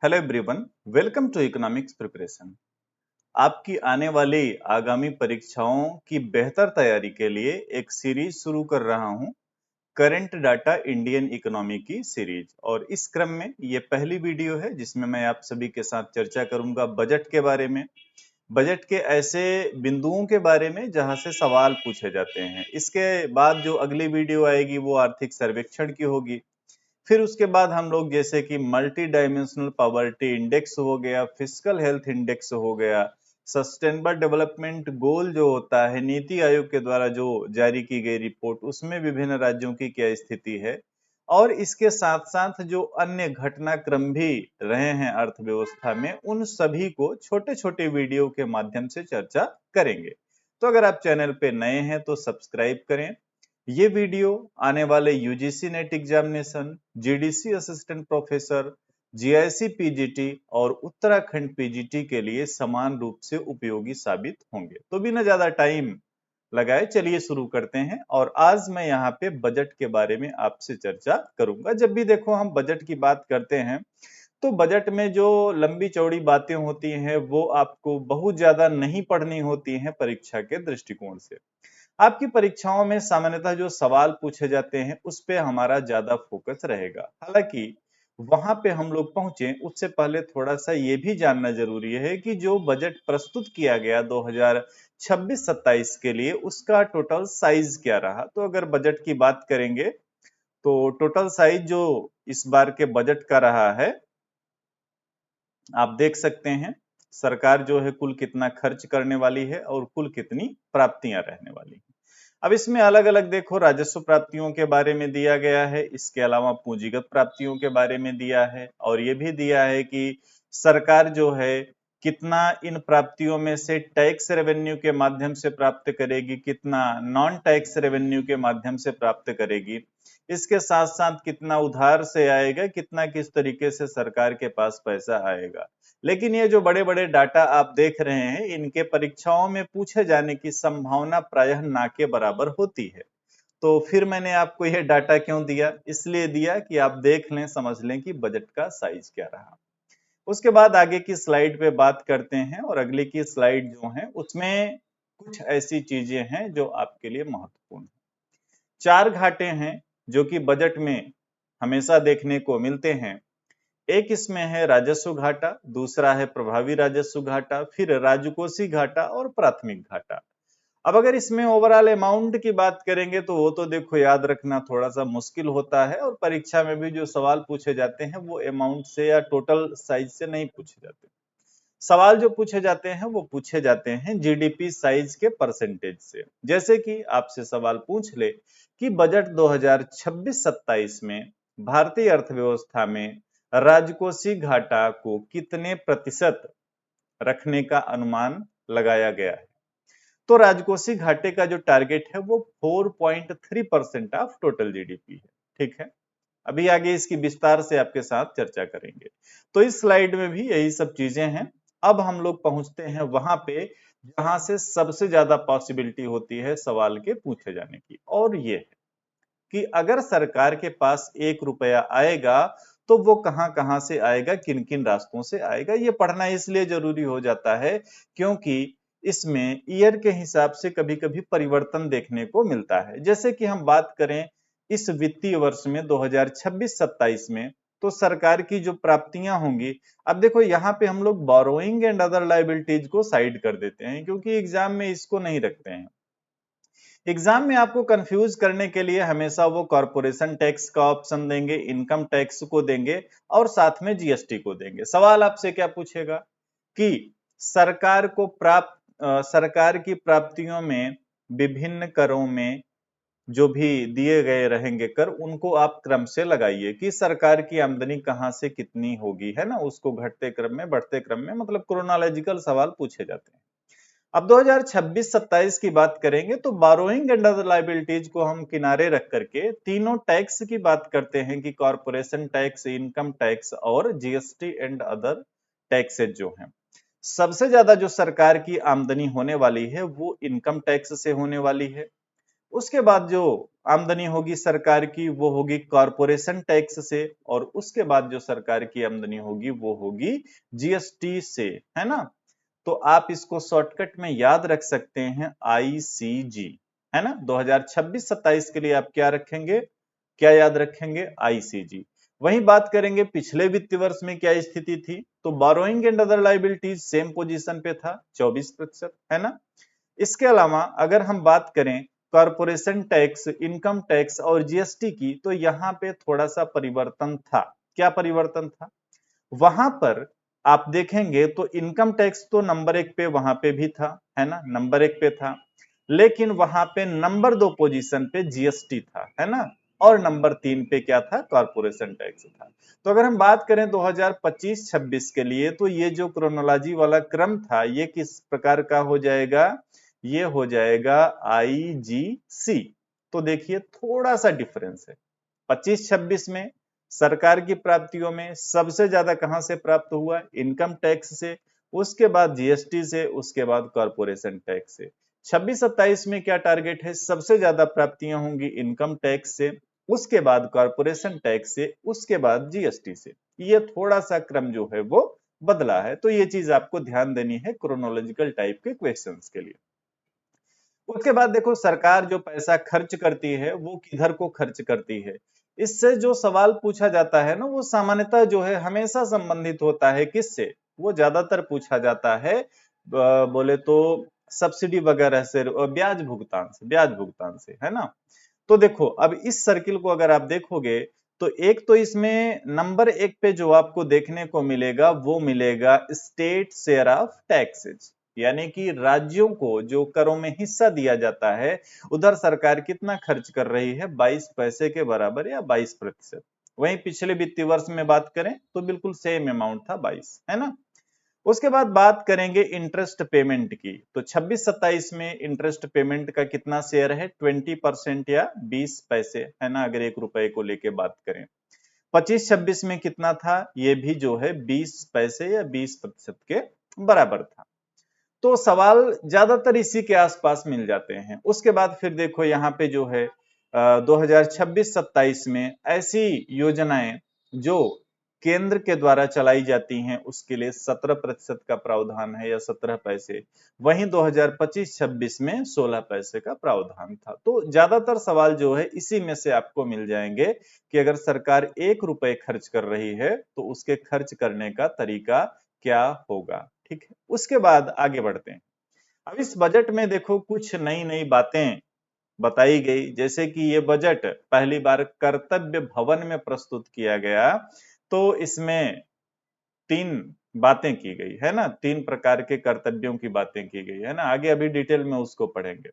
Hello everyone, welcome to economics preparation. आपकी आने वाली आगामी परीक्षाओं की बेहतर तैयारी के लिए एक सीरीज शुरू कर रहा हूं, करंट डाटा इंडियन इकोनॉमी की सीरीज। और इस क्रम में ये पहली वीडियो है जिसमें मैं आप सभी के साथ चर्चा करूंगा बजट के बारे में, बजट के ऐसे बिंदुओं के बारे में जहां से सवाल पूछे जाते हैं। इसके बाद जो अगली वीडियो आएगी वो आर्थिक सर्वेक्षण की होगी। फिर उसके बाद हम लोग जैसे कि मल्टी डायमेंशनल पॉवर्टी इंडेक्स हो गया, फिस्कल हेल्थ इंडेक्स हो गया, सस्टेनेबल डेवलपमेंट गोल जो होता है नीति आयोग के द्वारा जो जारी की गई रिपोर्ट, उसमें विभिन्न राज्यों की क्या स्थिति है, और इसके साथ साथ जो अन्य घटनाक्रम भी रहे हैं अर्थव्यवस्था में, उन सभी को छोटे छोटे वीडियो के माध्यम से चर्चा करेंगे। तो अगर आप चैनल पे नए हैं तो सब्सक्राइब करें। ये वीडियो आने वाले UGC net examination, GDC assistant professor, GIC PGT और उत्तराखंड पीजीटी के लिए समान रूप से उपयोगी साबित होंगे। तो बिना ज्यादा टाइम लगाए चलिए शुरू करते हैं। और आज मैं यहाँ पे बजट के बारे में आपसे चर्चा करूंगा। जब भी देखो हम बजट की बात करते हैं तो बजट में जो लंबी चौड़ी बातें होती हैं वो आपको बहुत ज्यादा नहीं पढ़नी होती हैं परीक्षा के दृष्टिकोण से। आपकी परीक्षाओं में सामान्यतः जो सवाल पूछे जाते हैं उस पे हमारा ज्यादा फोकस रहेगा। हालांकि वहां पे हम लोग पहुंचे उससे पहले थोड़ा सा ये भी जानना जरूरी है कि जो बजट प्रस्तुत किया गया 2026-27 के लिए, उसका टोटल साइज क्या रहा। तो अगर बजट की बात करेंगे तो टोटल साइज जो इस बार के बजट का रहा है, आप देख सकते हैं सरकार जो है कुल कितना खर्च करने वाली है और कुल कितनी प्राप्तियां रहने वाली है। अब इसमें अलग अलग देखो राजस्व प्राप्तियों के बारे में दिया गया है, इसके अलावा पूंजीगत प्राप्तियों के बारे में दिया है, और ये भी दिया है कि सरकार जो है कितना इन प्राप्तियों में से टैक्स रेवेन्यू के माध्यम से प्राप्त करेगी, कितना नॉन टैक्स रेवेन्यू के माध्यम से प्राप्त करेगी, इसके साथ साथ कितना उधार से आएगा, कितना किस तरीके से सरकार के पास पैसा आएगा। लेकिन ये जो बड़े बड़े डाटा आप देख रहे हैं इनके परीक्षाओं में पूछे जाने की संभावना प्रायः ना के बराबर होती है। तो फिर मैंने आपको यह डाटा क्यों दिया? इसलिए दिया कि आप देख लें, समझ लें कि बजट का साइज क्या रहा। उसके बाद आगे की स्लाइड पे बात करते हैं, और अगली की स्लाइड जो है उसमें कुछ ऐसी चीजें हैं जो आपके लिए महत्वपूर्ण है। चार घाटे हैं जो कि बजट में हमेशा देखने को मिलते हैं। एक इसमें है राजस्व घाटा, दूसरा है प्रभावी राजस्व घाटा, फिर राजकोषीय घाटा और प्राथमिक घाटा। अब अगर इसमें ओवरऑल अमाउंट की बात करेंगे तो वो तो देखो याद रखना थोड़ा सा मुश्किल होता है, और परीक्षा में भी जो सवाल पूछे जाते हैं वो अमाउंट से या टोटल साइज से नहीं पूछे जाते। सवाल जो पूछे जाते हैं वो पूछे जाते हैं जीडीपी साइज के परसेंटेज से। जैसे कि आपसे सवाल पूछ ले कि बजट 2026-27 में भारतीय अर्थव्यवस्था में राजकोषीय घाटा को कितने प्रतिशत रखने का अनुमान लगाया गया है। तो राजकोषीय घाटे का जो टारगेट है वो 4.3% ऑफ टोटल जीडीपी है। ठीक है, अभी आगे इसकी विस्तार से आपके साथ चर्चा करेंगे। तो इस स्लाइड में भी यही सब चीजें हैं। अब हम लोग पहुंचते हैं वहां पे जहां से सबसे ज्यादा पॉसिबिलिटी होती है सवाल के पूछे जाने की, और ये है कि अगर सरकार के पास 1 रुपया आएगा तो वो कहां कहां से आएगा, किन किन रास्तों से आएगा। ये पढ़ना इसलिए जरूरी हो जाता है क्योंकि इसमें ईयर के हिसाब से कभी कभी परिवर्तन देखने को मिलता है। जैसे कि हम बात करें इस वित्तीय वर्ष में 2026-27 में, तो सरकार की जो प्राप्तियां होंगी, अब देखो यहाँ पे हम लोग बोरोइंग एंड अदर लाइबिलिटीज को साइड कर देते हैं क्योंकि एग्जाम में इसको नहीं रखते हैं। एग्जाम में आपको कंफ्यूज करने के लिए हमेशा वो कॉरपोरेशन टैक्स का ऑप्शन देंगे, इनकम टैक्स को देंगे और साथ में जीएसटी को देंगे। सवाल आपसे क्या पूछेगा कि सरकार की प्राप्तियों में विभिन्न करों में जो भी दिए गए रहेंगे कर, उनको आप क्रम से लगाइए कि सरकार की आमदनी कहां से कितनी होगी, है ना, उसको घटते क्रम में बढ़ते क्रम में, मतलब क्रोनोलॉजिकल सवाल पूछे जाते हैं। अब 2026-27 की बात करेंगे तो बारोइंग एंड अदर लाइबिलिटीज को हम किनारे रख करके तीनों टैक्स की बात करते हैं कि कॉरपोरेशन टैक्स, इनकम टैक्स और जीएसटी एंड अदर टैक्सेज जो हैं। सबसे ज्यादा जो सरकार की आमदनी होने वाली है वो इनकम टैक्स से होने वाली है। उसके बाद जो आमदनी होगी सरकार की वो होगी कॉरपोरेशन टैक्स से, और उसके बाद जो सरकार की आमदनी होगी वो होगी जीएसटी से, है ना। तो आप इसको शॉर्टकट में याद रख सकते हैं आईसीजी, है ना। 2026-27 के लिए आप क्या रखेंगे, क्या याद रखेंगे, आईसीजी। वहीं बात करेंगे पिछले वित्तीय वर्ष में क्या स्थिति थी, तो borrowing and other liabilities same position पे था 24%, है ना। इसके अलावा अगर हम बात करें कॉरपोरेशन टैक्स, इनकम टैक्स और जीएसटी की, तो यहाँ पे थोड़ा सा परिवर्तन था। क्या परिवर्तन था, वहां पर आप देखेंगे तो इनकम टैक्स तो नंबर 1 पे वहां पे भी था, है ना, नंबर 1 पे था, लेकिन वहां पे नंबर 2 पोजीशन पे जीएसटी था, है ना, और नंबर 3 पे क्या था, कॉरपोरेशन टैक्स था। तो अगर हम बात करें 2025-26 के लिए, तो ये जो क्रोनोलॉजी वाला क्रम था ये किस प्रकार का हो जाएगा, ये हो जाएगा आईजीसी। तो देखिए थोड़ा सा डिफरेंस है। 25-26 में सरकार की प्राप्तियों में सबसे ज्यादा कहां से प्राप्त हुआ, इनकम टैक्स से, उसके बाद जीएसटी से, उसके बाद कॉरपोरेशन टैक्स से। 26-27 में क्या टारगेट है, सबसे ज्यादा प्राप्तियां होंगी इनकम टैक्स से, उसके बाद कॉरपोरेशन टैक्स से, उसके बाद जीएसटी से। ये थोड़ा सा क्रम जो है वो बदला है, तो ये चीज आपको ध्यान देनी है क्रोनोलॉजिकल टाइप के क्वेश्चंस के लिए। उसके बाद देखो सरकार जो पैसा खर्च करती है वो किधर को खर्च करती है, इससे जो सवाल पूछा जाता है ना वो सामान्यतः जो है हमेशा संबंधित होता है किससे, वो ज्यादातर पूछा जाता है बोले तो सब्सिडी वगैरह से, ब्याज भुगतान से, है ना। तो देखो अब इस सर्किल को अगर आप देखोगे तो एक तो इसमें नंबर 1 पे जो आपको देखने को मिलेगा वो मिलेगा स्टेट शेयर ऑफ टैक्सेज, यानी कि राज्यों को जो करों में हिस्सा दिया जाता है उधर सरकार कितना खर्च कर रही है, 22 पैसे के बराबर या 22%। वहीं पिछले वित्तीय वर्ष में बात करें तो बिल्कुल सेम अमाउंट था 22, है ना। उसके बाद बात करेंगे इंटरेस्ट पेमेंट की, तो 26-27 में इंटरेस्ट पेमेंट का कितना शेयर है, 20% या 20 पैसे, है ना, अगर 1 रुपए को लेके बात करें। 25-26 में कितना था, ये भी जो है 20 पैसे या 20% के बराबर था। तो सवाल ज्यादातर इसी के आसपास मिल जाते हैं। उसके बाद फिर देखो यहाँ पे जो है 2026-27 में ऐसी योजनाएं जो केंद्र के द्वारा चलाई जाती हैं उसके लिए 17% का प्रावधान है या 17 पैसे, वहीं 2025-26 में 16 पैसे का प्रावधान था। तो ज्यादातर सवाल जो है इसी में से आपको मिल जाएंगे कि अगर सरकार 1 रुपए खर्च कर रही है तो उसके खर्च करने का तरीका क्या होगा, ठीक है। उसके बाद आगे बढ़ते हैं। अब इस बजट में देखो कुछ नई नई बातें बताई गई, जैसे कि ये बजट पहली बार कर्तव्य भवन में प्रस्तुत किया गया, तो इसमें 3 बातें की गई, है ना, 3 प्रकार के कर्तव्यों की बातें की गई, है ना, आगे अभी डिटेल में उसको पढ़ेंगे।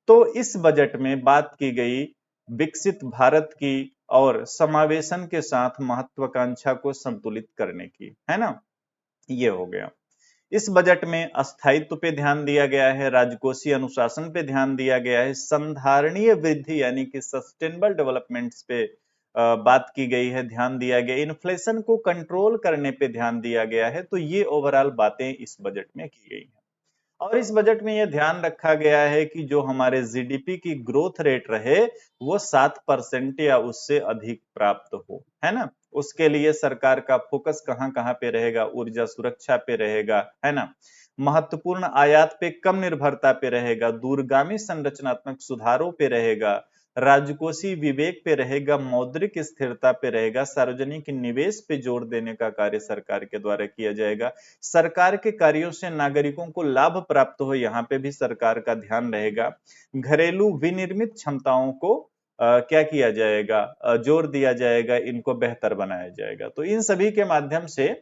तो इस बजट में बात की गई विकसित भारत की और समावेशन के साथ महत्वाकांक्षा को संतुलित करने की, है ना, ये हो गया। इस बजट में स्थायित्व पे ध्यान दिया गया है, राजकोषीय अनुशासन पे ध्यान दिया गया है, संधारणीय वृद्धि यानी कि सस्टेनेबल डेवलपमेंट्स पे बात की गई है, ध्यान दिया गया, इन्फ्लेशन को कंट्रोल करने पे ध्यान दिया गया है। तो ये ओवरऑल बातें इस बजट में की गई हैं। और इस बजट में यह ध्यान रखा गया है कि जो हमारे जीडीपी की ग्रोथ रेट रहे वो 7% या उससे अधिक प्राप्त हो, है ना। उसके लिए सरकार का फोकस कहां कहां पे रहेगा, ऊर्जा सुरक्षा पे रहेगा, है ना, महत्वपूर्ण आयात पे कम निर्भरता पे रहेगा, दूरगामी संरचनात्मक सुधारों पे रहेगा, राजकोषीय विवेक पे रहेगा, मौद्रिक स्थिरता पे रहेगा, सार्वजनिक निवेश पे जोर देने का कार्य सरकार के द्वारा किया जाएगा, सरकार के कार्यों से नागरिकों को लाभ प्राप्त हो यहाँ पे भी सरकार का ध्यान रहेगा, घरेलू विनिर्मित क्षमताओं को क्या किया जाएगा, जोर दिया जाएगा, इनको बेहतर बनाया जाएगा। तो इन सभी के माध्यम से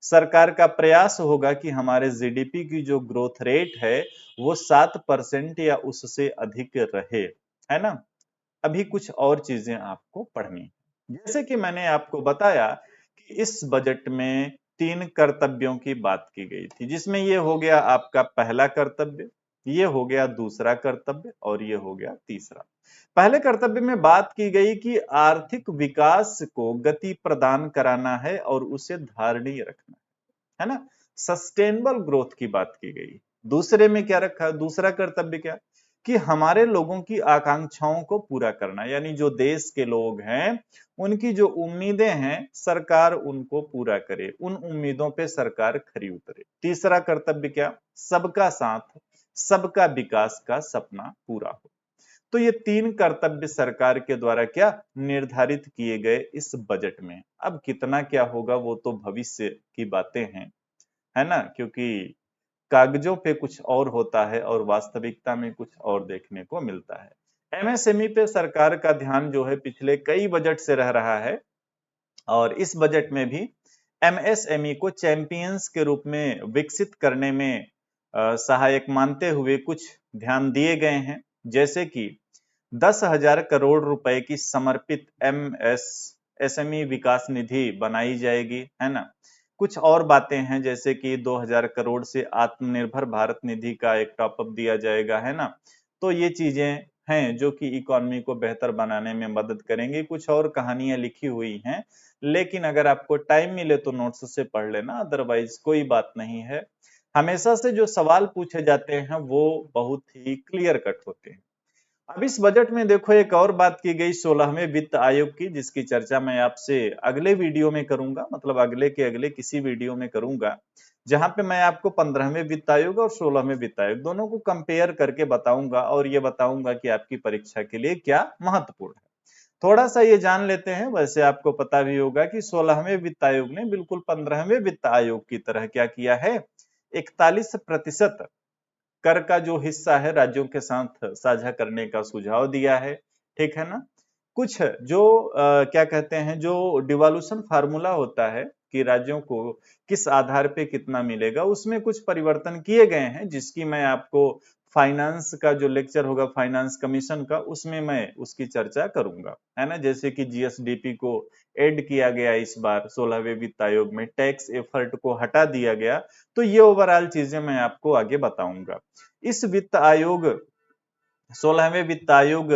सरकार का प्रयास होगा कि हमारे जीडीपी की जो ग्रोथ रेट है वो 7% या उससे अधिक रहे, है ना। अभी कुछ और चीजें आपको पढ़नी है, जैसे कि मैंने आपको बताया कि इस बजट में 3 कर्तव्यों की बात की गई थी, जिसमें ये हो गया आपका पहला कर्तव्य, ये हो गया दूसरा कर्तव्य और ये हो गया तीसरा। पहले कर्तव्य में बात की गई कि आर्थिक विकास को गति प्रदान कराना है और उसे धारणीय रखना है ना, सस्टेनेबल ग्रोथ की बात की गई। दूसरे में क्या रखा, दूसरा कर्तव्य क्या कि हमारे लोगों की आकांक्षाओं को पूरा करना, यानी जो देश के लोग हैं उनकी जो उम्मीदें हैं सरकार उनको पूरा करे, उन उम्मीदों पे सरकार खरी उतरे। तीसरा कर्तव्य क्या? सबका साथ सबका विकास का सपना पूरा हो। तो ये 3 कर्तव्य सरकार के द्वारा क्या निर्धारित किए गए इस बजट में। अब कितना क्या होगा वो तो भविष्य की बातें हैं, है ना, क्योंकि कागजों पे कुछ और होता है और वास्तविकता में कुछ और देखने को मिलता है। एमएसएमई पे सरकार का ध्यान जो है पिछले कई बजट से रह रहा है और इस बजट में भी एमएसएमई को चैंपियंस के रूप में विकसित करने में सहायक मानते हुए कुछ ध्यान दिए गए हैं, जैसे कि 10,000 करोड़ रुपए की समर्पित एमएसएमई विकास निधि बनाई जाएगी, है ना। कुछ और बातें हैं जैसे कि 2,000 करोड़ से आत्मनिर्भर भारत निधि का एक टॉपअप दिया जाएगा, है ना। तो ये चीजें हैं जो कि इकोनॉमी को बेहतर बनाने में मदद करेंगी। कुछ और कहानियां लिखी हुई हैं, लेकिन अगर आपको टाइम मिले तो नोट्स से पढ़ लेना, अदरवाइज कोई बात नहीं है। हमेशा से जो सवाल पूछे जाते हैं वो बहुत ही क्लियर कट होते हैं। अब इस बजट में देखो एक और बात की गई 16वें वित्त आयोग की, जिसकी चर्चा मैं आपसे अगले वीडियो में करूंगा, मतलब अगले के अगले किसी वीडियो में करूंगा, जहां पे मैं आपको 15वें वित्त आयोग और 16वें वित्त आयोग दोनों को कंपेयर करके बताऊंगा और ये बताऊंगा कि आपकी परीक्षा के लिए क्या महत्वपूर्ण है। थोड़ा सा ये जान लेते हैं। वैसे आपको पता भी होगा कि 16वें वित्त आयोग ने बिल्कुल 15वें वित्त आयोग की तरह क्या किया है, 41% कर का जो हिस्सा है राज्यों के साथ साझा करने का सुझाव दिया है, ठीक है ना। कुछ जो क्या कहते हैं, जो डिवॉल्यूशन फार्मूला होता है कि राज्यों को किस आधार पे कितना मिलेगा, उसमें कुछ परिवर्तन किए गए हैं, जिसकी मैं आपको फाइनेंस का जो लेक्चर होगा फाइनेंस कमीशन का, उसमें मैं उसकी चर्चा करूंगा, है ना। जैसे कि जीएसडीपी को ऐड किया गया इस बार 16वें वित्त आयोग में, टैक्स एफर्ट को हटा दिया गया। तो ये ओवरऑल चीजें मैं आपको आगे बताऊंगा। इस वित्त आयोग 16वें वित्त आयोग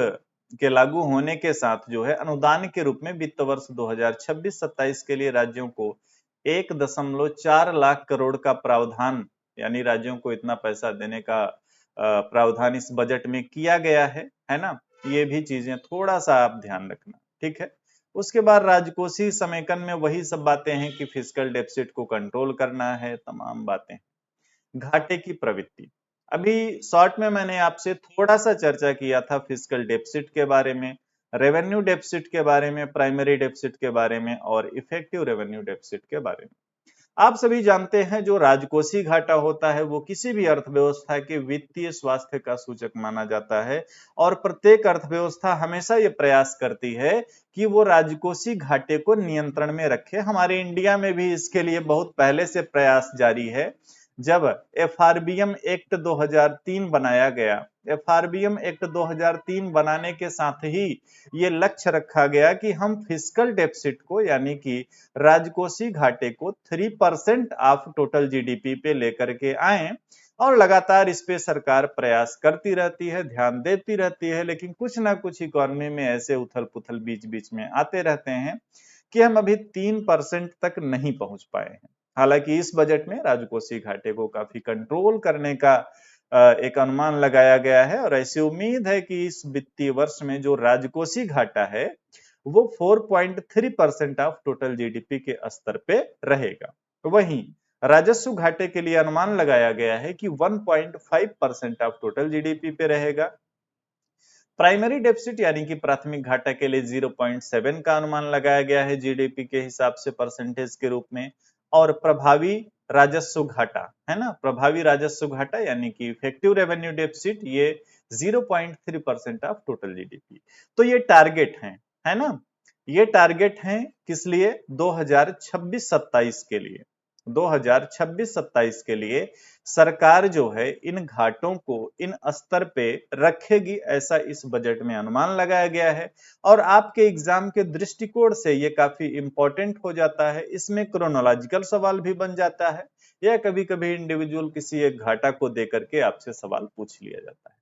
के लागू होने के साथ जो है अनुदान के रूप में वित्त वर्ष 2026-27 के लिए राज्यों को 1.4 लाख करोड़ का प्रावधान, यानी राज्यों को इतना पैसा देने का प्रावधान इस बजट में किया गया है ना। ये भी चीजें थोड़ा सा आप ध्यान रखना, ठीक है। उसके बाद राजकोषीय समेकन में वही सब बातें हैं कि फिस्कल डेफिसिट को कंट्रोल करना है, तमाम बातें। घाटे की प्रवृत्ति, अभी शॉर्ट में मैंने आपसे थोड़ा सा चर्चा किया था फिस्कल डेफिसिट के बारे में, रेवेन्यू डेफिसिट के बारे में, प्राइमरी डेफिसिट के बारे में और इफेक्टिव रेवेन्यू डेफिसिट के बारे में। आप सभी जानते हैं जो राजकोषीय घाटा होता है वो किसी भी अर्थव्यवस्था के वित्तीय स्वास्थ्य का सूचक माना जाता है और प्रत्येक अर्थव्यवस्था हमेशा ये प्रयास करती है कि वो राजकोषीय घाटे को नियंत्रण में रखे। हमारे इंडिया में भी इसके लिए बहुत पहले से प्रयास जारी है। जब एफआरबीएम एक्ट 2003 बनाया गया, एफआरबीएम एक्ट 2003 बनाने के साथ ही ये लक्ष्य रखा गया कि हम फिस्कल डेफिसिट को, यानी कि राजकोषीय घाटे को 3% ऑफ टोटल जीडीपी पे लेकर के आए। और लगातार इस पे सरकार प्रयास करती रहती है, ध्यान देती रहती है, लेकिन कुछ ना कुछ इकोनॉमी में ऐसे उथल पुथल बीच बीच में आते रहते हैं कि हम अभी 3% तक नहीं पहुंच पाए हैं। हालांकि इस बजट में राजकोषीय घाटे को काफी कंट्रोल करने का एक अनुमान लगाया गया है और ऐसी उम्मीद है कि इस वित्तीय वर्ष में जो राजकोषीय घाटा है वो 4.3% ऑफ टोटल जीडीपी के स्तर पे रहेगा। वहीं राजस्व घाटे के लिए अनुमान लगाया गया है कि 1.5% ऑफ टोटल जीडीपी पे रहेगा। प्राइमरी डेफिसिट यानी कि प्राथमिक घाटा के लिए 0.7 का अनुमान लगाया गया है जीडीपी के हिसाब से परसेंटेज के रूप में। और प्रभावी राजस्व घाटा, है ना, प्रभावी राजस्व घाटा यानी कि इफेक्टिव रेवेन्यू डेफिसिट, ये 0.3% ऑफ टोटल जीडीपी। तो ये टारगेट है ना, ये टारगेट है किस लिए, 2026-27 के लिए। 2026-27 के लिए सरकार जो है इन घाटों को इन स्तर पे रखेगी, ऐसा इस बजट में अनुमान लगाया गया है। और आपके एग्जाम के दृष्टिकोण से ये काफी इंपॉर्टेंट हो जाता है। इसमें क्रोनोलॉजिकल सवाल भी बन जाता है या कभी कभी इंडिविजुअल किसी एक घाटा को देकर के आपसे सवाल पूछ लिया जाता है।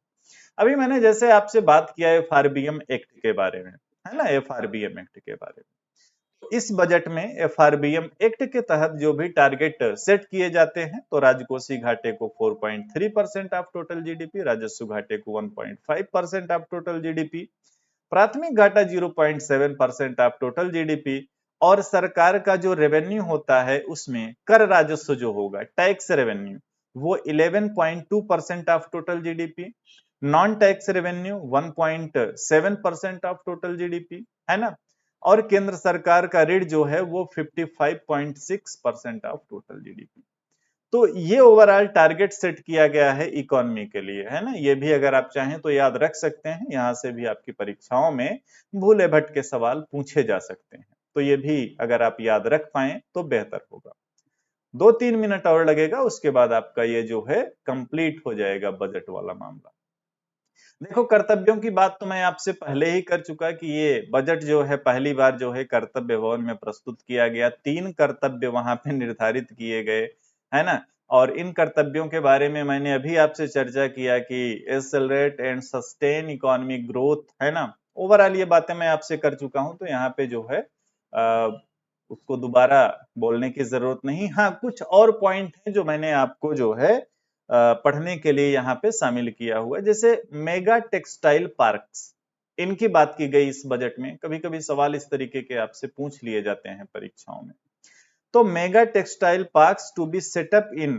अभी मैंने जैसे आपसे बात किया एफआरबीएम एक्ट के बारे में, है ना, एफआरबीएम एक्ट के बारे में, इस बजट में एफआरबीएम एक्ट के तहत जो भी टारगेट सेट किए जाते हैं, तो राजकोषीय घाटे को 4.3% ऑफ टोटल जीडीपी, राजस्व घाटे को 1.5% ऑफ टोटल जीडीपी, प्राथमिक घाटा 0.7% ऑफ टोटल जीडीपी, और सरकार का जो रेवेन्यू होता है उसमें कर राजस्व जो होगा, टैक्स रेवेन्यू, वो 11.2% of total GDP, non tax revenue 1.7% of total GDP, है ना। और केंद्र सरकार का ऋण जो है वो 55.6% ऑफ टोटल जीडीपी। तो ये ओवरऑल टारगेट सेट किया गया है इकोनॉमी के लिए, है ना। ये भी अगर आप चाहें तो याद रख सकते हैं, यहां से भी आपकी परीक्षाओं में भूले भटके सवाल पूछे जा सकते हैं, तो ये भी अगर आप याद रख पाए तो बेहतर होगा। 2-3 मिनट और लगेगा, उसके बाद आपका ये जो है कंप्लीट हो जाएगा बजट वाला मामला। देखो, कर्तव्यों की बात तो मैं आपसे पहले ही कर चुका कि ये बजट जो है पहली बार जो है कर्तव्य भवन में प्रस्तुत किया गया, 3 कर्तव्य वहां पे निर्धारित किए गए, है ना। और इन कर्तव्यों के बारे में मैंने अभी आपसे चर्चा किया कि accelerate and sustain economic growth, है ना। ओवरऑल ये बातें मैं आपसे कर चुका हूं, तो यहाँ पे जो है उसको दोबारा बोलने की जरूरत नहीं। हाँ, कुछ और पॉइंट है जो मैंने आपको जो है पढ़ने के लिए यहाँ पे शामिल किया हुआ है, जैसे मेगा टेक्सटाइल पार्क्स, इनकी बात की गई इस बजट में। कभी कभी सवाल इस तरीके के आपसे पूछ लिए जाते हैं परीक्षाओं में। तो mega textile parks to be set up in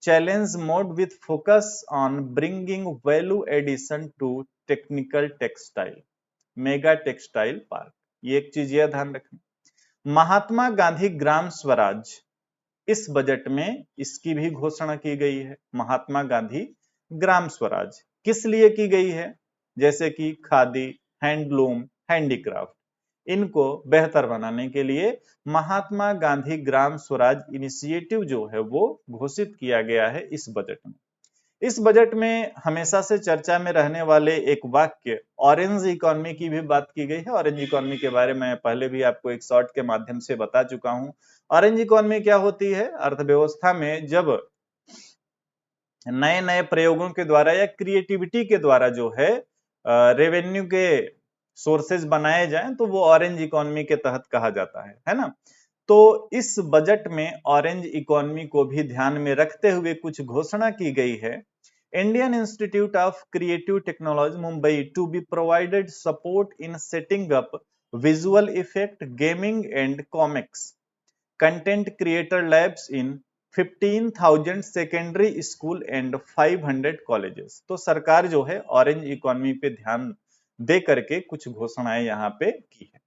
challenge mode with focus on bringing value addition to technical textile, mega textile park. ये एक चीज यह ध्यान रखना। महात्मा गांधी ग्राम स्वराज, इस बजट में इसकी भी घोषणा की गई है। महात्मा गांधी ग्राम स्वराज किस लिए की गई है, जैसे कि खादी, हैंडलूम, हैंडीक्राफ्ट, इनको बेहतर बनाने के लिए महात्मा गांधी ग्राम स्वराज इनिशिएटिव जो है वो घोषित किया गया है इस बजट में। इस बजट में हमेशा से चर्चा में रहने वाले एक वाक्य ऑरेंज इकोनॉमी की भी बात की गई है। ऑरेंज इकोनॉमी के बारे में पहले भी आपको एक शॉर्ट के माध्यम से बता चुका हूं। ऑरेंज इकोनॉमी क्या होती है, अर्थव्यवस्था में जब नए नए प्रयोगों के द्वारा या क्रिएटिविटी के द्वारा जो है रेवेन्यू के सोर्सेज बनाए जाएं, तो वो ऑरेंज इकोनॉमी के तहत कहा जाता है ना। तो इस बजट में ऑरेंज इकोनॉमी को भी ध्यान में रखते हुए कुछ घोषणा की गई है। Indian institute of creative technology Mumbai to be provided support in setting up visual effect, gaming and comics content creator labs in 15,000 secondary school and 500 colleges. तो सरकार जो है ऑरेंज इकोनॉमी पे ध्यान दे करके कुछ घोषणाएं यहाँ पे की है।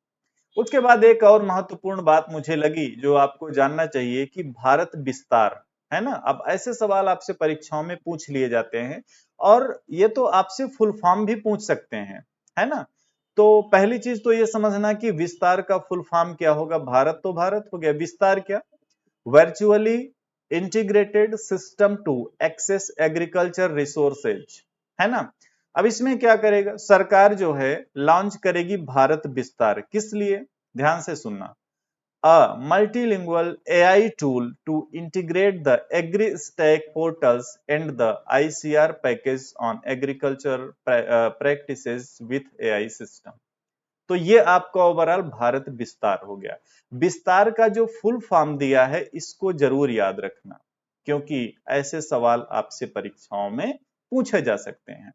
उसके बाद एक और महत्वपूर्ण बात मुझे लगी जो आपको जानना चाहिए कि भारत विस्तार, है ना। अब ऐसे सवाल आपसे परीक्षाओं में पूछ लिए जाते हैं, और ये तो आपसे फुल फॉर्म भी पूछ सकते हैं, है ना। तो पहली चीज तो ये समझना कि विस्तार का फुल फॉर्म क्या होगा। भारत तो भारत हो गया, विस्तार क्या, virtually integrated system to access agriculture resources, है ना। अब इसमें क्या करेगा सरकार, जो है लॉन्च करेगी भारत विस्तार। किस लिए, ध्यान से सुनना, a multilingual AI tool to integrate the AgriStack portals and the ICR package on agriculture practices with AI system। तो ये आपका ओवरऑल भारत विस्तार हो गया। विस्तार का जो फुल फॉर्म दिया है इसको जरूर याद रखना, क्योंकि ऐसे सवाल आपसे परीक्षाओं में पूछे जा सकते हैं।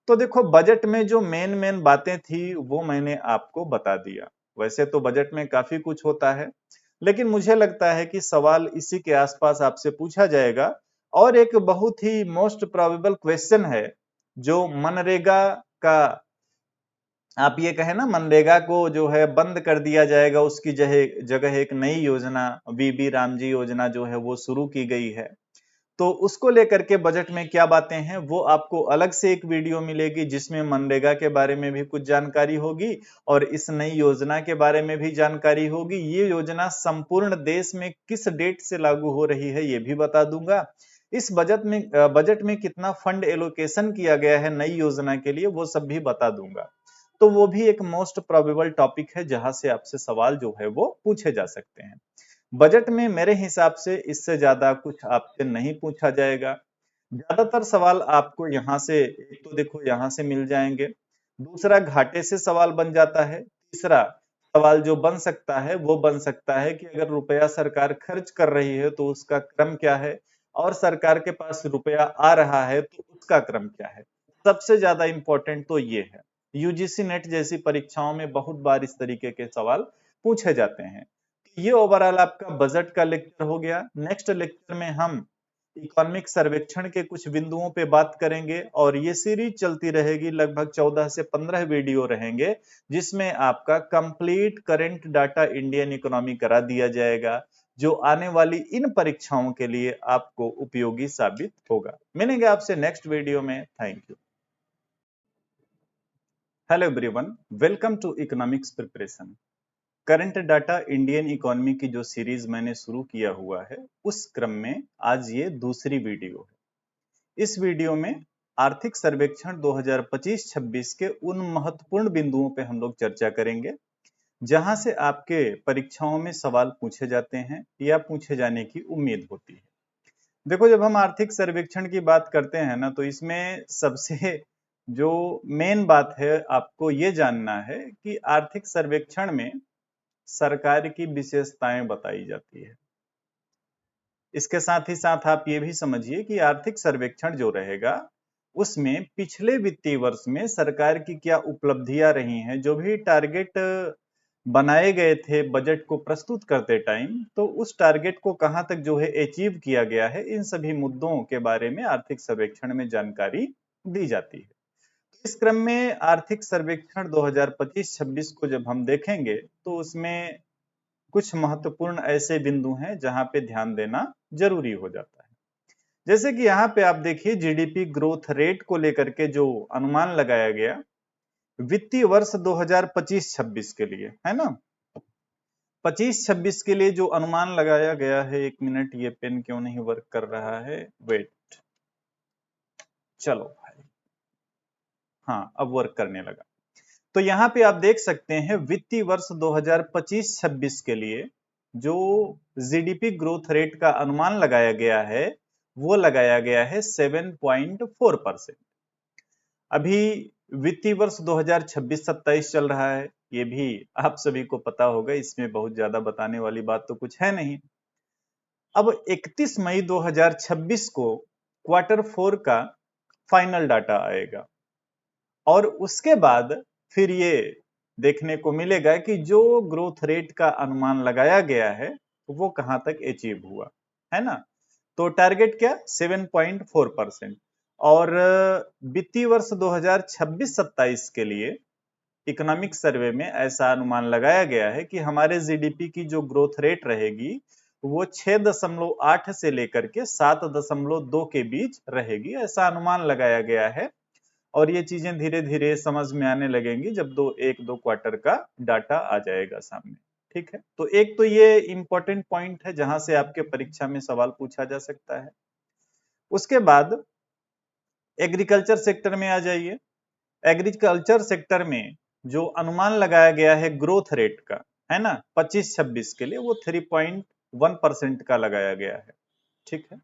तो देखो, बजट में जो मेन मेन बातें थी वो मैंने आपको बता दिया। वैसे तो बजट में काफी कुछ होता है, लेकिन मुझे लगता है कि सवाल इसी के आसपास आपसे पूछा जाएगा। और एक बहुत ही मोस्ट प्रोबेबल क्वेश्चन है जो मनरेगा का, आप ये कहें ना मनरेगा को जो है बंद कर दिया जाएगा, उसकी जगह एक नई योजना वीबी रामजी योजना जो है वो शुरू की गई है। तो उसको लेकर के बजट में क्या बातें हैं वो आपको अलग से एक वीडियो मिलेगी, जिसमें मनरेगा के बारे में भी कुछ जानकारी होगी और इस नई योजना के बारे में भी जानकारी होगी। ये योजना संपूर्ण देश में किस डेट से लागू हो रही है ये भी बता दूंगा। इस बजट में कितना फंड एलोकेशन किया गया है नई योजना के लिए वो सब भी बता दूंगा। तो वो भी एक मोस्ट प्रोबेबल टॉपिक है जहां से आपसे सवाल जो है वो पूछे जा सकते हैं। बजट में मेरे हिसाब से इससे ज्यादा कुछ आपसे नहीं पूछा जाएगा। ज्यादातर सवाल आपको यहाँ से, एक तो देखो यहाँ से मिल जाएंगे, दूसरा घाटे से सवाल बन जाता है, तीसरा सवाल जो बन सकता है वो बन सकता है कि अगर रुपया सरकार खर्च कर रही है तो उसका क्रम क्या है, और सरकार के पास रुपया आ रहा है तो उसका क्रम क्या है। सबसे ज्यादा इंपॉर्टेंट तो ये है। यूजीसी नेट जैसी परीक्षाओं में बहुत बार इस तरीके के सवाल पूछे जाते हैं। ये ओवरऑल आपका बजट का लेक्चर हो गया। नेक्स्ट लेक्चर में हम इकोनॉमिक सर्वेक्षण के कुछ बिंदुओं पे बात करेंगे, और ये सीरीज चलती रहेगी, लगभग 14 से 15 वीडियो रहेंगे, जिसमें आपका complete current data Indian economy करा दिया जाएगा, जो आने वाली इन परीक्षाओं के लिए आपको उपयोगी साबित होगा। मिलेंगे आपसे नेक्स्ट वीडियो में। Thank you. Hello everyone, welcome to economics preparation. Current data Indian economy की जो सीरीज मैंने शुरू किया हुआ है, उस क्रम में आज ये दूसरी वीडियो है। इस वीडियो में आर्थिक सर्वेक्षण 2025-26 के उन महत्वपूर्ण बिंदुओं पे हम लोग चर्चा करेंगे जहां से आपके परीक्षाओं में सवाल पूछे जाते हैं या पूछे जाने की उम्मीद होती है। देखो, जब हम आर्थिक सर्वेक्षण की बात करते हैं ना, तो इसमें सबसे जो मेन बात है आपको ये जानना है कि आर्थिक सर्वेक्षण में सरकार की विशेषताएं बताई जाती है। इसके साथ ही साथ आप ये भी समझिए कि आर्थिक सर्वेक्षण जो रहेगा उसमें पिछले वित्तीय वर्ष में सरकार की क्या उपलब्धियां रही हैं, जो भी टारगेट बनाए गए थे बजट को प्रस्तुत करते टाइम, तो उस टारगेट को कहां तक जो है अचीव किया गया है, इन सभी मुद्दों के बारे में आर्थिक सर्वेक्षण में जानकारी दी जाती है। इस क्रम में आर्थिक सर्वेक्षण 2025-26 को जब हम देखेंगे तो उसमें कुछ महत्वपूर्ण ऐसे बिंदु हैं जहां पे ध्यान देना जरूरी हो जाता है। जैसे कि यहाँ पे आप देखिए, जीडीपी ग्रोथ रेट को लेकर के जो अनुमान लगाया गया वित्तीय वर्ष 2025-26 के लिए, है ना, 25-26 के लिए जो अनुमान लगाया गया है, एक मिनट, ये पेन क्यों नहीं वर्क कर रहा है, वेट, चलो भाई, हाँ अब वर्क करने लगा। तो यहाँ पे आप देख सकते हैं वित्तीय वर्ष 2025-26 के लिए जो जीडीपी ग्रोथ रेट का अनुमान लगाया गया है, वो लगाया गया है 7.4%। अभी वित्तीय वर्ष 2026-27 चल रहा है, ये भी आप सभी को पता होगा, इसमें बहुत ज्यादा बताने वाली बात तो कुछ है नहीं। अब 31 मई 2026 को Q4 का फाइनल डाटा आएगा, और उसके बाद फिर ये देखने को मिलेगा कि जो ग्रोथ रेट का अनुमान लगाया गया है वो कहां तक अचीव हुआ, है ना। तो टारगेट क्या, 7.4%। और वित्तीय वर्ष 2026-27 के लिए इकोनॉमिक सर्वे में ऐसा अनुमान लगाया गया है कि हमारे जीडीपी की जो ग्रोथ रेट रहेगी वो 6.8 से लेकर के 7.2 के बीच रहेगी, ऐसा अनुमान लगाया गया है। और ये चीजें धीरे धीरे समझ में आने लगेंगी जब एक दो क्वार्टर का डाटा आ जाएगा सामने। ठीक है, तो एक तो ये इंपॉर्टेंट पॉइंट है जहां से आपके परीक्षा में सवाल पूछा जा सकता है। उसके बाद एग्रीकल्चर सेक्टर में आ जाइए। एग्रीकल्चर सेक्टर में जो अनुमान लगाया गया है ग्रोथ रेट का, है ना, 25-26 के लिए, वो 3.1% का लगाया गया है। ठीक है,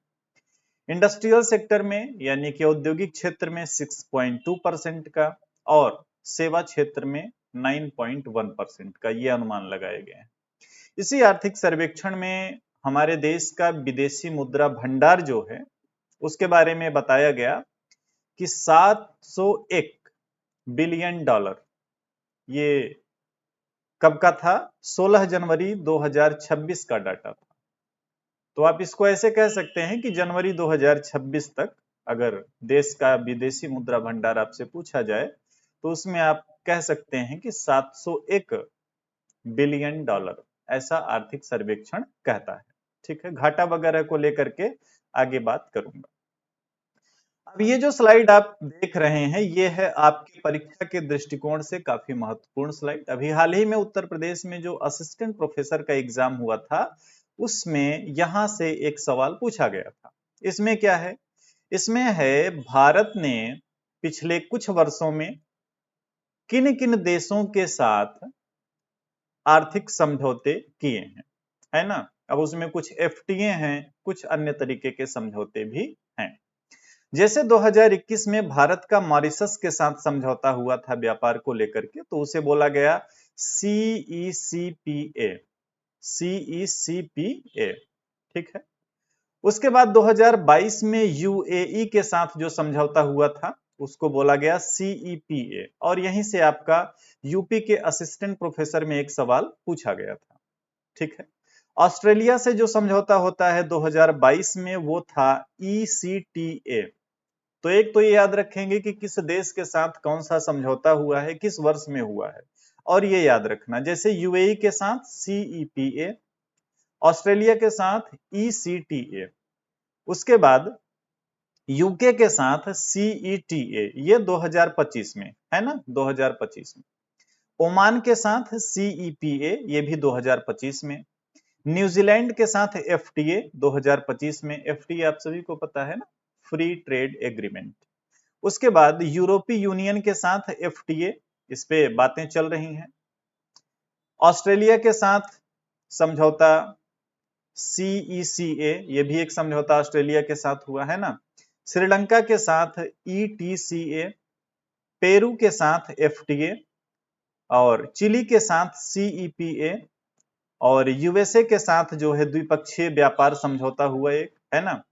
इंडस्ट्रियल सेक्टर में यानी कि औद्योगिक क्षेत्र में 6.2% का, और सेवा क्षेत्र में 9.1% का ये अनुमान लगाए गए हैं। इसी आर्थिक सर्वेक्षण में हमारे देश का विदेशी मुद्रा भंडार जो है उसके बारे में बताया गया कि 701 बिलियन डॉलर, ये कब का था, 16 जनवरी 2026 का डाटा था। तो आप इसको ऐसे कह सकते हैं कि जनवरी 2026 तक अगर देश का विदेशी मुद्रा भंडार आपसे पूछा जाए तो उसमें आप कह सकते हैं कि 701 बिलियन डॉलर, ऐसा आर्थिक सर्वेक्षण कहता है। ठीक है, घाटा वगैरह को लेकर के आगे बात करूंगा। अब ये जो स्लाइड आप देख रहे हैं ये है आपकी परीक्षा के दृष्टिकोण से काफी महत्वपूर्ण स्लाइड। अभी हाल ही में उत्तर प्रदेश में जो असिस्टेंट प्रोफेसर का एग्जाम हुआ था उसमें यहां से एक सवाल पूछा गया था। इसमें क्या है, इसमें है भारत ने पिछले कुछ वर्षों में किन किन देशों के साथ आर्थिक समझौते किए हैं, है ना। अब उसमें कुछ एफटीए हैं, कुछ अन्य तरीके के समझौते भी हैं। जैसे 2021 में भारत का मॉरिशस के साथ समझौता हुआ था व्यापार को लेकर के, तो उसे बोला गया CECPA, CECPA, ठीक है। उसके बाद 2022 में यूएई के साथ जो समझौता हुआ था उसको बोला गया CEPA, और यहीं से आपका यूपी के असिस्टेंट प्रोफेसर में एक सवाल पूछा गया था, ठीक है। ऑस्ट्रेलिया से जो समझौता होता है 2022 में वो था ECTA। तो एक तो ये याद रखेंगे कि किस देश के साथ कौन सा समझौता हुआ है, किस वर्ष में हुआ है, और ये याद रखना, जैसे यूएई के साथ CEPA, ऑस्ट्रेलिया के साथ ECTA, उसके बाद यूके के साथ CETA, ये 2025 में है ना, 2025 में। ओमान के साथ CEPA, ये भी 2025 में। न्यूजीलैंड के साथ FTA 2025 में, FTA आप सभी को पता है ना, फ्री ट्रेड एग्रीमेंट। उसके बाद यूरोपीय यूनियन के साथ FTA, इस पे बातें चल रही हैं। ऑस्ट्रेलिया के साथ समझौता CECA, ये भी एक समझौता ऑस्ट्रेलिया के साथ हुआ है ना। श्रीलंका के साथ ETCA, पेरू के साथ FTA, और चिली के साथ CEPA, और यूएसए के साथ जो है द्विपक्षीय व्यापार समझौता हुआ एक, है ना।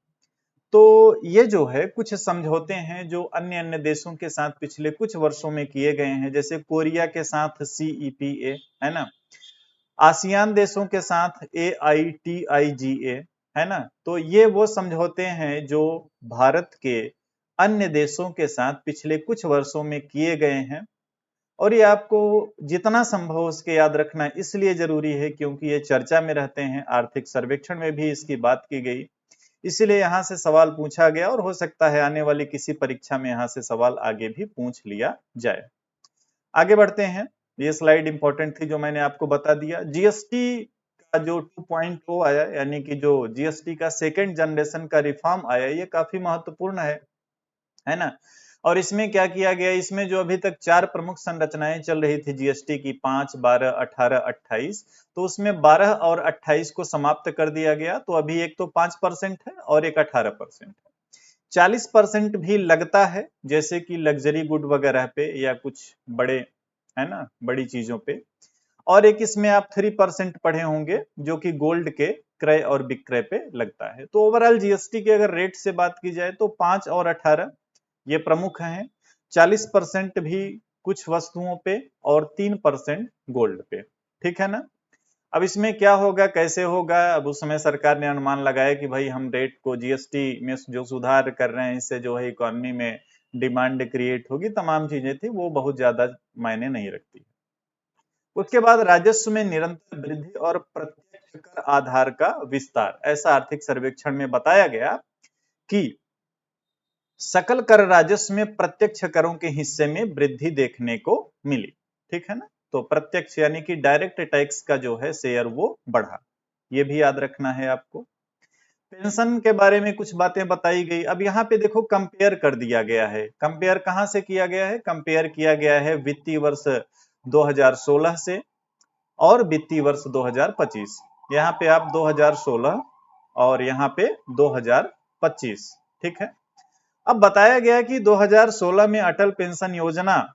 तो ये जो है कुछ समझौते हैं जो अन्य अन्य देशों के साथ पिछले कुछ वर्षों में किए गए हैं, जैसे कोरिया के साथ CEPA, है ना। आसियान देशों के साथ AITIGA, है ना। तो ये वो समझौते हैं जो भारत के अन्य देशों के साथ पिछले कुछ वर्षों में किए गए हैं, और ये आपको जितना संभव हो उसके याद रखना इसलिए जरूरी है क्योंकि ये चर्चा में रहते हैं, आर्थिक सर्वेक्षण में भी इसकी बात की गई, इसलिए यहां से सवाल पूछा गया, और हो सकता है आने वाली किसी परीक्षा में यहां से सवाल आगे भी पूछ लिया जाए। आगे बढ़ते हैं, ये स्लाइड इंपॉर्टेंट थी जो मैंने आपको बता दिया। जीएसटी का जो 2.0 आया, यानी कि जो जीएसटी का सेकेंड जनरेशन का रिफॉर्म आया, ये काफी महत्वपूर्ण है ना। और इसमें क्या किया गया, इसमें जो अभी तक 4 प्रमुख संरचनाएं चल रही थी जीएसटी की, 5, 12, 18, 28, तो उसमें 12 और 28 को समाप्त कर दिया गया। तो अभी एक तो 5% है और एक 18% है। 40% भी लगता है, जैसे कि लग्जरी गुड वगैरह पे या कुछ बड़े, है ना, बड़ी चीजों पे। और एक इसमें आप 3% पढ़े होंगे जो कि गोल्ड के क्रय और विक्रय पे लगता है। तो ओवरऑल जीएसटी के अगर रेट से बात की जाए तो 5 और 18 ये प्रमुख हैं, 40% भी कुछ वस्तुओं पे और 3% गोल्ड पे, ठीक है ना। अब इसमें क्या होगा, कैसे होगा, अब उस समय सरकार ने अनुमान लगाया कि भाई हम रेट को जीएसटी में जो सुधार कर रहे हैं इससे जो है इकोनॉमी में डिमांड क्रिएट होगी, तमाम चीजें थी, वो बहुत ज्यादा मायने नहीं रखती। उसके बाद राजस्व में निरंतर वृद्धि और प्रत्यक्ष कर आधार का विस्तार, ऐसा आर्थिक सर्वेक्षण में बताया गया कि सकल कर राजस्व में प्रत्यक्ष करों के हिस्से में वृद्धि देखने को मिली, ठीक है ना। तो प्रत्यक्ष यानी कि डायरेक्ट टैक्स का जो है शेयर वो बढ़ा, ये भी याद रखना है आपको। पेंशन के बारे में कुछ बातें बताई गई। अब यहाँ पे देखो कंपेयर कर दिया गया है, कंपेयर कहां से किया गया है, कंपेयर किया गया है वित्तीय वर्ष 2016 से और वित्तीय वर्ष 2025। यहाँ पे आप 2016 और यहाँ पे 2025, ठीक है। अब बताया गया कि 2016 में अटल पेंशन योजना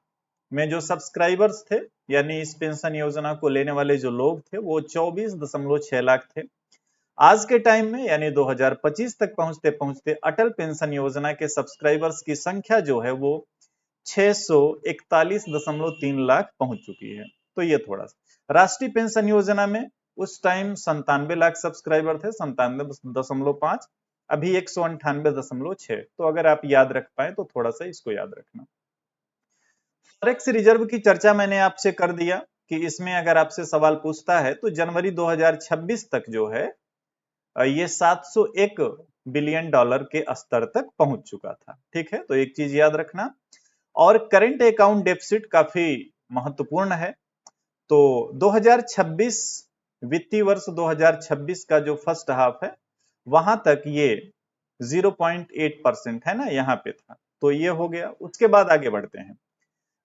में जो सब्सक्राइबर्स थे, यानी इस पेंशन योजना को लेने वाले जो लोग थे, वो 24.6 लाख थे। आज के टाइम में यानी 2025 तक पहुंचते पहुंचते अटल पेंशन योजना के सब्सक्राइबर्स की संख्या जो है वो 641.3 लाख पहुंच चुकी है। तो ये थोड़ा सा, राष्ट्रीय पेंशन योजना में उस टाइम 97 लाख सब्सक्राइबर थे, 97.5, अभी 198.6। तो अगर आप याद रख पाए तो थोड़ा सा इसको याद रखना। फॉरेक्स रिजर्व की चर्चा मैंने आपसे कर दिया कि इसमें अगर आपसे सवाल पूछता है तो जनवरी 2026 तक जो है ये 701 बिलियन डॉलर के स्तर तक पहुंच चुका था, ठीक है। तो एक चीज याद रखना। और करंट अकाउंट डेफिसिट काफी महत्वपूर्ण है। तो 2026 वित्तीय वर्ष 2026 का जो फर्स्ट हाफ है वहां तक ये 0.8% है ना, यहाँ पे था, तो ये हो गया। उसके बाद आगे बढ़ते हैं,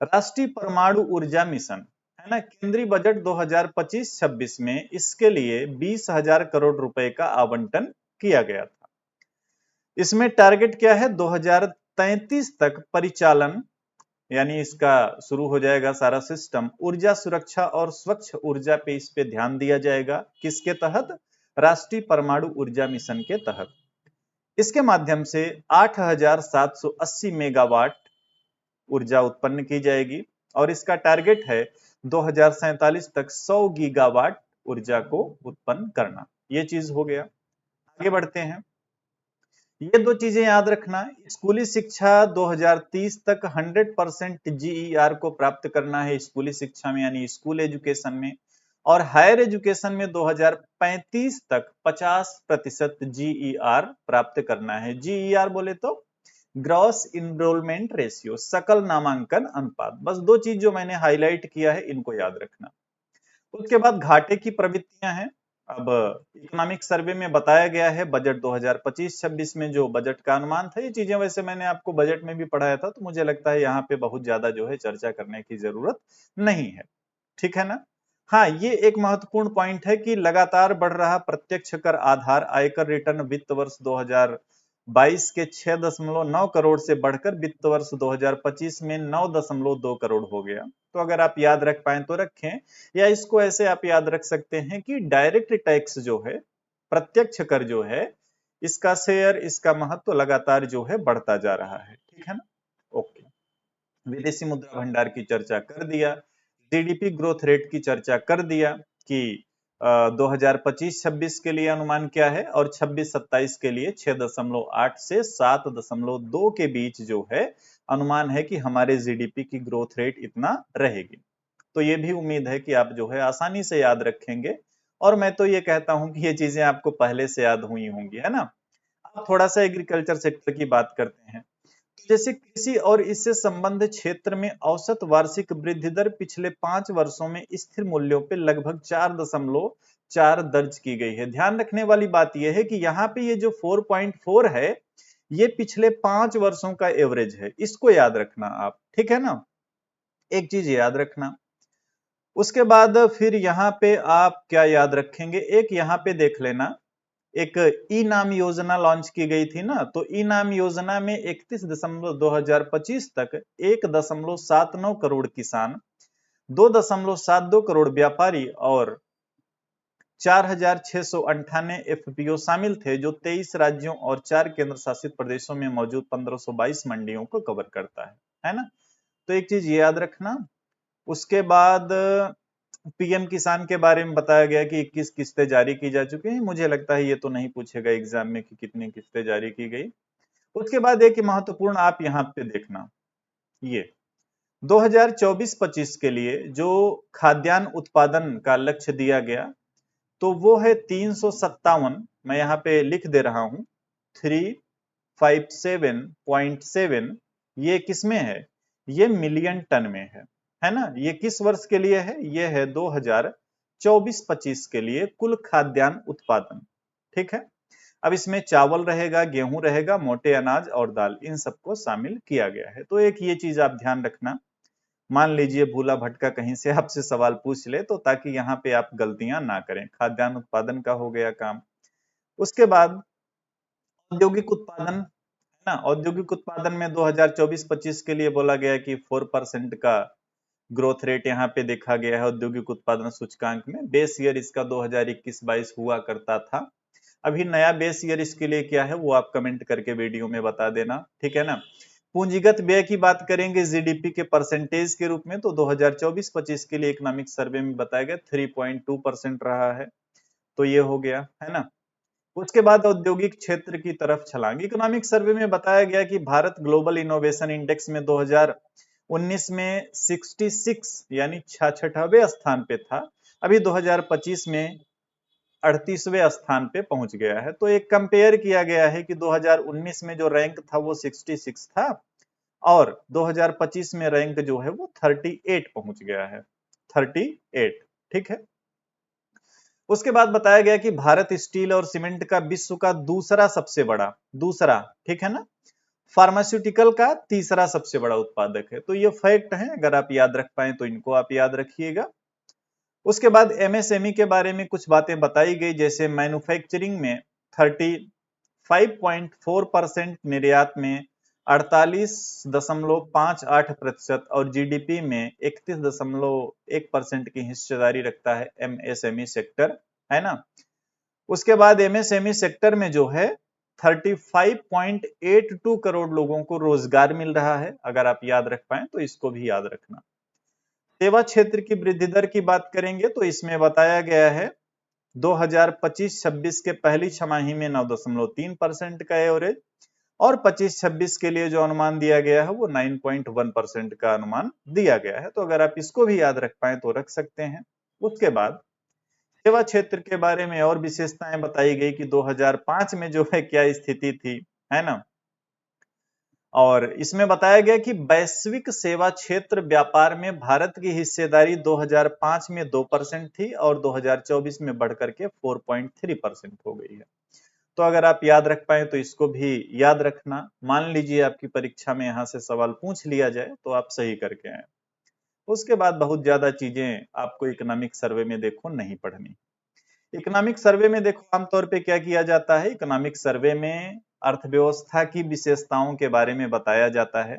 राष्ट्रीय परमाणु ऊर्जा मिशन, है ना, केंद्रीय बजट 2025-26 में इसके लिए 20,000 करोड़ रुपए का आवंटन किया गया था। इसमें टारगेट क्या है, 2033 तक परिचालन यानी इसका शुरू हो जाएगा सारा सिस्टम। ऊर्जा सुरक्षा और स्वच्छ ऊर्जा पे इस पे ध्यान दिया जाएगा। किसके तहत? राष्ट्रीय परमाणु ऊर्जा मिशन के तहत। इसके माध्यम से 8780 मेगावाट ऊर्जा उत्पन्न की जाएगी और इसका टारगेट है 2047 तक 100 गीगावाट ऊर्जा को उत्पन्न करना। ये चीज हो गया। आगे बढ़ते हैं। ये दो चीजें याद रखना। स्कूली शिक्षा 2030 तक 100% जीईआर को प्राप्त करना है स्कूली शिक्षा में, यानी स्कूल एजुकेशन में। और हायर एजुकेशन में 2035 तक 50% जीईआर प्राप्त करना है। जीईआर बोले तो ग्रॉस इनरोलमेंट रेशियो, सकल नामांकन अनुपात। बस दो चीज जो मैंने हाईलाइट किया है इनको याद रखना। उसके बाद घाटे की प्रवृत्तियां हैं। अब इकोनॉमिक सर्वे में बताया गया है बजट 2025-26 में जो बजट का अनुमान था, ये चीजें वैसे मैंने आपको बजट में भी पढ़ाया था, तो मुझे लगता है यहाँ पे बहुत ज्यादा जो है चर्चा करने की जरूरत नहीं है। ठीक है ना? हाँ, ये एक महत्वपूर्ण पॉइंट है कि लगातार बढ़ रहा प्रत्यक्ष कर आधार आयकर रिटर्न वित्त वर्ष 2022 के 6.9 करोड़ से बढ़कर वित्त वर्ष 2025 में 9.2 करोड़ हो गया। तो अगर आप याद रख पाए तो रखें, या इसको ऐसे आप याद रख सकते हैं कि डायरेक्ट टैक्स जो है, प्रत्यक्ष कर जो है, इसका शेयर, इसका महत्व लगातार जो है बढ़ता जा रहा है। ठीक है ना? ओके। विदेशी मुद्रा भंडार की चर्चा कर दिया, जीडीपी ग्रोथ रेट की चर्चा कर दिया कि 2025-26 के लिए अनुमान क्या है और 26-27 के लिए 6.8 से 7.2 के बीच जो है अनुमान है कि हमारे जीडीपी की ग्रोथ रेट इतना रहेगी। तो ये भी उम्मीद है कि आप जो है आसानी से याद रखेंगे, और मैं तो ये कहता हूं कि ये चीजें आपको पहले से याद हुई होंगी, है ना? अब थोड़ा सा एग्रीकल्चर सेक्टर की बात करते हैं। जैसे कृषि और इससे संबंधित क्षेत्र में औसत वार्षिक वृद्धि दर पिछले 5 वर्षों में स्थिर मूल्यों पे लगभग 4.4 दर्ज की गई है। ध्यान रखने वाली बात यह है कि यहाँ पे ये जो 4.4 है, ये पिछले 5 वर्षों का एवरेज है। इसको याद रखना आप, ठीक है ना? एक चीज याद रखना। उसके बाद फिर यहाँ पे आप क्या याद रखेंगे, एक यहाँ पे देख लेना, एक ई नाम योजना लॉन्च की गई थी ना, तो ई नाम योजना में 31 दिसंबर 2025 तक 1.79 करोड़ किसान, 2.72 करोड़ व्यापारी और 4,698 एफपीओ शामिल थे, जो 23 राज्यों और 4 केंद्र शासित प्रदेशों में मौजूद 1522 मंडियों को कवर करता है ना? तो एक चीज याद रखना। उसके बाद पीएम किसान के बारे में बताया गया कि 21 किस्तें जारी की जा चुकी हैं। मुझे लगता है ये तो नहीं पूछेगा एग्जाम में कि कितनी किस्तें जारी की गई। उसके बाद एक महत्वपूर्ण आप यहाँ पे देखना, ये 2024-25 के लिए जो खाद्यान्न उत्पादन का लक्ष्य दिया गया, तो वो है 357, मैं यहाँ पे लिख दे रहा हूं 357.7। ये किसमें है? ये मिलियन टन में है ना? ये किस वर्ष के लिए है? ये है 2024-25 के लिए कुल खाद्यान्न उत्पादन। ठीक है? अब इसमें चावल रहेगा, गेहूं रहेगा, मोटे अनाज और दाल, इन सबको शामिल किया गया है। तो एक ये चीज आप ध्यान रखना। मान लीजिए भूला भटका कहीं से आपसे सवाल पूछ ले, तो ताकि यहाँ पे आप गलतियां ना करें। खाद्यान्न उत्पादन का हो गया काम। उसके बाद औद्योगिक उत्पादन, है ना? औद्योगिक उत्पादन में 2024-25 के लिए बोला गया कि 4% का ग्रोथ रेट यहाँ पे देखा गया है औद्योगिक उत्पादन सूचकांक में। बेस ईयर इसका 2021-22 हुआ करता था। अभी नया बेस ईयर इसके लिए क्या है वो आप कमेंट करके वीडियो में बता देना, ठीक है ना? पूंजीगत व्यय की बात करेंगे जीडीपी के परसेंटेज के रूप में, तो 2024-25 के लिए इकोनॉमिक सर्वे में बताया गया 3.2% रहा है। तो ये हो गया, है ना? उसके बाद औद्योगिक क्षेत्र की तरफ छलांग। इकोनॉमिक सर्वे में बताया गया कि भारत ग्लोबल इनोवेशन इंडेक्स में 2019 में 66 यानी 66वें स्थान पे था। अभी 2025 में 38वें स्थान पे पहुंच गया है। तो एक कंपेयर किया गया है कि 2019 में जो रैंक था वो 66 था और 2025 में रैंक जो है वो 38 पहुंच गया है। 38, ठीक है? उसके बाद बताया गया कि भारत स्टील और सीमेंट का विश्व का दूसरा सबसे बड़ा, दूसरा, ठीक है ना? फार्मास्यूटिकल का तीसरा सबसे बड़ा उत्पादक है। तो ये फैक्ट है, अगर आप याद रख पाए तो इनको आप याद रखिएगा। उसके बाद एमएसएमई के बारे में कुछ बातें बताई गई, जैसे मैन्युफैक्चरिंग में 35.4%, निर्यात में 48.58% और जीडीपी में 31.1% की हिस्सेदारी रखता है एमएसएमई सेक्टर, है ना। उसके बाद एमएसएमई सेक्टर में जो है 35.82 करोड़ लोगों को रोजगार मिल रहा है। अगर आप याद रख पाए तो इसको भी याद रखना। सेवा क्षेत्र की वृद्धि दर की बात करेंगे तो इसमें बताया गया है 2025-26 के पहली छमाही में 9.3% का एवरेज और 25-26 के लिए जो अनुमान दिया गया है वो 9.1% का अनुमान दिया गया है। तो अगर आप इसको भी याद रख पाए तो रख सकते हैं। उसके बाद सेवा क्षेत्र के बारे में और विशेषताएं बताई गई कि 2005 में जो है क्या स्थिति थी, है ना। और इसमें बताया गया कि वैश्विक सेवा क्षेत्र व्यापार में भारत की हिस्सेदारी 2005 में 2% थी और 2024 में बढ़कर के 4.3% हो गई है। तो अगर आप याद रख पाए तो इसको भी याद रखना। मान लीजिए आपकी परीक्षा में यहाँ से सवाल पूछ लिया जाए तो आप सही करके आए। उसके बाद बहुत ज्यादा चीजें आपको इकोनॉमिक सर्वे में देखो नहीं पढ़नी। इकोनॉमिक सर्वे में देखो आमतौर पे क्या किया जाता है, इकोनॉमिक सर्वे में अर्थव्यवस्था की विशेषताओं के बारे में बताया जाता है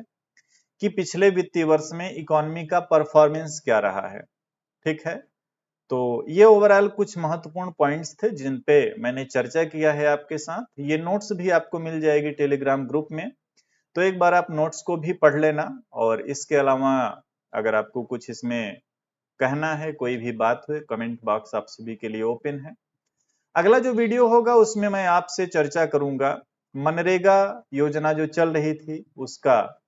कि पिछले वित्तीय वर्ष में इकोनॉमी का परफॉर्मेंस क्या रहा है। ठीक है, तो ये ओवरऑल कुछ महत्वपूर्ण पॉइंट्स थे जिन पे मैंने चर्चा किया है आपके साथ। ये नोट्स भी आपको मिल जाएगी टेलीग्राम ग्रुप में, तो एक बार आप नोट्स को भी पढ़ लेना। और इसके अलावा अगर आपको कुछ इसमें कहना है, कोई भी बात हो, कमेंट बॉक्स आप सभी के लिए ओपन है। अगला जो वीडियो होगा उसमें मैं आपसे चर्चा करूंगा मनरेगा योजना जो चल रही थी उसका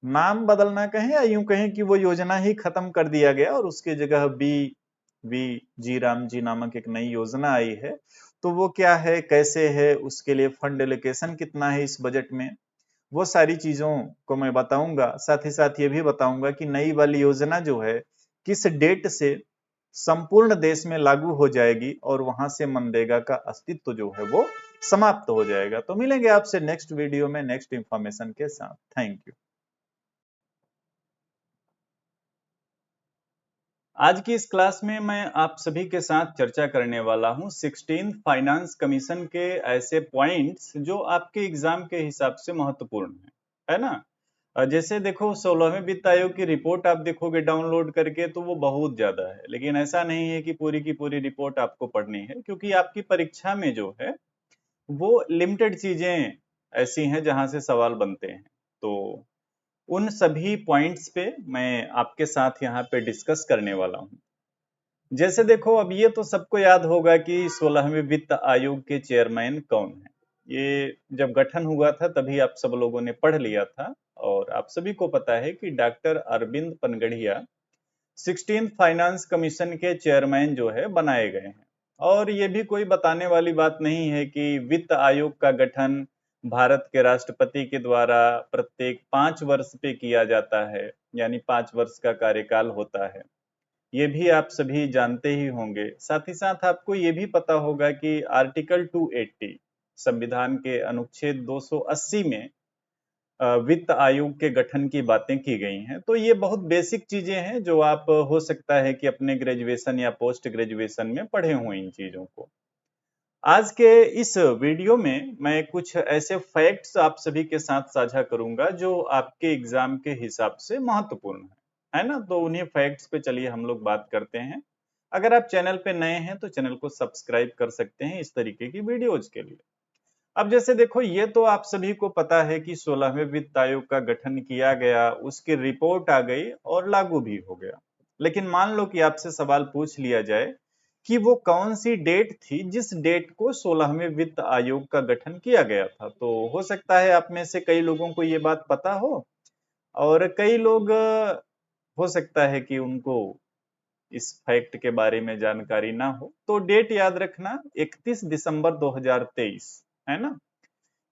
नाम बदलना कहें या यूं कहें कि वो योजना ही खत्म कर दिया गया और उसके जगह वी जी राम जी नामक एक नई योजना आई है। तो वो क्या है, कैसे है, उसके लिए फंड एलोकेशन कितना है इस बजट में, वो सारी चीजों को मैं बताऊंगा। साथ ही साथ ये भी बताऊंगा कि नई वाली योजना जो है किस डेट से संपूर्ण देश में लागू हो जाएगी और वहां से मनरेगा का अस्तित्व जो है वो समाप्त हो जाएगा। तो मिलेंगे आपसे नेक्स्ट वीडियो में नेक्स्ट इंफॉर्मेशन के साथ। Thank you. आज की इस क्लास में मैं आप सभी के साथ चर्चा करने वाला हूं 16th फाइनेंस कमीशन के ऐसे पॉइंट्स जो आपके एग्जाम के हिसाब से महत्वपूर्ण है ना। जैसे देखो 16वें वित्त आयोग की रिपोर्ट आप देखोगे डाउनलोड करके तो वो बहुत ज्यादा है, लेकिन ऐसा नहीं है कि पूरी की पूरी रिपोर्ट आपको पढ़नी है, क्योंकि आपकी परीक्षा में जो है वो लिमिटेड चीजें ऐसी हैं जहां से सवाल बनते हैं। तो उन सभी पॉइंट्स पे मैं आपके साथ यहाँ पे डिस्कस करने वाला हूँ। जैसे देखो, अब ये तो सबको याद होगा कि 16वें वित्त आयोग के चेयरमैन कौन है। ये जब गठन हुआ था तभी आप सब लोगों ने पढ़ लिया था और आप सभी को पता है कि doctor Arvind Panagariya 16th finance commission के चेयरमैन जो है बनाए गए हैं। और ये भी कोई बताने वाली बात नहीं है कि वित्त आयोग का गठन भारत के राष्ट्रपति के द्वारा प्रत्येक 5 वर्ष पे किया जाता है, यानी 5 वर्ष का कार्यकाल होता है। ये भी आप सभी जानते ही होंगे। साथ ही साथ आपको ये भी पता होगा कि आर्टिकल 280 संविधान के अनुच्छेद 280 में वित्त आयोग के गठन की बातें की गई हैं। तो ये बहुत बेसिक चीजें हैं जो आप हो सकता है कि अपने ग्रेजुएशन या पोस्ट ग्रेजुएशन में पढ़े हों इन चीजों को। आज के इस वीडियो में मैं कुछ ऐसे फैक्ट्स आप सभी के साथ साझा करूंगा जो आपके एग्जाम के हिसाब से महत्वपूर्ण है ना। तो उन्हीं फैक्ट्स पे चलिए हम लोग बात करते हैं। अगर आप चैनल पे नए हैं तो चैनल को सब्सक्राइब कर सकते हैं इस तरीके की वीडियोज के लिए। अब जैसे देखो, ये तो आप सभी को पता है कि 16वें वित्त आयोग का गठन किया गया, उसकी रिपोर्ट आ गई और लागू भी हो गया। लेकिन मान लो कि आपसे सवाल पूछ लिया जाए कि वो कौन सी डेट थी जिस डेट को 16वें वित्त आयोग का गठन किया गया था। तो हो सकता है आप में से कई लोगों को ये बात पता हो और कई लोग हो सकता है कि उनको इस फैक्ट के बारे में जानकारी ना हो। तो डेट याद रखना 31 दिसंबर 2023, है ना।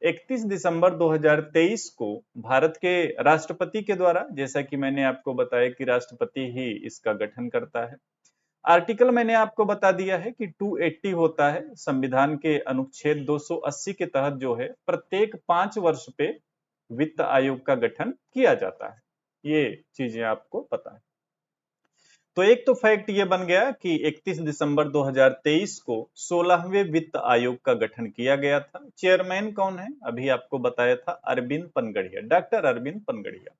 31 दिसंबर 2023 को भारत के राष्ट्रपति के द्वारा, जैसा कि मैंने आपको बताया कि राष्ट्रपति ही इसका गठन करता है। आर्टिकल मैंने आपको बता दिया है कि 280 होता है संविधान के अनुच्छेद 280 के तहत जो है प्रत्येक 5 वर्ष पे वित्त आयोग का गठन किया जाता है। ये चीजें आपको पता है। तो एक तो फैक्ट ये बन गया कि 31 दिसंबर 2023 को 16वें वित्त आयोग का गठन किया गया था। चेयरमैन कौन है? अभी आपको बताया था, अरविंद पनगड़िया, डॉक्टर अरविंद पनगड़िया।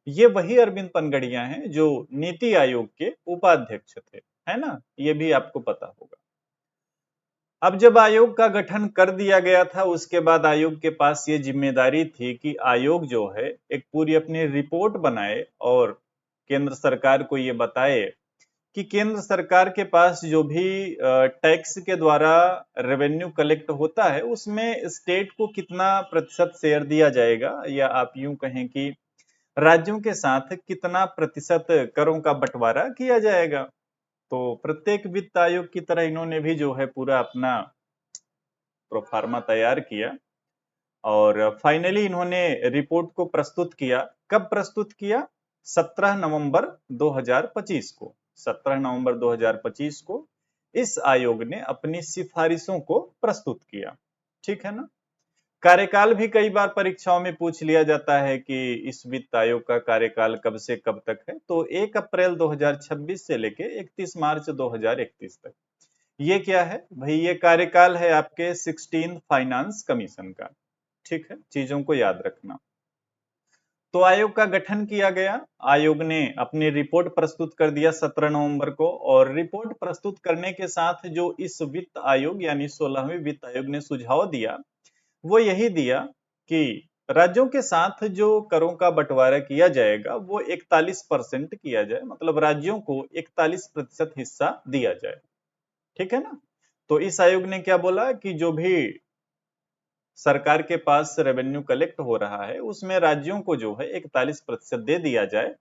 ये वही अरविंद पनगड़िया हैं जो नीति आयोग के उपाध्यक्ष थे, है ना? ये भी आपको पता होगा। अब जब आयोग का गठन कर दिया गया था, उसके बाद आयोग के पास ये जिम्मेदारी थी कि आयोग जो है एक पूरी अपनी रिपोर्ट बनाए और केंद्र सरकार को ये बताए कि केंद्र सरकार के पास जो भी टैक्स के द्वारा रेवेन्यू कलेक्ट होता है, उसमें स्टेट को कितना प्रतिशत शेयर दिया जाएगा, या आप यूं कहें कि राज्यों के साथ कितना प्रतिशत करों का बंटवारा किया जाएगा। तो प्रत्येक वित्त आयोग की तरह इन्होंने भी जो है पूरा अपना प्रोफार्मा तैयार किया और फाइनली इन्होंने रिपोर्ट को प्रस्तुत किया। कब प्रस्तुत किया? 17 नवंबर 2025 को। 17 नवंबर 2025 को इस आयोग ने अपनी सिफारिशों को प्रस्तुत किया। ठीक है ना? कार्यकाल भी कई बार परीक्षाओं में पूछ लिया जाता है कि इस वित्त आयोग का कार्यकाल कब से कब तक है। तो 1 अप्रैल 2026 से लेके 31 मार्च 2031 तक। ये क्या है भाई? ये कार्यकाल है आपके 16 फाइनेंस कमीशन का। ठीक है, चीजों को याद रखना। तो आयोग का गठन किया गया। आयोग ने अपनी रिपोर्ट प्रस्तुत कर दिया 17 नवंबर को, और रिपोर्ट प्रस्तुत करने के साथ जो इस वित्त आयोग यानी 16वें वित्त आयोग ने सुझाव दिया, वो यही दिया कि राज्यों के साथ जो करों का बंटवारा किया जाएगा वो 41% किया जाए, मतलब राज्यों को 41% हिस्सा दिया जाए। ठीक है ना? तो इस आयोग ने क्या बोला कि जो भी सरकार के पास रेवेन्यू कलेक्ट हो रहा है, उसमें राज्यों को जो है 41% दे दिया जाए।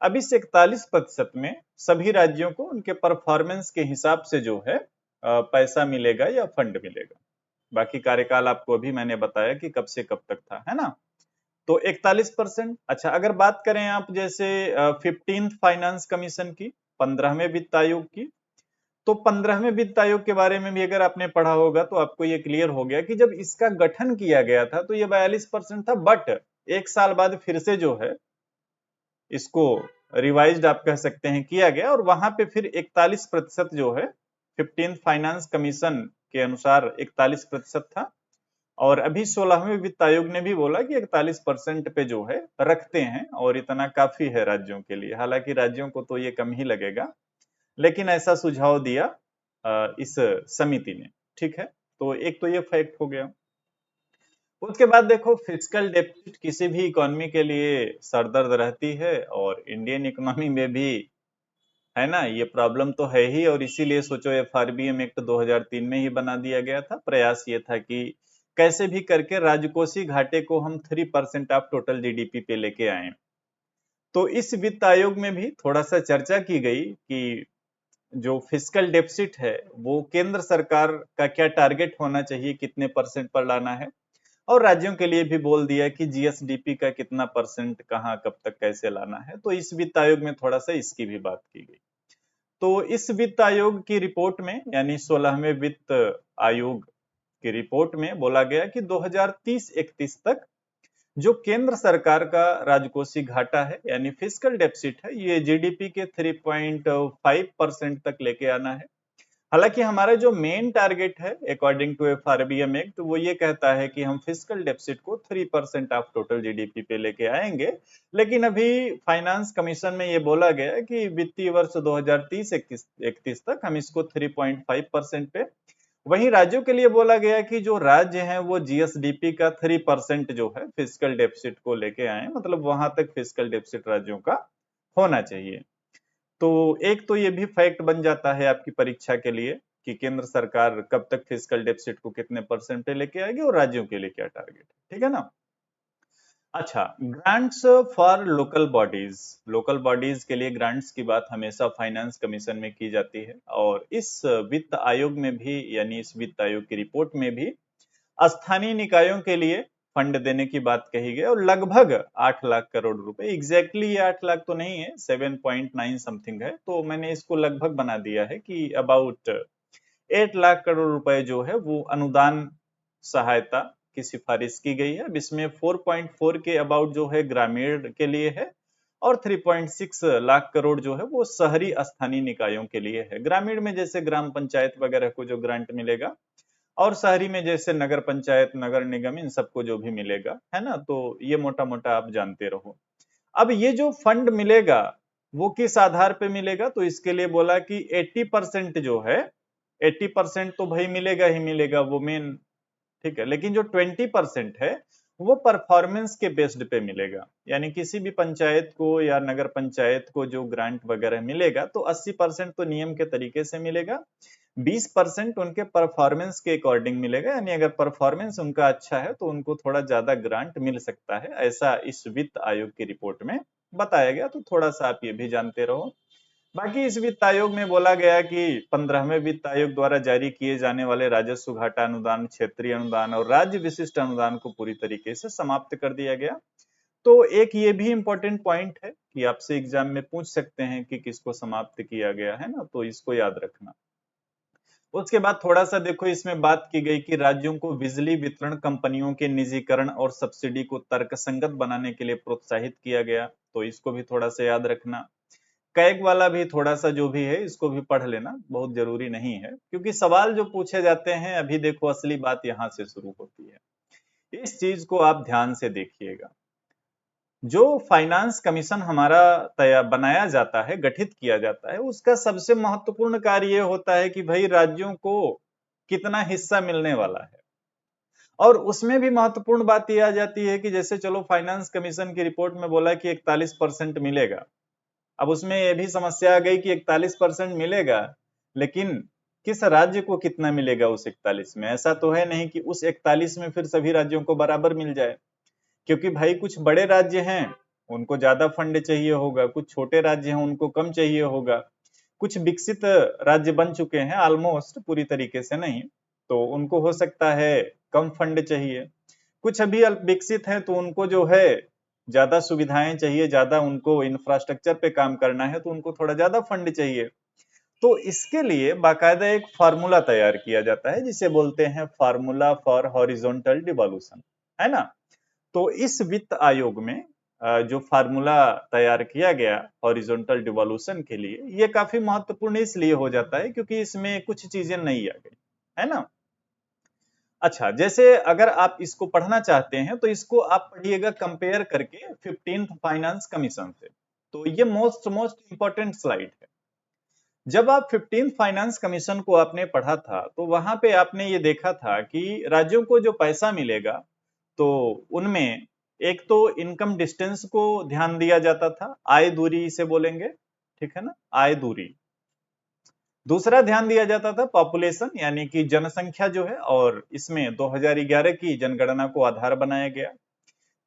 अब इस 41% में सभी राज्यों को उनके परफॉर्मेंस के हिसाब से जो है पैसा मिलेगा या फंड मिलेगा। बाकी कार्यकाल आपको अभी मैंने बताया कि कब से कब तक था, है ना? तो 41%। अच्छा, अगर बात करें आप जैसे 15th फाइनेंस कमीशन की, 15वें वित्त आयोग की, तो 15वें वित्त आयोग के बारे में भी अगर आपने पढ़ा होगा तो आपको ये क्लियर हो गया कि जब इसका गठन किया गया था तो ये 42% था, बट एक साल बाद फिर से जो है इसको रिवाइज्ड आप कह सकते हैं किया गया, और वहां पे फिर 41% जो है 15th फाइनेंस कमीशन के अनुसार 41% था। और अभी 16वें वित्त आयोग ने भी बोला कि 41% पे जो है रखते हैं, और इतना काफी है राज्यों के लिए। हालांकि राज्यों को तो ये कम ही लगेगा, लेकिन ऐसा सुझाव दिया इस समिति ने। ठीक है, तो एक तो ये फैक्ट हो गया। उसके बाद देखो, फिस्कल डेफिसिट किसी भी इकोनॉमी के लिए सरदर्द रहती है, और इंडियन इकोनॉमी में भी, है ना, ये प्रॉब्लम तो है ही। और इसीलिए सोचो एफआरबीएम एक्ट 2003 में ही बना दिया गया था। प्रयास ये था कि कैसे भी करके राजकोषीय घाटे को हम 3% ऑफ टोटल जीडीपी पे लेके आए। तो इस वित्त आयोग में भी थोड़ा सा चर्चा की गई कि जो फिस्कल डेफिसिट है वो केंद्र सरकार का क्या टारगेट होना चाहिए, कितने परसेंट पर लाना है, और राज्यों के लिए भी बोल दिया कि जीएसडीपी का कितना परसेंट कहाँ कब तक कैसे लाना है। तो इस वित्त आयोग में थोड़ा सा इसकी भी बात की गई। तो इस वित्त आयोग की रिपोर्ट में, यानी 16वें वित्त आयोग की रिपोर्ट में बोला गया कि 2030-31 तक जो केंद्र सरकार का राजकोषीय घाटा है यानी फिस्कल डेफिसिट है, ये जीडीपी के 3.5% तक लेके आना है। हालांकि हमारा जो मेन टारगेट है अकॉर्डिंग टू एफआरबीएम एक्ट, वो ये कहता है कि हम फिस्कल डेफिसिट को 3% ऑफ टोटल जीडीपी पे लेके आएंगे। लेकिन अभी फाइनेंस कमीशन में ये बोला गया कि वित्तीय वर्ष 2030-31 तक हम इसको 3.5% पे, वहीं राज्यों के लिए बोला गया कि जो राज्य हैं वो जीएसडीपी का 3% जो है फिस्कल डेफिसिट को लेके आए, मतलब वहां तक फिस्कल डेफिसिट राज्यों का होना चाहिए। तो एक तो ये भी फैक्ट बन जाता है आपकी परीक्षा के लिए कि केंद्र सरकार कब तक फिस्कल डेफिसिट को कितने परसेंट पे लेके आएगी और राज्यों के लिए क्या टारगेट है। ठीक है ना? अच्छा, grants for local bodies. Local bodies के लिए ग्रांट्स की बात हमेशा फाइनेंस कमीशन में की जाती है, और इस वित्त आयोग में भी, यानी इस वित्त आयोग की रिपोर्ट में भी स्थानीय निकायों के लिए फंड देने की बात कही गई, और लगभग 8 लाख करोड़ रुपए। एग्जैक्टली ये 8 लाख तो नहीं है, 7.9 समथिंग है, तो मैंने इसको लगभग बना दिया है कि अबाउट 8 लाख करोड़ रुपए जो है वो अनुदान सहायता की सिफारिश की गई है। अब इसमें 4.4 के अबाउट जो है ग्रामीण के लिए है, और 3.6 लाख करोड़ जो है वो शहरी स्थानीय निकायों के लिए है। ग्रामीण में जैसे ग्राम पंचायत वगैरह को जो ग्रांट मिलेगा, और शहरी में जैसे नगर पंचायत, नगर निगम, इन सबको जो भी मिलेगा, है ना। तो ये मोटा मोटा आप जानते रहो। अब ये जो फंड मिलेगा वो किस आधार पे मिलेगा, तो इसके लिए बोला कि 80% जो है, 80% तो भाई मिलेगा ही मिलेगा, वो मेन, ठीक है। लेकिन जो 20% है वो परफॉर्मेंस के बेस्ड पे मिलेगा। यानी किसी भी पंचायत को या नगर पंचायत को जो ग्रांट वगैरह मिलेगा तो 80% तो नियम के तरीके से मिलेगा, 20% उनके परफॉर्मेंस के अकॉर्डिंग मिलेगा। यानी अगर परफॉर्मेंस उनका अच्छा है तो उनको थोड़ा ज्यादा ग्रांट मिल सकता है, ऐसा इस वित्त आयोग की रिपोर्ट में बताया गया। तो थोड़ा सा आप ये भी जानते रहो। बाकी इस वित्त आयोग में बोला गया कि 15वें वित्त आयोग द्वारा जारी किए जाने वाले राजस्व घाटा अनुदान, क्षेत्रीय अनुदान और राज्य विशिष्ट अनुदान को पूरी तरीके से समाप्त कर दिया गया। तो एक ये भी इंपॉर्टेंट पॉइंट है कि आपसे एग्जाम में पूछ सकते हैं कि किसको समाप्त किया गया है ना, तो इसको याद रखना। उसके बाद थोड़ा सा देखो, इसमें बात की गई कि राज्यों को बिजली वितरण कंपनियों के निजीकरण और सब्सिडी को तर्कसंगत बनाने के लिए प्रोत्साहित किया गया, तो इसको भी थोड़ा सा याद रखना। कैग वाला भी थोड़ा सा जो भी है इसको भी पढ़ लेना, बहुत जरूरी नहीं है, क्योंकि सवाल जो पूछे जाते हैं, अभी देखो असली बात यहां से शुरू होती है। इस चीज को आप ध्यान से देखिएगा। जो फाइनेंस कमीशन हमारा बनाया जाता है, गठित किया जाता है, उसका सबसे महत्वपूर्ण कार्य ये होता है कि भाई राज्यों को कितना हिस्सा मिलने वाला है। और उसमें भी महत्वपूर्ण बात यह आ जाती है कि जैसे चलो फाइनेंस कमीशन की रिपोर्ट में बोला कि 41% मिलेगा। अब उसमें यह भी समस्या आ गई कि 41% मिलेगा, लेकिन किस राज्य को कितना मिलेगा उस 41 में। ऐसा तो है नहीं कि उस 41 में फिर सभी राज्यों को बराबर मिल जाए, क्योंकि भाई कुछ बड़े राज्य हैं उनको ज्यादा फंड चाहिए होगा, कुछ छोटे राज्य हैं उनको कम चाहिए होगा, कुछ विकसित राज्य बन चुके हैं ऑलमोस्ट, पूरी तरीके से नहीं, तो उनको हो सकता है कम फंड चाहिए। कुछ अभी अल्प विकसित हैं तो उनको जो है ज्यादा सुविधाएं चाहिए, ज्यादा उनको इंफ्रास्ट्रक्चर पे काम करना है तो उनको थोड़ा ज्यादा फंड चाहिए। तो इसके लिए बाकायदा एक फार्मूला तैयार किया जाता है जिसे बोलते हैं फार्मूला फॉर हॉरिजॉन्टल डिवोल्यूशन, है ना। तो इस वित्त आयोग में जो फार्मूला तैयार किया गया हॉरिजॉन्टल डिवोल्यूशन के लिए, ये काफी महत्वपूर्ण इसलिए हो जाता है क्योंकि इसमें कुछ चीजें नई आ गई, है ना। अच्छा, जैसे अगर आप इसको पढ़ना चाहते हैं तो इसको आप पढ़िएगा कंपेयर करके 15th फाइनेंस कमीशन से। तो ये मोस्ट इंपॉर्टेंट स्लाइड है। जब आप 15th फाइनेंस कमीशन को आपने पढ़ा था तो वहां पे आपने ये देखा था कि राज्यों को जो पैसा मिलेगा तो उनमें एक तो इनकम डिस्टेंस को ध्यान दिया जाता था, आय दूरी इसे बोलेंगे, ठीक है ना, आय दूरी। दूसरा ध्यान दिया जाता था पॉपुलेशन, यानी कि जनसंख्या जो है, और इसमें 2011 की जनगणना को आधार बनाया गया।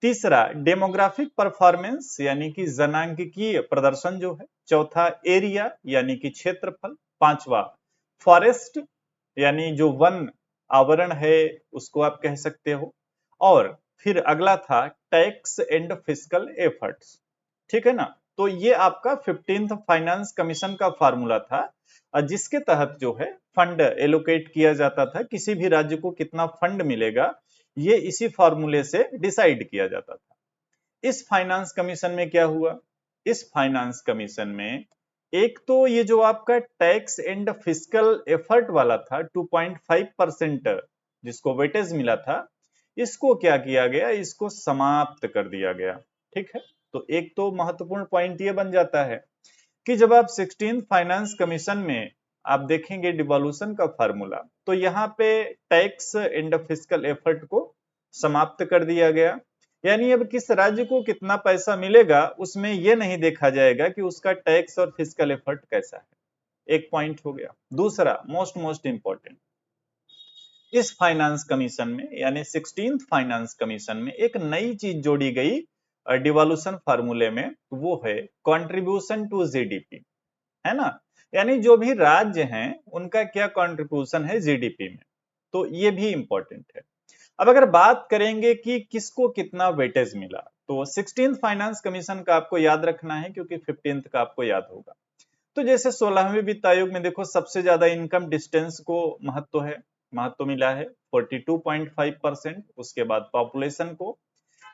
तीसरा डेमोग्राफिक परफॉर्मेंस, यानी कि जनांकीय प्रदर्शन जो है। चौथा एरिया, यानी कि क्षेत्रफल। पांचवा फॉरेस्ट, यानी जो वन आवरण है उसको आप कह सकते हो। और फिर अगला था टैक्स एंड फिस्कल एफर्ट्स, ठीक है ना। तो ये आपका 15th फाइनेंस कमीशन का फार्मूला था, जिसके तहत जो है फंड एलोकेट किया जाता था, किसी भी राज्य को कितना फंड मिलेगा ये इसी फार्मूले से डिसाइड किया जाता था। इस फाइनेंस कमीशन में क्या हुआ, इस फाइनेंस कमीशन में एक तो ये जो आपका टैक्स एंड फिस्कल एफर्ट वाला था 2.5% जिसको वेटेज मिला था, इसको क्या किया गया, इसको समाप्त कर दिया गया, ठीक है। तो एक तो महत्वपूर्ण पॉइंट ये बन जाता है कि जब आप 16th फाइनेंस कमीशन में आप देखेंगे डिवोल्यूशन का फार्मूला, तो यहाँ पे टैक्स एंड फिस्कल एफर्ट को समाप्त कर दिया गया। यानी अब किस राज्य को कितना पैसा मिलेगा उसमें यह नहीं देखा जाएगा कि उसका टैक्स और फिस्कल एफर्ट कैसा है। एक पॉइंट हो गया। दूसरा मोस्ट इंपॉर्टेंट, इस फाइनेंस कमीशन में यानी 16th फाइनेंस कमीशन में एक नई चीज जोड़ी गई डिवोल्यूशन फार्मूले में, वो है कंट्रीब्यूशन टू जीडीपी, है ना। यानी जो भी राज्य हैं उनका क्या कंट्रीब्यूशन है जीडीपी में, तो ये भी इंपॉर्टेंट है। अब अगर बात करेंगे कि किसको कितना वेटेज मिला, तो 16th फाइनेंस कमीशन का आपको याद रखना है क्योंकि 15th का आपको याद होगा। तो जैसे 16वें वित्त आयोग में देखो सबसे ज्यादा इनकम डिस्टेंस को महत्व मिला है 42.5%, उसके बाद पॉपुलेशन को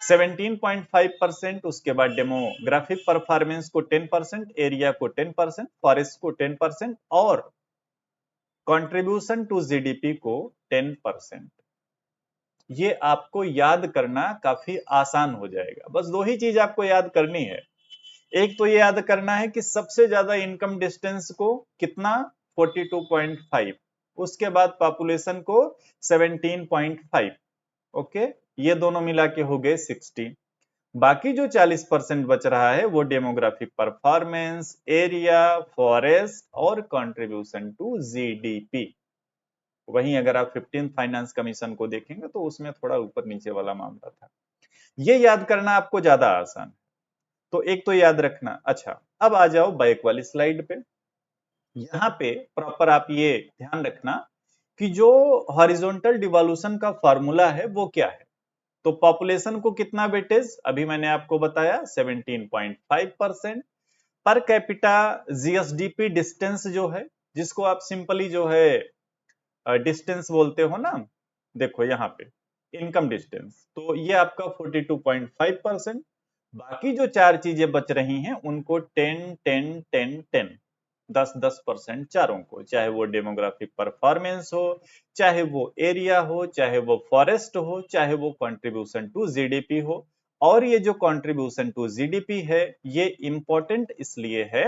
17.5%, उसके बाद डेमोग्राफिक परफॉर्मेंस को 10%, एरिया को 10%, फॉरेस्ट को 10% और कंट्रीब्यूशन टू जीडीपी को 10%। ये आपको याद करना काफी आसान हो जाएगा। बस दो ही चीज आपको याद करनी है। एक तो ये याद करना है कि सबसे ज्यादा इनकम डिस्टेंस को कितना, 42.5, उसके बाद पॉपुलेशन को 17.5। ओके, ये दोनों मिला के हो गए 60। बाकी जो 40% बच रहा है वो डेमोग्राफिक परफॉर्मेंस, एरिया, फॉरेस्ट और कंट्रीब्यूशन टू जीडीपी। वहीं अगर आप 15th फाइनेंस कमीशन को देखेंगे तो उसमें थोड़ा ऊपर नीचे वाला मामला था। ये याद करना आपको ज्यादा आसान है, तो एक तो याद रखना। अच्छा, अब आ जाओ बैक वाली स्लाइड पे। यहाँ पे प्रॉपर आप ये ध्यान रखना कि जो हॉरिजॉन्टल डिवोल्यूशन का फार्मूला है वो क्या है। तो पॉपुलेशन को कितना वेटेज, अभी मैंने आपको बताया 17.5%। पर कैपिटा जीएसडीपी डिस्टेंस जो है, जिसको आप सिंपली जो है डिस्टेंस बोलते हो ना, देखो यहाँ पे इनकम डिस्टेंस, तो ये आपका 42.5%। बाकी जो चार चीजें बच रही हैं उनको 10 10 10 10 10% चारों को, चाहे वो डेमोग्राफिक परफॉर्मेंस हो, चाहे वो एरिया हो, चाहे वो फॉरेस्ट हो, चाहे वो कंट्रीब्यूशन टू जीडीपी हो। और ये जो कंट्रीब्यूशन टू जीडीपी है ये इंपॉर्टेंट इसलिए है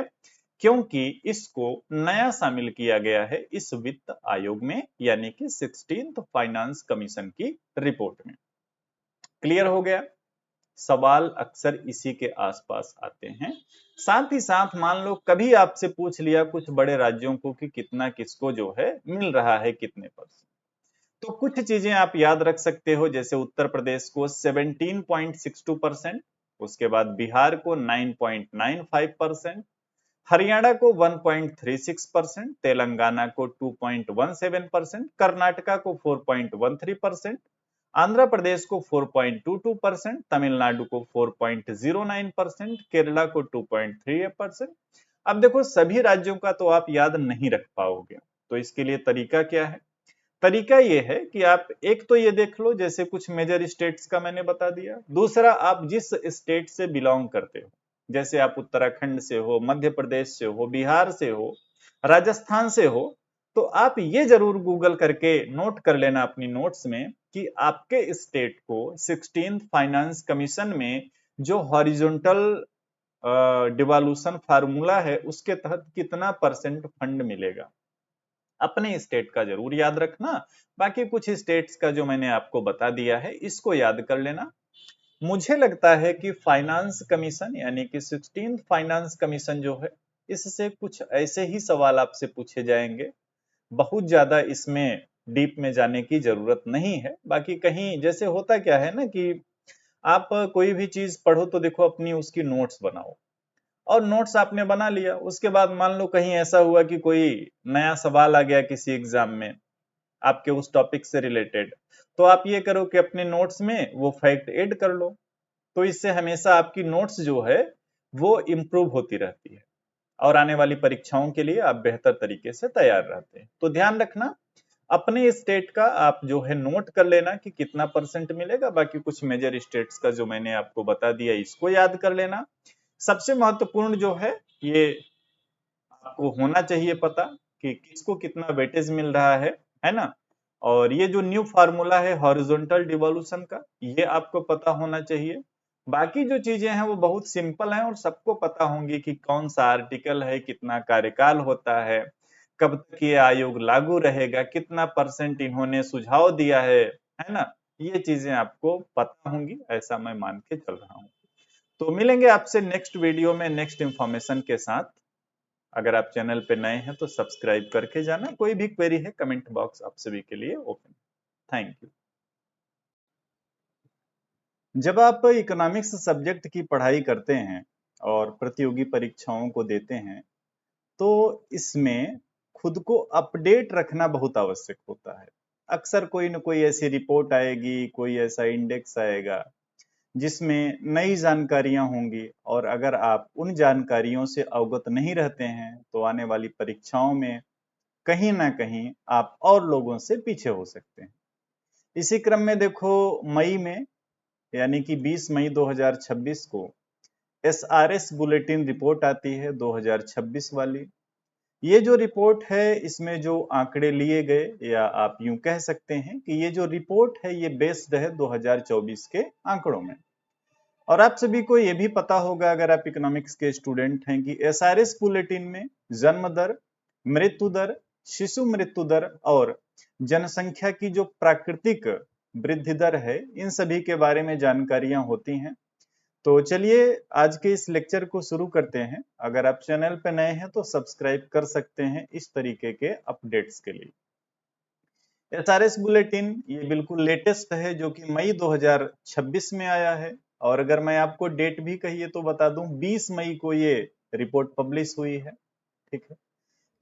क्योंकि इसको नया शामिल किया गया है इस वित्त आयोग में, यानी कि 16th फाइनेंस कमीशन की रिपोर्ट में। क्लियर हो गया? सवाल अक्सर इसी के आसपास आते हैं। साथ ही साथ मान लो कभी आपसे पूछ लिया कुछ बड़े राज्यों को कि कितना किसको जो है मिल रहा है, कितने परसेंट, तो कुछ चीजें आप याद रख सकते हो। जैसे उत्तर प्रदेश को 17.62%, उसके बाद बिहार को 9.95%, हरियाणा को 1.36%, तेलंगाना को 2.17%, कर्नाटका को 4.13%, आंध्र प्रदेश को 4.22%, तमिलनाडु को 4.09%, केरला को 2.38%। अब देखो सभी राज्यों का तो आप याद नहीं रख पाओगे, तो इसके लिए तरीका क्या है? तरीका ये है कि आप एक तो ये देख लो, जैसे कुछ मेजर स्टेट्स का मैंने बता दिया। दूसरा, आप जिस स्टेट से बिलोंग करते हो, जैसे आप उत्तराखंड से हो, मध्य प्रदेश से हो, बिहार से हो, राजस्थान से हो, तो आप ये जरूर गूगल करके नोट कर लेना अपनी नोट्स में कि आपके स्टेट को 16th फाइनेंस कमीशन में जो हॉरिजॉन्टल डिवोल्यूशन फार्मूला है उसके तहत कितना परसेंट फंड मिलेगा। अपने स्टेट का जरूर याद रखना, बाकी कुछ स्टेट्स का जो मैंने आपको बता दिया है इसको याद कर लेना। मुझे लगता है कि फाइनेंस कमीशन यानी कि 16th फाइनेंस कमीशन जो है, इससे कुछ ऐसे ही सवाल आपसे पूछे जाएंगे। बहुत ज्यादा इसमें डीप में जाने की जरूरत नहीं है। बाकी कहीं जैसे होता क्या है ना कि आप कोई भी चीज पढ़ो तो देखो अपनी उसकी नोट्स बनाओ, और नोट्स आपने बना लिया, उसके बाद मान लो कहीं ऐसा हुआ कि कोई नया सवाल आ गया किसी एग्जाम में आपके उस टॉपिक से रिलेटेड, तो आप ये करो कि अपने नोट्स में वो फैक्ट ऐड कर लो। तो इससे हमेशा आपकी नोट्स जो है वो इम्प्रूव होती रहती है और आने वाली परीक्षाओं के लिए आप बेहतर तरीके से तैयार रहते हैं। तो ध्यान रखना, अपने स्टेट का आप जो है नोट कर लेना कि कितना परसेंट मिलेगा। बाकी कुछ मेजर स्टेट्स का जो मैंने आपको बता दिया इसको याद कर लेना। सबसे महत्वपूर्ण जो है ये आपको होना चाहिए पता कि किसको कितना वेटेज मिल रहा है ना। और ये जो न्यू फार्मूला है हॉरिजॉन्टल डिवोल्यूशन का, ये आपको पता होना चाहिए। बाकी जो चीजें हैं वो बहुत सिंपल हैं और सबको पता होंगी कि कौन सा आर्टिकल है, कितना कार्यकाल होता है, कब तक ये आयोग लागू रहेगा, कितना परसेंट इन्होंने सुझाव दिया है ना। ये चीजें आपको पता होंगी, ऐसा मैं मान के चल रहा हूँ। तो मिलेंगे आपसे नेक्स्ट वीडियो में नेक्स्ट इंफॉर्मेशन के साथ। अगर आप चैनल पे नए हैं तो सब्सक्राइब करके जाना। कोई भी क्वेरी है कमेंट बॉक्स आप सभी के लिए ओपन। Thank you. जब आप इकोनॉमिक्स सब्जेक्ट की पढ़ाई करते हैं और प्रतियोगी परीक्षाओं को देते हैं तो इसमें खुद को अपडेट रखना बहुत आवश्यक होता है। अक्सर कोई न कोई ऐसी रिपोर्ट आएगी, कोई ऐसा इंडेक्स आएगा जिसमें नई जानकारियां होंगी, और अगर आप उन जानकारियों से अवगत नहीं रहते हैं तो आने वाली परीक्षाओं में कहीं ना कहीं आप और लोगों से पीछे हो सकते हैं। इसी क्रम में देखो, मई में यानी कि 20 मई 2026 को SRS बुलेटिन रिपोर्ट आती है 2026 वाली। ये जो रिपोर्ट है इसमें जो आंकड़े लिए गए, या आप यूं कह सकते हैं कि ये जो रिपोर्ट है ये बेस्ड है 2024 के आंकड़ों में। और आप सभी को ये भी पता होगा अगर आप इकोनॉमिक्स के स्टूडेंट हैं कि SRS बुलेटिन में जन्म दर, मृत्यु दर, शिशु मृत्यु दर और जनसंख्या की जो प्राकृतिक वृद्धि दर है, इन सभी के बारे में जानकारियां होती हैं। तो चलिए आज के इस लेक्चर को शुरू करते हैं। अगर आप चैनल पे नए हैं तो सब्सक्राइब कर सकते हैं इस तरीके के अपडेट्स के लिए। SRS बुलेटिन ये बिल्कुल लेटेस्ट है जो कि मई 2026 में आया है। और अगर मैं आपको डेट भी कहिए तो बता दूं, 20 मई को ये रिपोर्ट पब्लिश हुई है। ठीक है,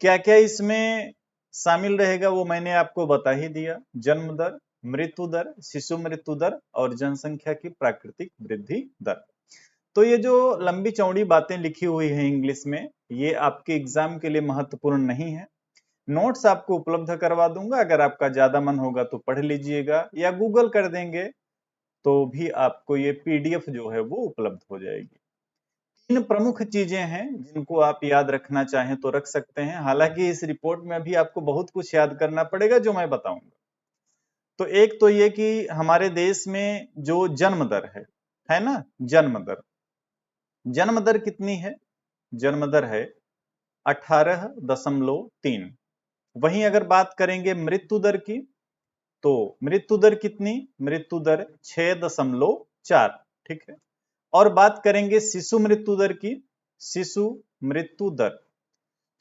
क्या क्या इसमें शामिल रहेगा वो मैंने आपको बता ही दिया। जन्म दर, मृत्यु दर, शिशु मृत्यु दर और जनसंख्या की प्राकृतिक वृद्धि दर। तो ये जो लंबी चौड़ी बातें लिखी हुई है इंग्लिश में, ये आपके एग्जाम के लिए महत्वपूर्ण नहीं है। नोट्स आपको उपलब्ध करवा दूंगा, अगर आपका ज्यादा मन होगा तो पढ़ लीजिएगा, या गूगल कर देंगे तो भी आपको ये PDF जो है वो उपलब्ध हो जाएगी। तीन प्रमुख चीजें हैं जिनको आप याद रखना चाहें तो रख सकते हैं। हालांकि इस रिपोर्ट में अभी आपको बहुत कुछ याद करना पड़ेगा जो मैं बताऊंगा। तो एक तो ये कि हमारे देश में जो जन्म दर है ना, जन्म दर, जन्म दर कितनी है? जन्म दर है 18.3। वहीं अगर बात करेंगे मृत्यु दर की, तो मृत्यु दर कितनी? मृत्यु दर 6.4। ठीक है। और बात करेंगे शिशु मृत्यु दर की, शिशु मृत्यु दर,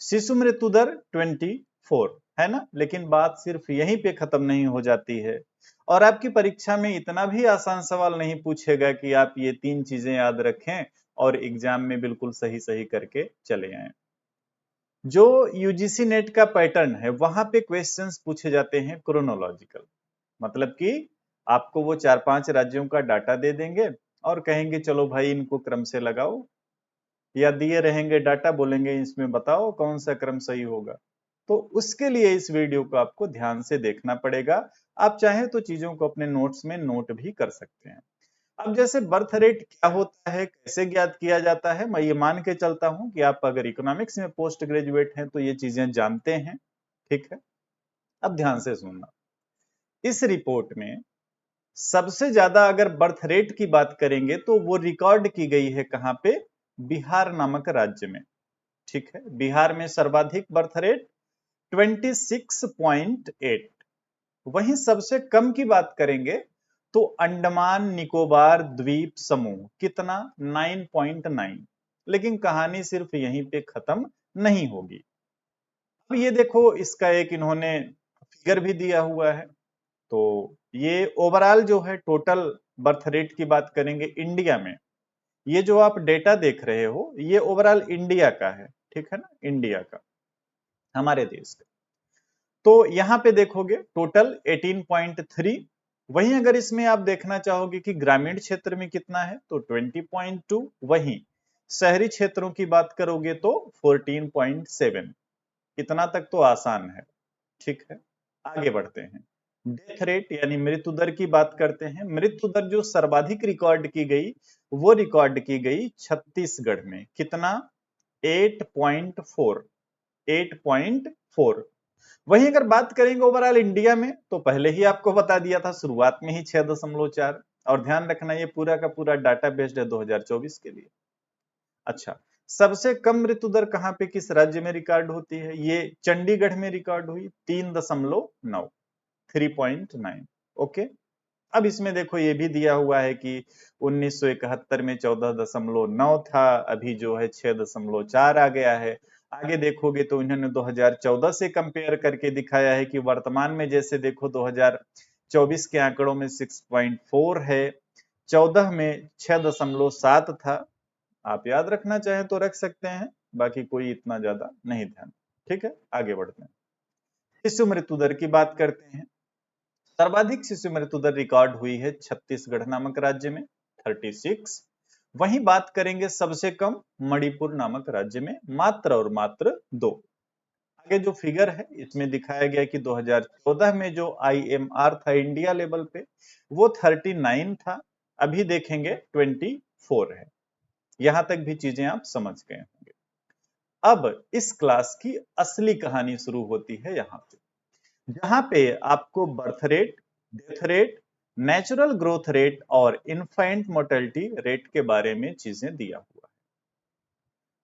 शिशु मृत्यु दर 24 है ना। लेकिन बात सिर्फ यहीं पे खत्म नहीं हो जाती है, और आपकी परीक्षा में इतना भी आसान सवाल नहीं पूछेगा कि आप ये तीन चीजें याद रखें और एग्जाम में बिल्कुल सही सही करके चले आए। जो यूजीसी नेट का पैटर्न है वहां पे क्वेश्चंस पूछे जाते हैं क्रोनोलॉजिकल, मतलब कि आपको वो 4-5 राज्यों का डाटा दे देंगे और कहेंगे चलो भाई इनको क्रम से लगाओ, या दिए रहेंगे डाटा, बोलेंगे इसमें बताओ कौन सा क्रम सही होगा। तो उसके लिए इस वीडियो को आपको ध्यान से देखना पड़ेगा। आप चाहें तो चीजों को अपने नोट्स में नोट भी कर सकते हैं। अब जैसे बर्थ रेट क्या होता है, कैसे ज्ञात किया जाता है, मैं ये मान के चलता हूं कि आप अगर इकोनॉमिक्स में पोस्ट ग्रेजुएट हैं तो ये चीजें जानते हैं। ठीक है, अब ध्यान से सुनना। इस रिपोर्ट में सबसे ज्यादा अगर बर्थ रेट की बात करेंगे तो वो रिकॉर्ड की गई है कहां पे? बिहार नामक राज्य में। ठीक है, बिहार में सर्वाधिक बर्थ रेट 26.8। वहीं सबसे कम की बात करेंगे तो अंडमान निकोबार द्वीप समूह, कितना? 9.9। लेकिन कहानी सिर्फ यहीं पे खत्म नहीं होगी। अब ये देखो, इसका एक इन्होंने फिगर भी दिया हुआ है। तो ये ओवरऑल जो है टोटल बर्थ रेट की बात करेंगे इंडिया में, ये जो आप डेटा देख रहे हो ये ओवरऑल इंडिया का है। ठीक है ना, इंडिया का, हमारे देश का। तो यहां पे देखोगे टोटल 18.3। वहीं अगर इसमें आप देखना चाहोगे कि ग्रामीण क्षेत्र में कितना है तो 20.2। वहीं शहरी क्षेत्रों की बात करोगे तो 14.7। इतना तक तो आसान है। ठीक है, आगे बढ़ते हैं। डेथ रेट यानी मृत्यु दर की बात करते हैं। मृत्यु दर जो सर्वाधिक रिकॉर्ड की गई वो रिकॉर्ड की गई छत्तीसगढ़ में, कितना? 8.4। 8.4। वहीं अगर बात करेंगे ओवरऑल इंडिया में तो पहले ही आपको बता दिया था शुरुआत में ही 6.4। और ध्यान रखना ये पूरा का पूरा डाटा बेस्ड है 2024 के लिए। अच्छा, सबसे कम मृत्यु दर कहां पे, किस राज्य में रिकॉर्ड होती है? ये चंडीगढ़ में रिकॉर्ड हुई, 3.9, 3.9। ओके। अब इसमें देखो ये भी दिया हुआ है कि 1971 में 14.9 था, अभी जो है 6.4 आ गया है। आगे देखोगे तो इन्होंने 2014 से कंपेयर करके दिखाया है कि वर्तमान में जैसे देखो 2024 के आंकड़ों में 6.4 है, 14 में 6.7 था। आप याद रखना चाहें तो रख सकते हैं, बाकी कोई इतना ज्यादा नहीं ध्यान। ठीक है, आगे बढ़ते हैं। शिशु मृत्यु दर की बात करते हैं। सर्वाधिक शिशु मृत्यु दर रिकॉर्ड हुई है छत्तीसगढ़ नामक राज्य में, 36। वहीं बात करेंगे सबसे कम मणिपुर नामक राज्य में, मात्र और मात्र 2। आगे जो फिगर है इसमें दिखाया गया कि 2014 में जो IMR था इंडिया लेवल पे वो 39 था, अभी देखेंगे 24 है। यहां तक भी चीजें आप समझ गए होंगे। अब इस क्लास की असली कहानी शुरू होती है यहां पे, जहां पे आपको birth rate, death rate, natural growth rate और इन्फेंट मोर्टेलिटी रेट के बारे में चीजें दिया हुआ है।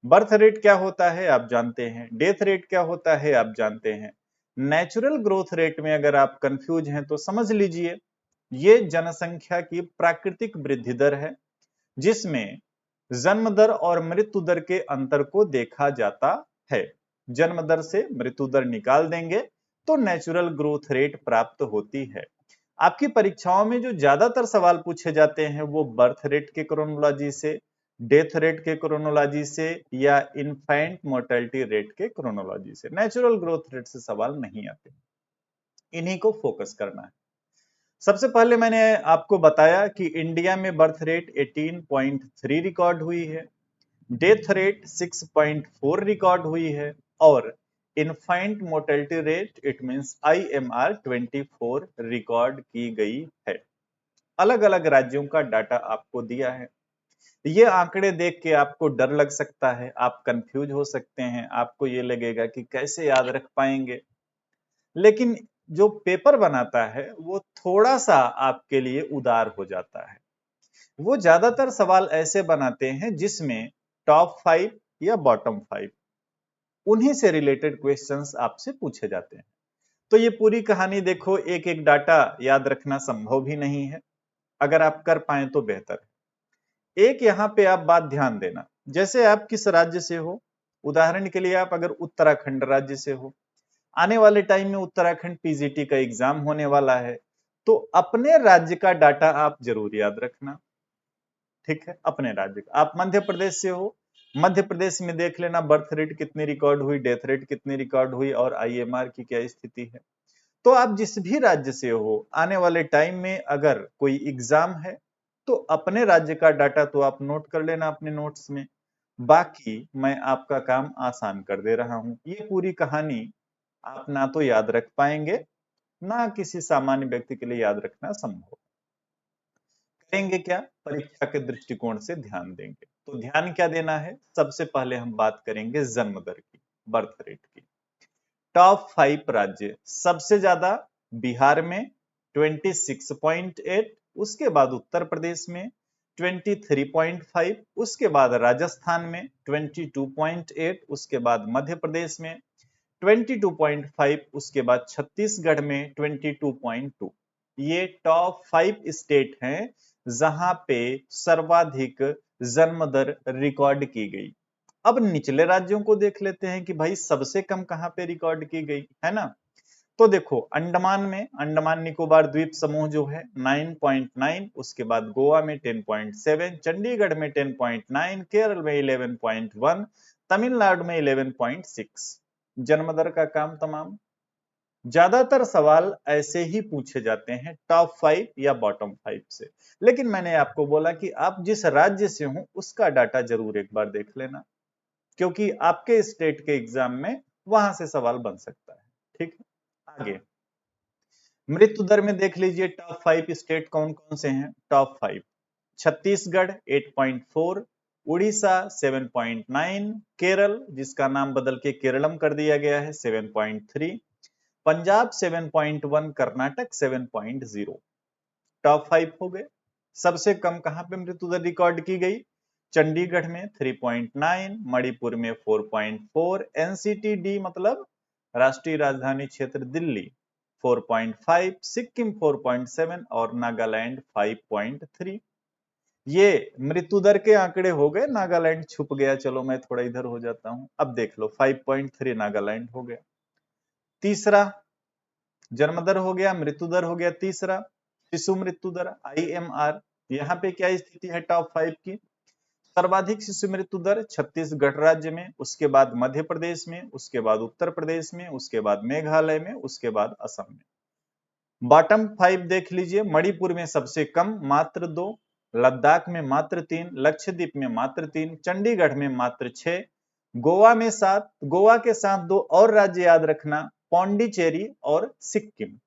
बर्थ रेट क्या होता है आप जानते हैं, डेथ रेट क्या होता है आप जानते हैं। नेचुरल ग्रोथ रेट में अगर आप कंफ्यूज हैं तो समझ लीजिए, ये जनसंख्या की प्राकृतिक वृद्धि दर है, जिसमें जन्म दर और मृत्यु दर के अंतर को देखा जाता है। जन्म दर से मृत्यु दर निकाल देंगे तो नेचुरल ग्रोथ रेट प्राप्त होती है। आपकी परीक्षाओं में जो ज्यादातर सवाल पूछे जाते हैं वो बर्थ रेट के क्रोनोलॉजी से, डेथ रेट के क्रोनोलॉजी से या इन्फेंट मोर्टेलिटी रेट के क्रोनोलॉजी से। नेचुरल ग्रोथ रेट से सवाल नहीं आते, इन्हीं को फोकस करना है। सबसे पहले मैंने आपको बताया कि इंडिया में बर्थ रेट 18.3 रिकॉर्ड हुई है, डेथ रेट 6.4 रिकॉर्ड हुई है और infant mortality rate it means IMR 24 record की गई है। अलग अलग राज्यों का डाटा आपको दिया है। ये आंकड़े देख के आपको डर लग सकता है, आप कंफ्यूज हो सकते हैं, आपको ये लगेगा कि कैसे याद रख पाएंगे, लेकिन जो पेपर बनाता है वो थोड़ा सा आपके लिए उदार हो जाता है। वो ज्यादातर सवाल ऐसे बनाते हैं जिसमें टॉप 5 या बॉटम 5 उन्हीं से रिलेटेड क्वेश्चंस आपसे पूछे जाते हैं। तो ये पूरी कहानी देखो, एक एक डाटा याद रखना संभव भी नहीं है, अगर आप कर पाए तो बेहतर है। एक यहाँ पे आप बात ध्यान देना, जैसे आप किस राज्य से हो, उदाहरण के लिए आप अगर उत्तराखंड राज्य से हो, आने वाले टाइम में उत्तराखंड PGT का एग्जाम होने वाला है, तो अपने राज्य का डाटा आप जरूर याद रखना। ठीक है, अपने राज्य का। आप मध्य प्रदेश से हो, मध्य प्रदेश में देख लेना बर्थ रेट कितनी रिकॉर्ड हुई, डेथ रेट कितनी रिकॉर्ड हुई और IMR की क्या स्थिति है। तो आप जिस भी राज्य से हो, आने वाले टाइम में अगर कोई एग्जाम है तो अपने राज्य का डाटा तो आप नोट कर लेना अपने नोट्स में। बाकी मैं आपका काम आसान कर दे रहा हूं। ये पूरी कहानी आप ना तो याद रख पाएंगे, ना किसी सामान्य व्यक्ति के लिए याद रखना संभव। करेंगे क्या, परीक्षा के दृष्टिकोण से ध्यान देंगे। तो ध्यान क्या देना है, सबसे पहले हम बात करेंगे जन्म दर की, बर्थ रेट की। टॉप 5 राज्य, सबसे ज्यादा बिहार में 26.8, उसके बाद उत्तर प्रदेश में 23.5, उसके बाद राजस्थान में 22.8, उसके बाद मध्य प्रदेश में 22.5, उसके बाद छत्तीसगढ़ में 22.2। ये टॉप 5 स्टेट हैं जहां पे सर्वाधिक जन्म दर रिकॉर्ड की गई। अब निचले राज्यों को देख लेते हैं कि भाई सबसे कम कहां पे रिकॉर्ड की गई है ना। तो देखो, अंडमान में, अंडमान निकोबार द्वीप समूह जो है 9.9, उसके बाद गोवा में 10.7, चंडीगढ़ में 10.9, केरल में 11.1, तमिलनाडु में 11.6। जन्म दर का काम तमाम। ज्यादातर सवाल ऐसे ही पूछे जाते हैं टॉप 5 या बॉटम 5 से, लेकिन मैंने आपको बोला कि आप जिस राज्य से हो उसका डाटा जरूर एक बार देख लेना, क्योंकि आपके स्टेट के एग्जाम में वहां से सवाल बन सकता है। ठीक है, आगे मृत्यु दर में देख लीजिए टॉप 5 स्टेट कौन कौन से हैं। टॉप 5, छत्तीसगढ़ 8.4, उड़ीसा 7.9, केरल जिसका नाम बदल के केरलम कर दिया गया है 7.3, पंजाब 7.1, कर्नाटक 7.0। टॉप 5 हो गए। सबसे कम कहां पे मृत्यु दर रिकॉर्ड की गई, चंडीगढ़ में 3.9, मणिपुर में 4.4, NCT-D मतलब राष्ट्रीय राजधानी क्षेत्र दिल्ली 4.5, सिक्किम 4.7 और नागालैंड 5.3। ये मृत्यु दर के आंकड़े हो गए, नागालैंड छुप गया, चलो मैं थोड़ा इधर हो जाता हूं। अब देख लो 5.3 नागालैंड हो गया। तीसरा जन्म दर हो गया, मृत्यु दर हो गया। तीसरा शिशु मृत्यु दर IMR, यहाँ पे क्या स्थिति है टॉप 5 की। सर्वाधिक शिशु मृत्यु दर छत्तीसगढ़ राज्य में, उसके बाद मध्य प्रदेश में, उसके बाद उत्तर प्रदेश में, उसके बाद मेघालय में, उसके बाद असम में। बॉटम 5 देख लीजिए, मणिपुर में सबसे कम मात्र 2, लद्दाख में मात्र 3, लक्षद्वीप में मात्र 3, चंडीगढ़ में मात्र 6, गोवा में 7, गोवा के साथ 2 और राज्य याद रखना, पौंडीचेरी और सिक्किम।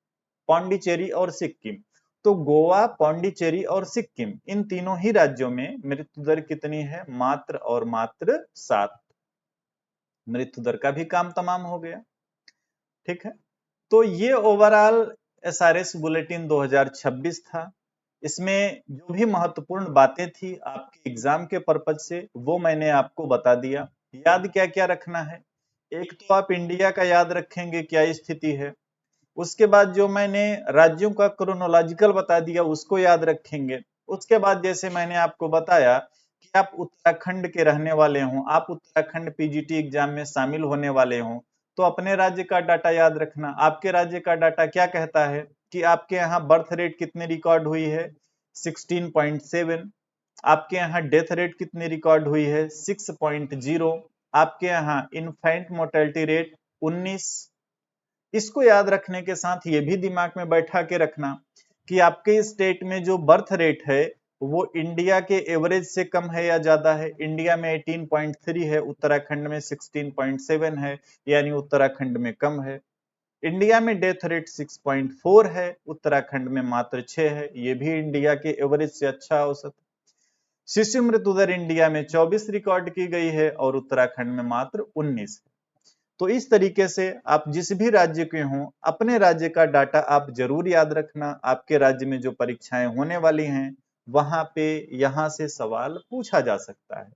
पौंडीचेरी और सिक्किम तो गोवा, पौंडीचेरी और सिक्किम, इन तीनों ही राज्यों में मृत्यु दर कितनी है? मात्र और मात्र 7। मृत्यु दर का भी काम तमाम हो गया। ठीक है, तो ये ओवरऑल एसआरएस बुलेटिन 2026 था। इसमें जो भी महत्वपूर्ण बातें थी आपके एग्जाम के पर्पज से, वो मैंने आपको बता दिया। याद क्या क्या रखना है? एक तो आप इंडिया का याद रखेंगे, क्या स्थिति है। उसके बाद जो मैंने राज्यों का क्रोनोलॉजिकल बता दिया उसको याद रखेंगे। उसके बाद जैसे मैंने आपको बताया कि आप उत्तराखंड के रहने वाले हों, आप उत्तराखंड पीजीटी एग्जाम में शामिल होने वाले हों, तो अपने राज्य का डाटा याद रखना। आपके राज्य का डाटा क्या कहता है कि आपके यहाँ बर्थ रेट कितनी रिकॉर्ड हुई है? 16.7। आपके यहाँ डेथ रेट कितनी रिकॉर्ड हुई है? 6.0। आपके यहाँ इन्फेंट मोर्टेलिटी रेट 19। इसको याद रखने के साथ ये भी दिमाग में बैठा के रखना कि आपके स्टेट में जो बर्थ रेट है वो इंडिया के एवरेज से कम है या ज्यादा है। इंडिया में 18.3 है, उत्तराखंड में 16.7 है, यानी उत्तराखंड में कम है। इंडिया में डेथ रेट 6.4 है, उत्तराखंड में मात्र 6 है, ये भी इंडिया के एवरेज से अच्छा औसत। शिशु मृत्यु दर इंडिया में 24 रिकॉर्ड की गई है और उत्तराखंड में मात्र 19 है। तो इस तरीके से आप जिस भी राज्य के हों, अपने राज्य का डाटा आप जरूर याद रखना। आपके राज्य में जो परीक्षाएं होने वाली हैं वहां पे यहां से सवाल पूछा जा सकता है।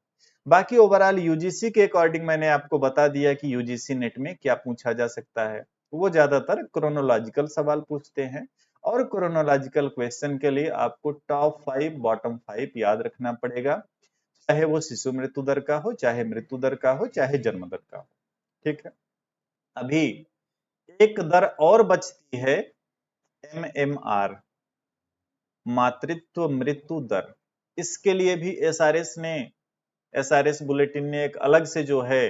बाकी ओवरऑल यूजीसी के अकॉर्डिंग मैंने आपको बता दिया कि यूजीसी नेट में क्या पूछा जा सकता है। वो ज्यादातर क्रोनोलॉजिकल सवाल पूछते हैं, और क्रोनोलॉजिकल क्वेश्चन के लिए आपको टॉप 5 बॉटम 5 याद रखना पड़ेगा, चाहे वो शिशु मृत्यु दर का हो, चाहे मृत्यु दर का हो, चाहे जन्म दर का हो। ठीक है, अभी एक दर और बचती है, एमएमआर, मातृत्व मृत्यु दर। इसके लिए भी एसआरएस बुलेटिन ने एक अलग से जो है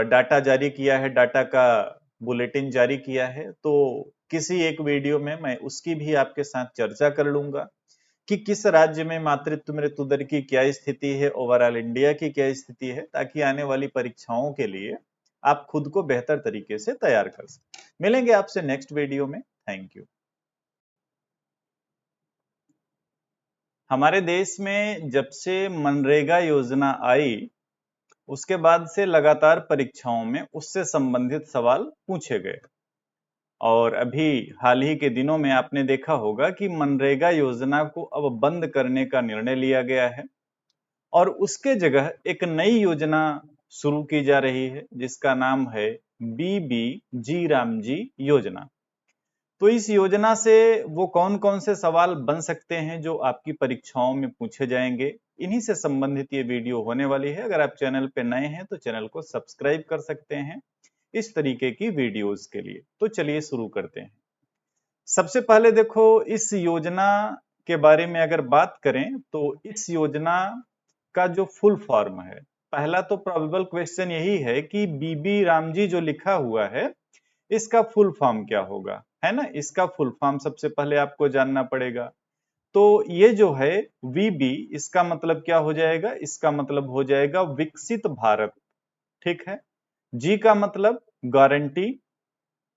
डाटा जारी किया है, डाटा का बुलेटिन जारी किया है। तो किसी एक वीडियो में मैं उसकी भी आपके साथ चर्चा कर लूंगा कि किस राज्य में मातृत्व मृत्यु दर की क्या स्थिति है, ओवरऑल इंडिया की क्या स्थिति है, ताकि आने वाली परीक्षाओं के लिए आप खुद को बेहतर तरीके से तैयार कर सकें। मिलेंगे आपसे नेक्स्ट वीडियो में। Thank you. हमारे देश में जब से मनरेगा योजना आई, उसके बाद से लगातार परीक्षाओं में उससे संबंधित सवाल पूछे गए। और अभी हाल ही के दिनों में आपने देखा होगा कि मनरेगा योजना को अब बंद करने का निर्णय लिया गया है और उसके जगह एक नई योजना शुरू की जा रही है जिसका नाम है बीबीजी रामजी योजना। तो इस योजना से वो कौन कौन से सवाल बन सकते हैं जो आपकी परीक्षाओं में पूछे जाएंगे, इन्हीं से संबंधित ये वीडियो होने वाली है। अगर आप चैनल पे नए हैं तो चैनल को सब्सक्राइब कर सकते हैं इस तरीके की वीडियोस के लिए। तो चलिए शुरू करते हैं। सबसे पहले देखो, इस योजना के बारे में अगर बात करें तो इस योजना का जो फुल फॉर्म है, पहला तो प्रोबेबल क्वेश्चन यही है कि बीबी रामजी जो लिखा हुआ है इसका फुल फॉर्म क्या होगा, है ना। इसका फुल फॉर्म सबसे पहले आपको जानना पड़ेगा। तो ये जो है वीबी, इसका मतलब क्या हो जाएगा? इसका मतलब हो जाएगा विकसित भारत। ठीक है, जी का मतलब गारंटी,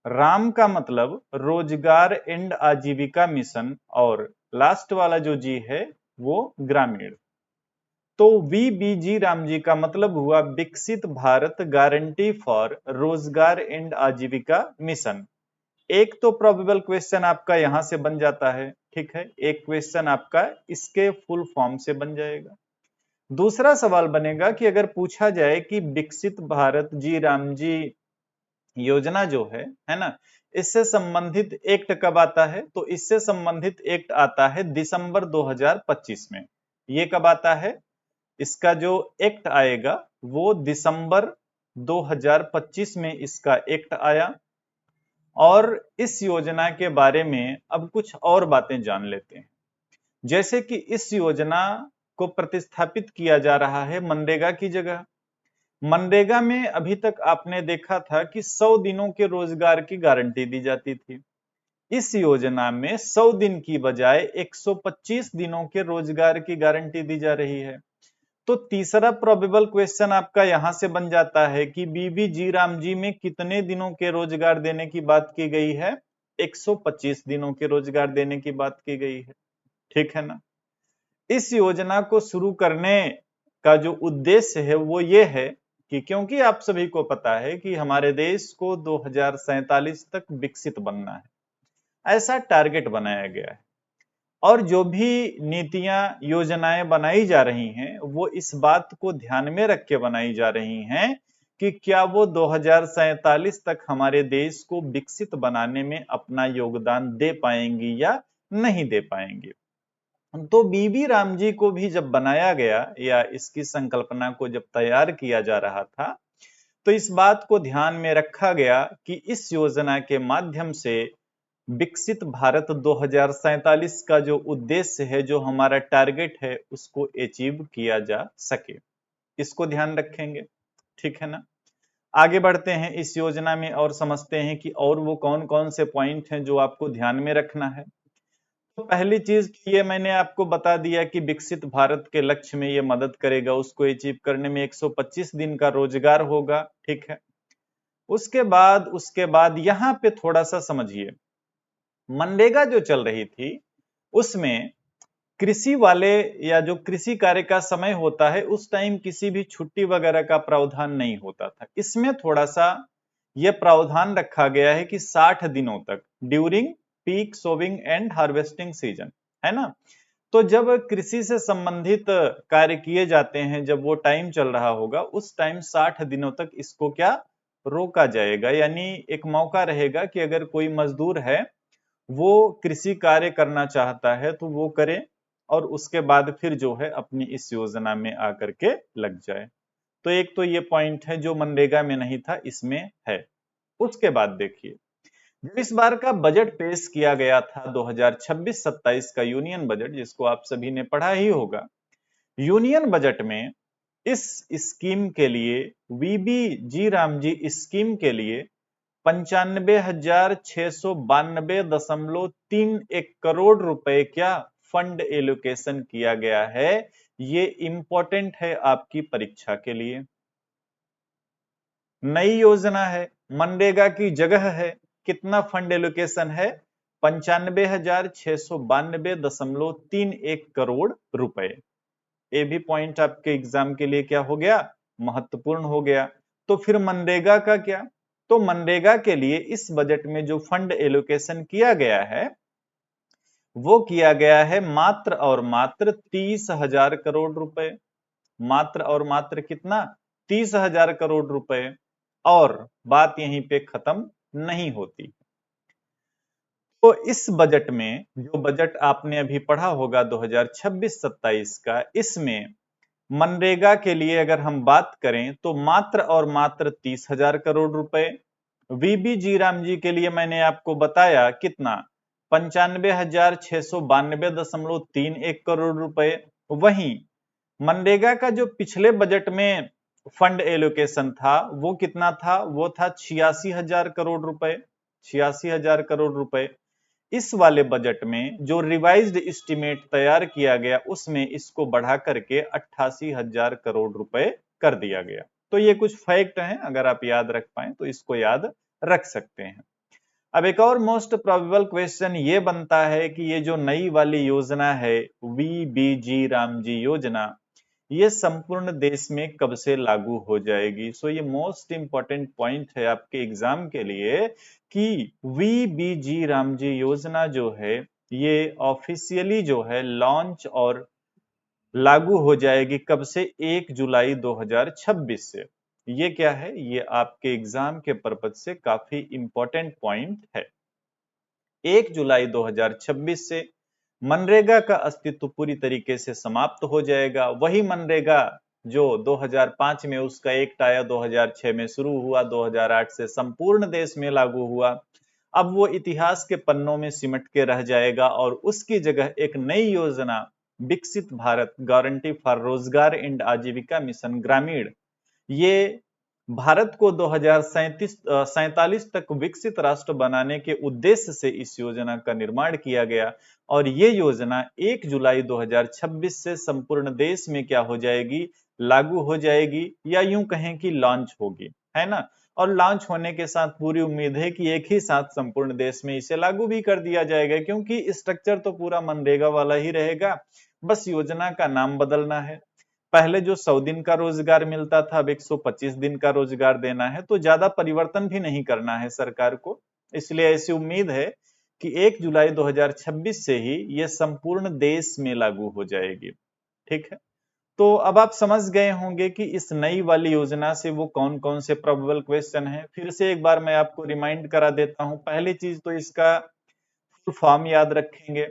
राम का मतलब रोजगार एंड आजीविका मिशन, और लास्ट वाला जो जी है वो ग्रामीण। तो वीबीजी रामजी का मतलब हुआ विकसित भारत गारंटी फॉर रोजगार एंड आजीविका मिशन। एक तो प्रोबेबल क्वेश्चन आपका यहां से बन जाता है। ठीक है, एक क्वेश्चन आपका इसके फुल फॉर्म से बन जाएगा। दूसरा सवाल बनेगा कि अगर पूछा जाए कि विकसित भारत जी रामजी योजना जो है ना, इससे संबंधित एक्ट कब आता है? तो इससे संबंधित एक्ट आता है दिसंबर 2025 में। ये कब आता है? इसका जो एक्ट आएगा वो दिसंबर 2025 में इसका एक्ट आया। और इस योजना के बारे में अब कुछ और बातें जान लेते हैं। जैसे कि इस योजना को प्रतिस्थापित किया जा रहा है मनरेगा की जगह। मनरेगा में अभी तक आपने देखा था कि 100 दिनों के रोजगार की गारंटी दी जाती थी। इस योजना में 100 दिन की बजाय 125 दिनों के रोजगार की गारंटी दी जा रही है। तो तीसरा प्रोबेबल क्वेश्चन आपका यहां से बन जाता है कि बीबीजी रामजी में कितने दिनों के रोजगार देने की बात की गई है? 125 दिनों के रोजगार देने की बात की गई है, ठीक है ना। इस योजना को शुरू करने का जो उद्देश्य है वो ये है कि क्योंकि आप सभी को पता है कि हमारे देश को 2047 तक विकसित बनना है, ऐसा टारगेट बनाया गया है। और जो भी नीतियां योजनाएं बनाई जा रही हैं वो इस बात को ध्यान में रख के बनाई जा रही हैं कि क्या वो 2047 तक हमारे देश को विकसित बनाने में अपना योगदान दे पाएंगी या नहीं दे पाएंगी। तो बीबी राम जी को भी जब बनाया गया या इसकी संकल्पना को जब तैयार किया जा रहा था तो इस बात को ध्यान में रखा गया कि इस योजना के माध्यम से विकसित भारत 2047 का जो उद्देश्य है, जो हमारा टारगेट है, उसको अचीव किया जा सके। इसको ध्यान रखेंगे, ठीक है ना। आगे बढ़ते हैं इस योजना में और समझते हैं कि और वो कौन कौन से पॉइंट हैं जो आपको ध्यान में रखना है। तो पहली चीज ये मैंने आपको बता दिया कि विकसित भारत के लक्ष्य में ये मदद करेगा, उसको अचीव करने में 125 दिन का रोजगार होगा, ठीक है। उसके बाद यहां पे थोड़ा सा समझिए, मनरेगा जो चल रही थी उसमें कृषि वाले या जो कृषि कार्य का समय होता है उस टाइम किसी भी छुट्टी वगैरह का प्रावधान नहीं होता था। इसमें थोड़ा सा यह प्रावधान रखा गया है कि 60 दिनों तक during peak sowing and harvesting season, है ना। तो जब कृषि से संबंधित कार्य किए जाते हैं, जब वो टाइम चल रहा होगा उस टाइम 60 दिनों तक इसको क्या रोका जाएगा, यानी एक मौका रहेगा कि अगर कोई मजदूर है वो कृषि कार्य करना चाहता है तो वो करे और उसके बाद फिर जो है अपनी इस योजना में आकर के लग जाए। तो एक तो ये पॉइंट है जो मनरेगा में नहीं था, इसमें है। उसके बाद देखिए, जब इस बार का बजट पेश किया गया था 2026-27 का यूनियन बजट, जिसको आप सभी ने पढ़ा ही होगा, यूनियन बजट में इस स्कीम के लिए, वीबी जी राम जी स्कीम के लिए 95,692.31 करोड़ रुपए क्या फंड एलोकेशन किया गया है। ये इंपॉर्टेंट है आपकी परीक्षा के लिए। नई योजना है, मनरेगा की जगह है, कितना फंड एलोकेशन है, 95,692.31 करोड़ रुपए। ये भी पॉइंट आपके एग्जाम के लिए क्या हो गया, महत्वपूर्ण हो गया। तो फिर मनरेगा का क्या, तो मनरेगा के लिए इस बजट में जो फंड एलोकेशन किया गया है वो किया गया है मात्र और मात्र 30,000 करोड़ रुपए। मात्र और मात्र कितना, 30,000 करोड़ रुपए। और बात यहीं पे खत्म नहीं होती। तो इस बजट में, जो बजट आपने अभी पढ़ा होगा 2026-27 का, इसमें मनरेगा के लिए अगर हम बात करें तो मात्र और मात्र 30,000 करोड़ रुपए। वीबी जी राम जी के लिए मैंने आपको बताया कितना, 95,692.31 करोड़ रुपए। वहीं मनरेगा का जो पिछले बजट में फंड एलोकेशन था वो कितना था, वो था 86,000 करोड़ रुपए। 86,000 करोड़ रुपए। इस वाले बजट में जो रिवाइज्ड एस्टीमेट तैयार किया गया उसमें इसको बढ़ा करके 88,000 करोड़ रुपए कर दिया गया। तो ये कुछ फैक्ट हैं, अगर आप याद रख पाए तो इसको याद रख सकते हैं। अब एक और मोस्ट प्रोबेबल क्वेश्चन ये बनता है कि ये जो नई वाली योजना है वीबीजी राम जी योजना, ये संपूर्ण देश में कब से लागू हो जाएगी। सो ये मोस्ट इंपॉर्टेंट पॉइंट है आपके एग्जाम के लिए कि वीबीजी राम जी योजना जो है ये ऑफिशियली जो है लॉन्च और लागू हो जाएगी कब से, 1 जुलाई 2026 से। ये क्या है, ये आपके एग्जाम के पर्पज से काफी इंपॉर्टेंट पॉइंट है। 1 जुलाई 2026 से मनरेगा का अस्तित्व पूरी तरीके से समाप्त हो जाएगा। वही मनरेगा जो 2005 में उसका एक्ट आया, 2006 में शुरू हुआ, 2008 से संपूर्ण देश में लागू हुआ, अब वो इतिहास के पन्नों में सिमट के रह जाएगा और उसकी जगह एक नई योजना विकसित भारत गारंटी फॉर रोजगार एंड आजीविका मिशन ग्रामीण, ये भारत को 2047 तक विकसित राष्ट्र बनाने के उद्देश्य से इस योजना का निर्माण किया गया और ये योजना 1 जुलाई 2026 से संपूर्ण देश में क्या हो जाएगी, लागू हो जाएगी, या यूं कहें कि लॉन्च होगी। है ना। और लॉन्च होने के साथ पूरी उम्मीद है कि एक ही साथ संपूर्ण देश में इसे लागू भी कर दिया जाएगा, क्योंकि स्ट्रक्चर तो पूरा मनरेगा वाला ही रहेगा, बस योजना का नाम बदलना है। पहले जो 100 दिन का रोजगार मिलता था, अब 125 दिन का रोजगार देना है, तो ज्यादा परिवर्तन भी नहीं करना है सरकार को। इसलिए ऐसी उम्मीद है कि 1 जुलाई 2026 से ही ये संपूर्ण देश में लागू हो जाएगी। ठीक है, तो अब आप समझ गए होंगे कि इस नई वाली योजना से वो कौन कौन से प्रोबेबल क्वेश्चन है। फिर से एक बार मैं आपको रिमाइंड करा देता हूं। पहली चीज तो इसका फुल फॉर्म याद रखेंगे।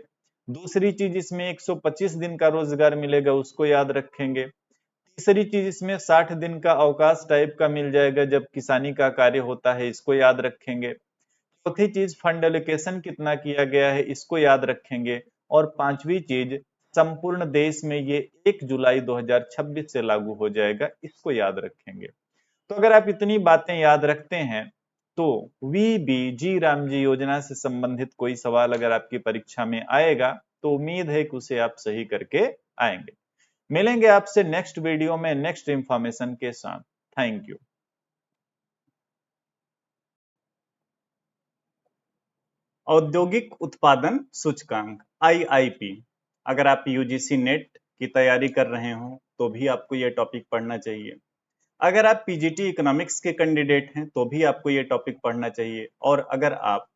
दूसरी चीज, इसमें 125 दिन का रोजगार मिलेगा, उसको याद रखेंगे। तीसरी चीज, इसमें 60 दिन का अवकाश टाइप का मिल जाएगा जब किसानी का कार्य होता है, इसको याद रखेंगे। चौथी चीज, फंड एलोकेशन कितना किया गया है, इसको याद रखेंगे। और पांचवी चीज, संपूर्ण देश में ये 1 जुलाई 2026 से लागू हो जाएगा, इसको याद रखेंगे। तो अगर आप इतनी बातें याद रखते हैं तो वीबीजी रामजी योजना से संबंधित कोई सवाल अगर आपकी परीक्षा में आएगा तो उम्मीद है कि उसे आप सही करके आएंगे। मिलेंगे आपसे नेक्स्ट वीडियो में नेक्स्ट इंफॉर्मेशन के साथ। Thank you. औद्योगिक उत्पादन सूचकांक आईआईपी, अगर आप यूजीसी नेट की तैयारी कर रहे हो तो भी आपको यह टॉपिक पढ़ना चाहिए। अगर आप पीजीटी इकोनॉमिक्स के कैंडिडेट हैं तो भी आपको यह टॉपिक पढ़ना चाहिए। और अगर आप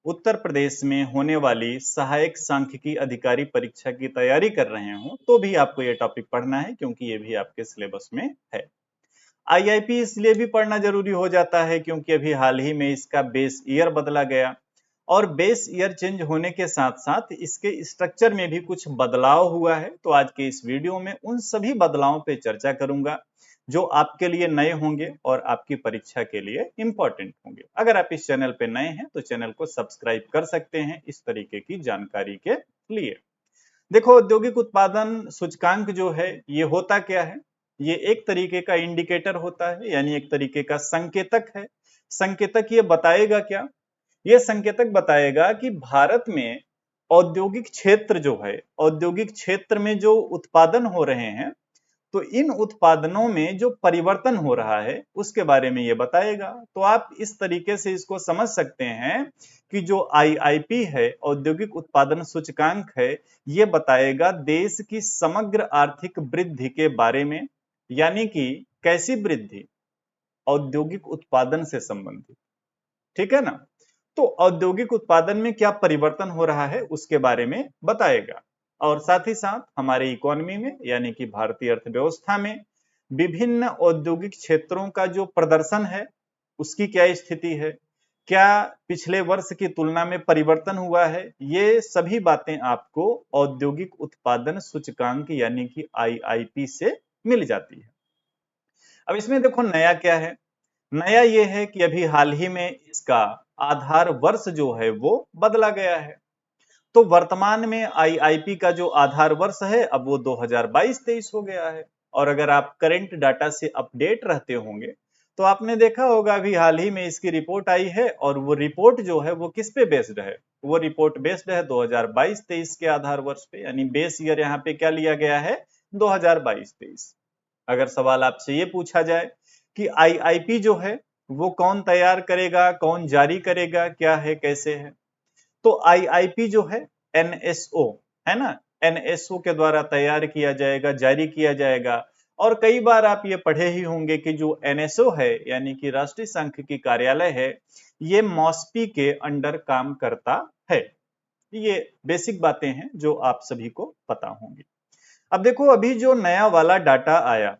उत्तर प्रदेश में होने वाली सहायक सांख्यिकी अधिकारी परीक्षा की तैयारी कर रहे हो तो भी आपको यह टॉपिक पढ़ना है, क्योंकि ये भी आपके सिलेबस में है। आईआईपी इसलिए भी पढ़ना जरूरी हो जाता है क्योंकि अभी हाल ही में इसका बेस ईयर बदला गया, और बेस ईयर चेंज होने के साथ साथ इसके स्ट्रक्चर में भी कुछ बदलाव हुआ है। तो आज के इस वीडियो में उन सभी बदलावों पे चर्चा करूंगा जो आपके लिए नए होंगे और आपकी परीक्षा के लिए इंपॉर्टेंट होंगे। अगर आप इस चैनल पे नए हैं तो चैनल को सब्सक्राइब कर सकते हैं इस तरीके की जानकारी के लिए। देखो, औद्योगिक उत्पादन सूचकांक जो है ये होता क्या है? ये एक तरीके का इंडिकेटर होता है, यानी एक तरीके का संकेतक है। संकेतक ये बताएगा क्या? ये संकेतक बताएगा कि भारत में औद्योगिक क्षेत्र जो है, औद्योगिक क्षेत्र में जो उत्पादन हो रहे हैं, तो इन उत्पादनों में जो परिवर्तन हो रहा है उसके बारे में ये बताएगा। तो आप इस तरीके से इसको समझ सकते हैं कि जो आईआईपी है, औद्योगिक उत्पादन सूचकांक है, ये बताएगा देश की समग्र आर्थिक वृद्धि के बारे में। यानी कि कैसी वृद्धि? औद्योगिक उत्पादन से संबंधित। ठीक है ना। तो औद्योगिक उत्पादन में क्या परिवर्तन हो रहा है उसके बारे में बताएगा। और साथ ही साथ हमारे इकोनॉमी में, यानी कि भारतीय अर्थव्यवस्था में विभिन्न औद्योगिक क्षेत्रों का जो प्रदर्शन है उसकी क्या स्थिति है, क्या पिछले वर्ष की तुलना में परिवर्तन हुआ है, ये सभी बातें आपको औद्योगिक उत्पादन सूचकांक यानी कि आईआईपी से मिल जाती है। अब इसमें देखो नया क्या है। नया ये है कि अभी हाल ही में इसका आधार वर्ष जो है वो बदला गया है। तो वर्तमान में आईआईपी का जो आधार वर्ष है अब वो 2022-23 हो गया है। और अगर आप करंट डाटा से अपडेट रहते होंगे तो आपने देखा होगा अभी हाल ही में इसकी रिपोर्ट आई है, और वो रिपोर्ट जो है वो किस पे बेस्ड है? वो रिपोर्ट बेस्ड है 2022-23 के आधार वर्ष पे, यानी बेस ईयर यहाँ पे क्या लिया गया है? 2022-23। अगर सवाल आपसे ये पूछा जाए कि आईआईपी जो है वो कौन तैयार करेगा, कौन जारी करेगा, क्या है, कैसे है, तो आईआईपी जो है एनएसओ है ना, एनएसओ के द्वारा तैयार किया जाएगा, जारी किया जाएगा। और कई बार आप ये पढ़े ही होंगे कि जो एनएसओ है यानी कि राष्ट्रीय सांख्यिकी कार्यालय है, ये मॉस्पी के अंडर काम करता है। ये बेसिक बातें हैं जो आप सभी को पता होंगी। अब देखो, अभी जो नया वाला डाटा आया,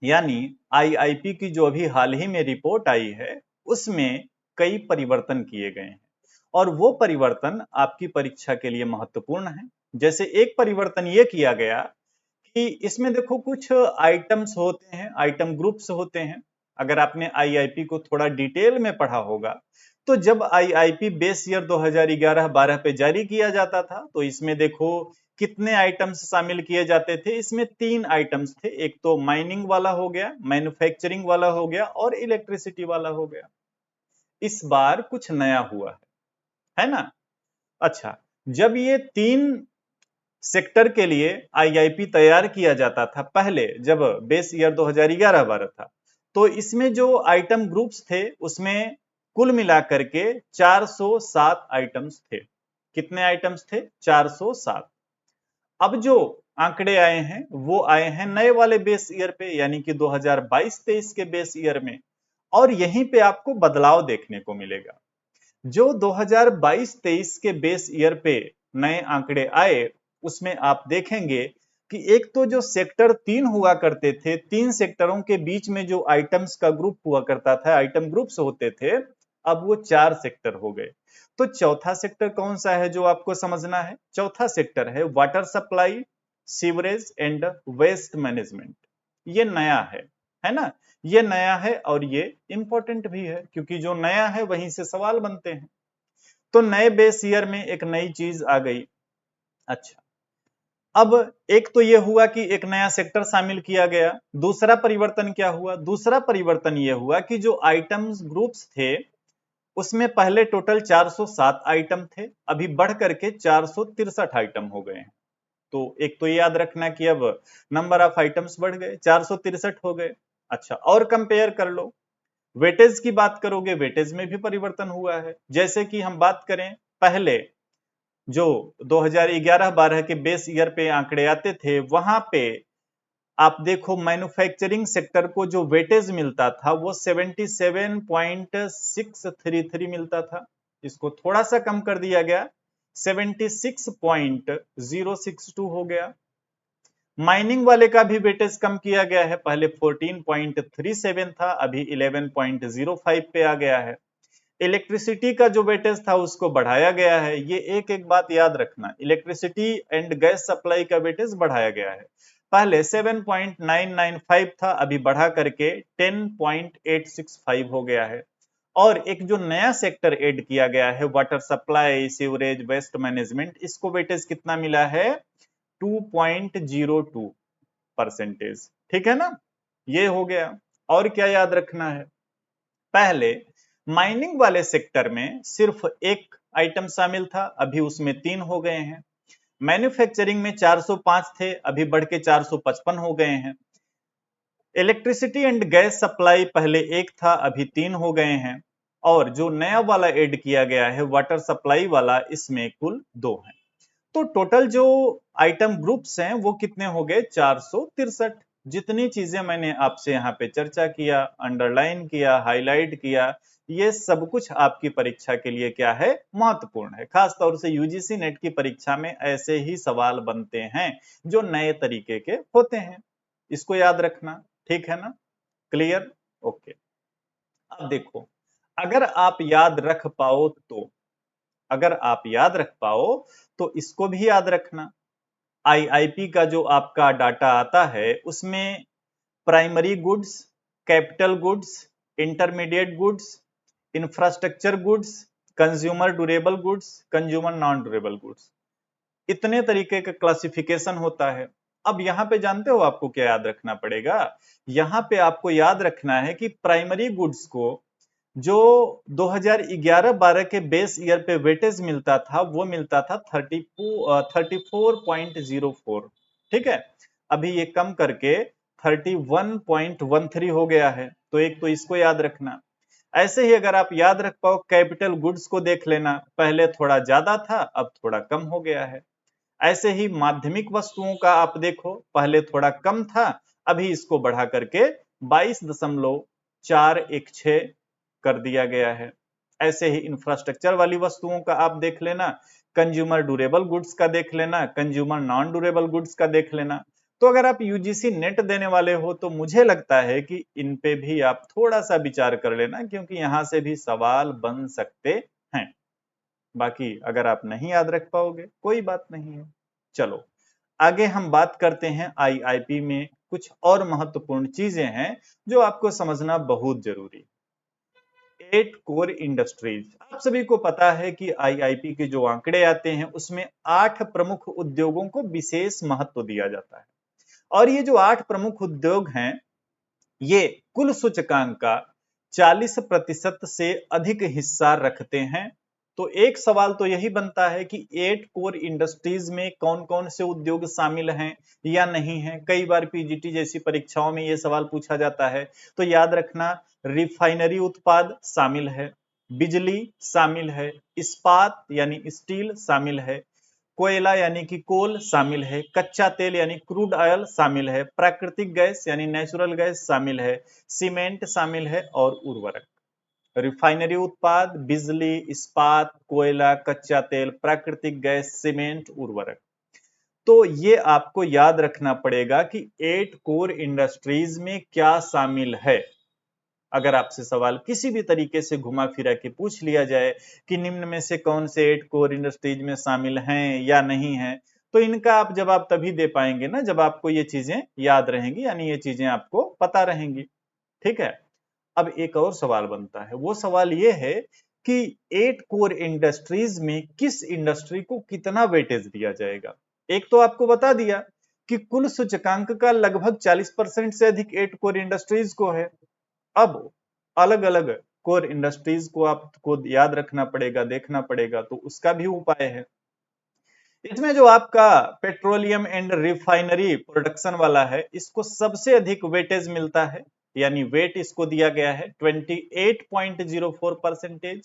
यानी आईआईपी की जो अभी हाल ही में रिपोर्ट आई है, उसमें कई परिवर्तन किए गए हैं, और वो परिवर्तन आपकी परीक्षा के लिए महत्वपूर्ण है। जैसे एक परिवर्तन ये किया गया कि इसमें देखो कुछ आइटम्स होते हैं, आइटम ग्रुप्स होते हैं। अगर आपने आईआईपी को थोड़ा डिटेल में पढ़ा होगा तो जब आईआईपी बेस ईयर 2011-12 पे जारी किया जाता था तो इसमें देखो कितने आइटम्स शामिल किए जाते थे। इसमें 3 आइटम्स थे, एक तो माइनिंग वाला हो गया, मैन्युफैक्चरिंग वाला हो गया, और इलेक्ट्रिसिटी वाला हो गया। इस बार कुछ नया हुआ है ना। अच्छा, जब ये 3 सेक्टर के लिए आईआईपी तैयार किया जाता था पहले, जब बेस ईयर 2011-12 था, तो इसमें जो आइटम ग्रुप्स थे उसमें कुल मिलाकर के 407 आइटम्स थे। कितने आइटम्स थे? 407। अब जो आंकड़े आए हैं वो आए हैं नए वाले बेस ईयर पे, यानी कि 2022-23 के बेस ईयर में, और यहीं पे आपको बदलाव देखने को मिलेगा। जो 2022-23 के बेस ईयर पे नए आंकड़े आए उसमें आप देखेंगे कि एक तो जो सेक्टर 3 हुआ करते थे, 3 सेक्टरों के बीच में जो आइटम्स का ग्रुप हुआ करता था, आइटम ग्रुप्स होते थे, अब वो 4 सेक्टर हो गए। तो चौथा सेक्टर कौन सा है जो आपको समझना है? चौथा सेक्टर है water supply, sewerage and waste management. ये नया है ना? ये नया है और ये इंपॉर्टेंट भी है, क्योंकि जो नया है वहीं से सवाल बनते हैं। तो नए बेस ईयर में एक नई चीज आ गई। अच्छा, अब एक तो ये हुआ कि एक नया सेक्टर शामिल किया गया। दूसरा परिवर्तन क्या हुआ? दूसरा परिवर्तन ये हुआ कि जो आइटम्स ग्रुप्स थे उसमें पहले टोटल 407 आइटम थे, अभी बढ़ करके 463 आइटम हो गए हैं। तो एक तो याद रखना कि अब नंबर ऑफ आइटम्स बढ़ गए, 463 हो गए। अच्छा, और कंपेयर कर लो, वेटेज की बात करोगे, वेटेज में भी परिवर्तन हुआ है। जैसे कि हम बात करें, पहले जो 2011-12 के बेस ईयर पे आंकड़े आते थे, वहां पे आप देखो मैन्युफैक्चरिंग सेक्टर को जो वेटेज मिलता था वो 77.633 मिलता था। इसको थोड़ा सा कम कर दिया गया, 76.062 हो गया। माइनिंग वाले का भी वेटेज कम किया गया है, पहले 14.37 था, अभी 11.05 पे आ गया है। इलेक्ट्रिसिटी का जो वेटेज था उसको बढ़ाया गया है। ये एक एक बात याद रखना, इलेक्ट्रिसिटी एंड गैस सप्लाई का वेटेज बढ़ाया गया है। पहले 7.995 था, अभी बढ़ा करके 10.865 हो गया है। और एक जो नया सेक्टर ऐड किया गया है water supply, sewerage, waste management, इसको वेटेज कितना मिला है? 2.02%। ठीक है ना? ये हो गया। और क्या याद रखना है? पहले माइनिंग वाले सेक्टर में सिर्फ एक आइटम शामिल था, अभी उसमें 3 हो गए हैं। मैन्युफैक्चरिंग में 405 थे, अभी बढ़ के 455 हो गए हैं। इलेक्ट्रिसिटी एंड गैस सप्लाई पहले एक था, अभी 3 हो गए हैं। और जो नया वाला ऐड किया गया है वाटर सप्लाई वाला, इसमें कुल 2 हैं। तो टोटल जो आइटम ग्रुप्स हैं वो कितने हो गए? 463। जितनी चीजें मैंने आपसे यहाँ पे चर्चा किया, अंडरलाइन किया, हाईलाइट किया, ये सब कुछ आपकी परीक्षा के लिए क्या है? महत्वपूर्ण है। खास तौर से यूजीसी नेट की परीक्षा में ऐसे ही सवाल बनते हैं जो नए तरीके के होते हैं। इसको याद रखना, ठीक है ना? क्लियर? ओके। अब देखो, अगर आप याद रख पाओ तो, अगर आप याद रख पाओ तो इसको भी याद रखना। आईआईपी का जो आपका डाटा आता है उसमें primary goods, capital goods, intermediate goods, infrastructure goods, consumer durable goods, consumer non durable goods, इतने तरीके का क्लासिफिकेशन होता है। अब यहाँ पे जानते हो आपको क्या याद रखना पड़ेगा? यहाँ पे आपको याद रखना है कि प्राइमरी गुड्स को जो 2011-12 के बेस ईयर पे वेटेज मिलता था वो मिलता था 34.04। ठीक है, अभी ये कम करके 31.13 हो गया है। तो एक तो इसको याद रखना। ऐसे ही अगर आप याद रख पाओ, कैपिटल गुड्स को देख लेना, पहले थोड़ा ज्यादा था, अब थोड़ा कम हो गया है। ऐसे ही माध्यमिक वस्तुओं का आप देखो, पहले थोड़ा कम था, अभी इसको बढ़ा करके 22.416 कर दिया गया है। ऐसे ही इंफ्रास्ट्रक्चर वाली वस्तुओं का आप देख लेना, कंज्यूमर ड्यूरेबल गुड्स का देख लेना, कंज्यूमर नॉन ड्यूरेबल गुड्स का देख लेना। तो अगर आप यूजीसी नेट देने वाले हो तो मुझे लगता है कि इन पे भी आप थोड़ा सा विचार कर लेना, क्योंकि यहां से भी सवाल बन सकते हैं। बाकी अगर आप नहीं याद रख पाओगे कोई बात नहीं है। चलो आगे हम बात करते हैं। आईआईपी में कुछ और महत्वपूर्ण चीजें हैं जो आपको समझना बहुत जरूरी। 8 कोर इंडस्ट्रीज, आप सभी को पता है कि आईआईपी के जो आंकड़े आते हैं उसमें 8 प्रमुख उद्योगों को विशेष महत्व दिया जाता है। और ये जो 8 प्रमुख उद्योग हैं ये कुल सूचकांक का 40% से अधिक हिस्सा रखते हैं। तो एक सवाल तो यही बनता है कि 8 कोर इंडस्ट्रीज में कौन कौन से उद्योग शामिल हैं या नहीं है। कई बार पीजीटी जैसी परीक्षाओं में यह सवाल पूछा जाता है। तो याद रखना, रिफाइनरी उत्पाद शामिल है, बिजली शामिल है, इस्पात यानी स्टील शामिल है, कोयला यानी कि कोल शामिल है, कच्चा तेल यानी क्रूड ऑयल शामिल है, प्राकृतिक गैस यानी नेचुरल गैस शामिल है, सीमेंट शामिल है और उर्वरक। रिफाइनरी उत्पाद, बिजली, इस्पात, कोयला, कच्चा तेल, प्राकृतिक गैस, सीमेंट, उर्वरक। तो ये आपको याद रखना पड़ेगा कि 8 कोर इंडस्ट्रीज में क्या शामिल है। अगर आपसे सवाल किसी भी तरीके से घुमा फिरा के पूछ लिया जाए कि निम्न में से कौन से 8 कोर इंडस्ट्रीज में शामिल हैं या नहीं है, तो इनका आप जवाब तभी दे पाएंगे ना जब आपको ये चीजें याद रहेंगी, यानी ये चीजें आपको पता रहेंगी। ठीक है। अब एक और सवाल बनता है, वो सवाल ये है कि 8 कोर इंडस्ट्रीज में किस इंडस्ट्री को कितना वेटेज दिया जाएगा। एक तो आपको बता दिया कि कुल सूचकांक का लगभग 40% से अधिक 8 कोर इंडस्ट्रीज को है। अब अलग अलग कोर इंडस्ट्रीज को आपको याद रखना पड़ेगा, देखना पड़ेगा, तो उसका भी उपाय है। इसमें जो आपका पेट्रोलियम एंड रिफाइनरी प्रोडक्शन वाला है, इसको सबसे अधिक वेटेज मिलता है, यानी वेट इसको दिया गया है 28.04%।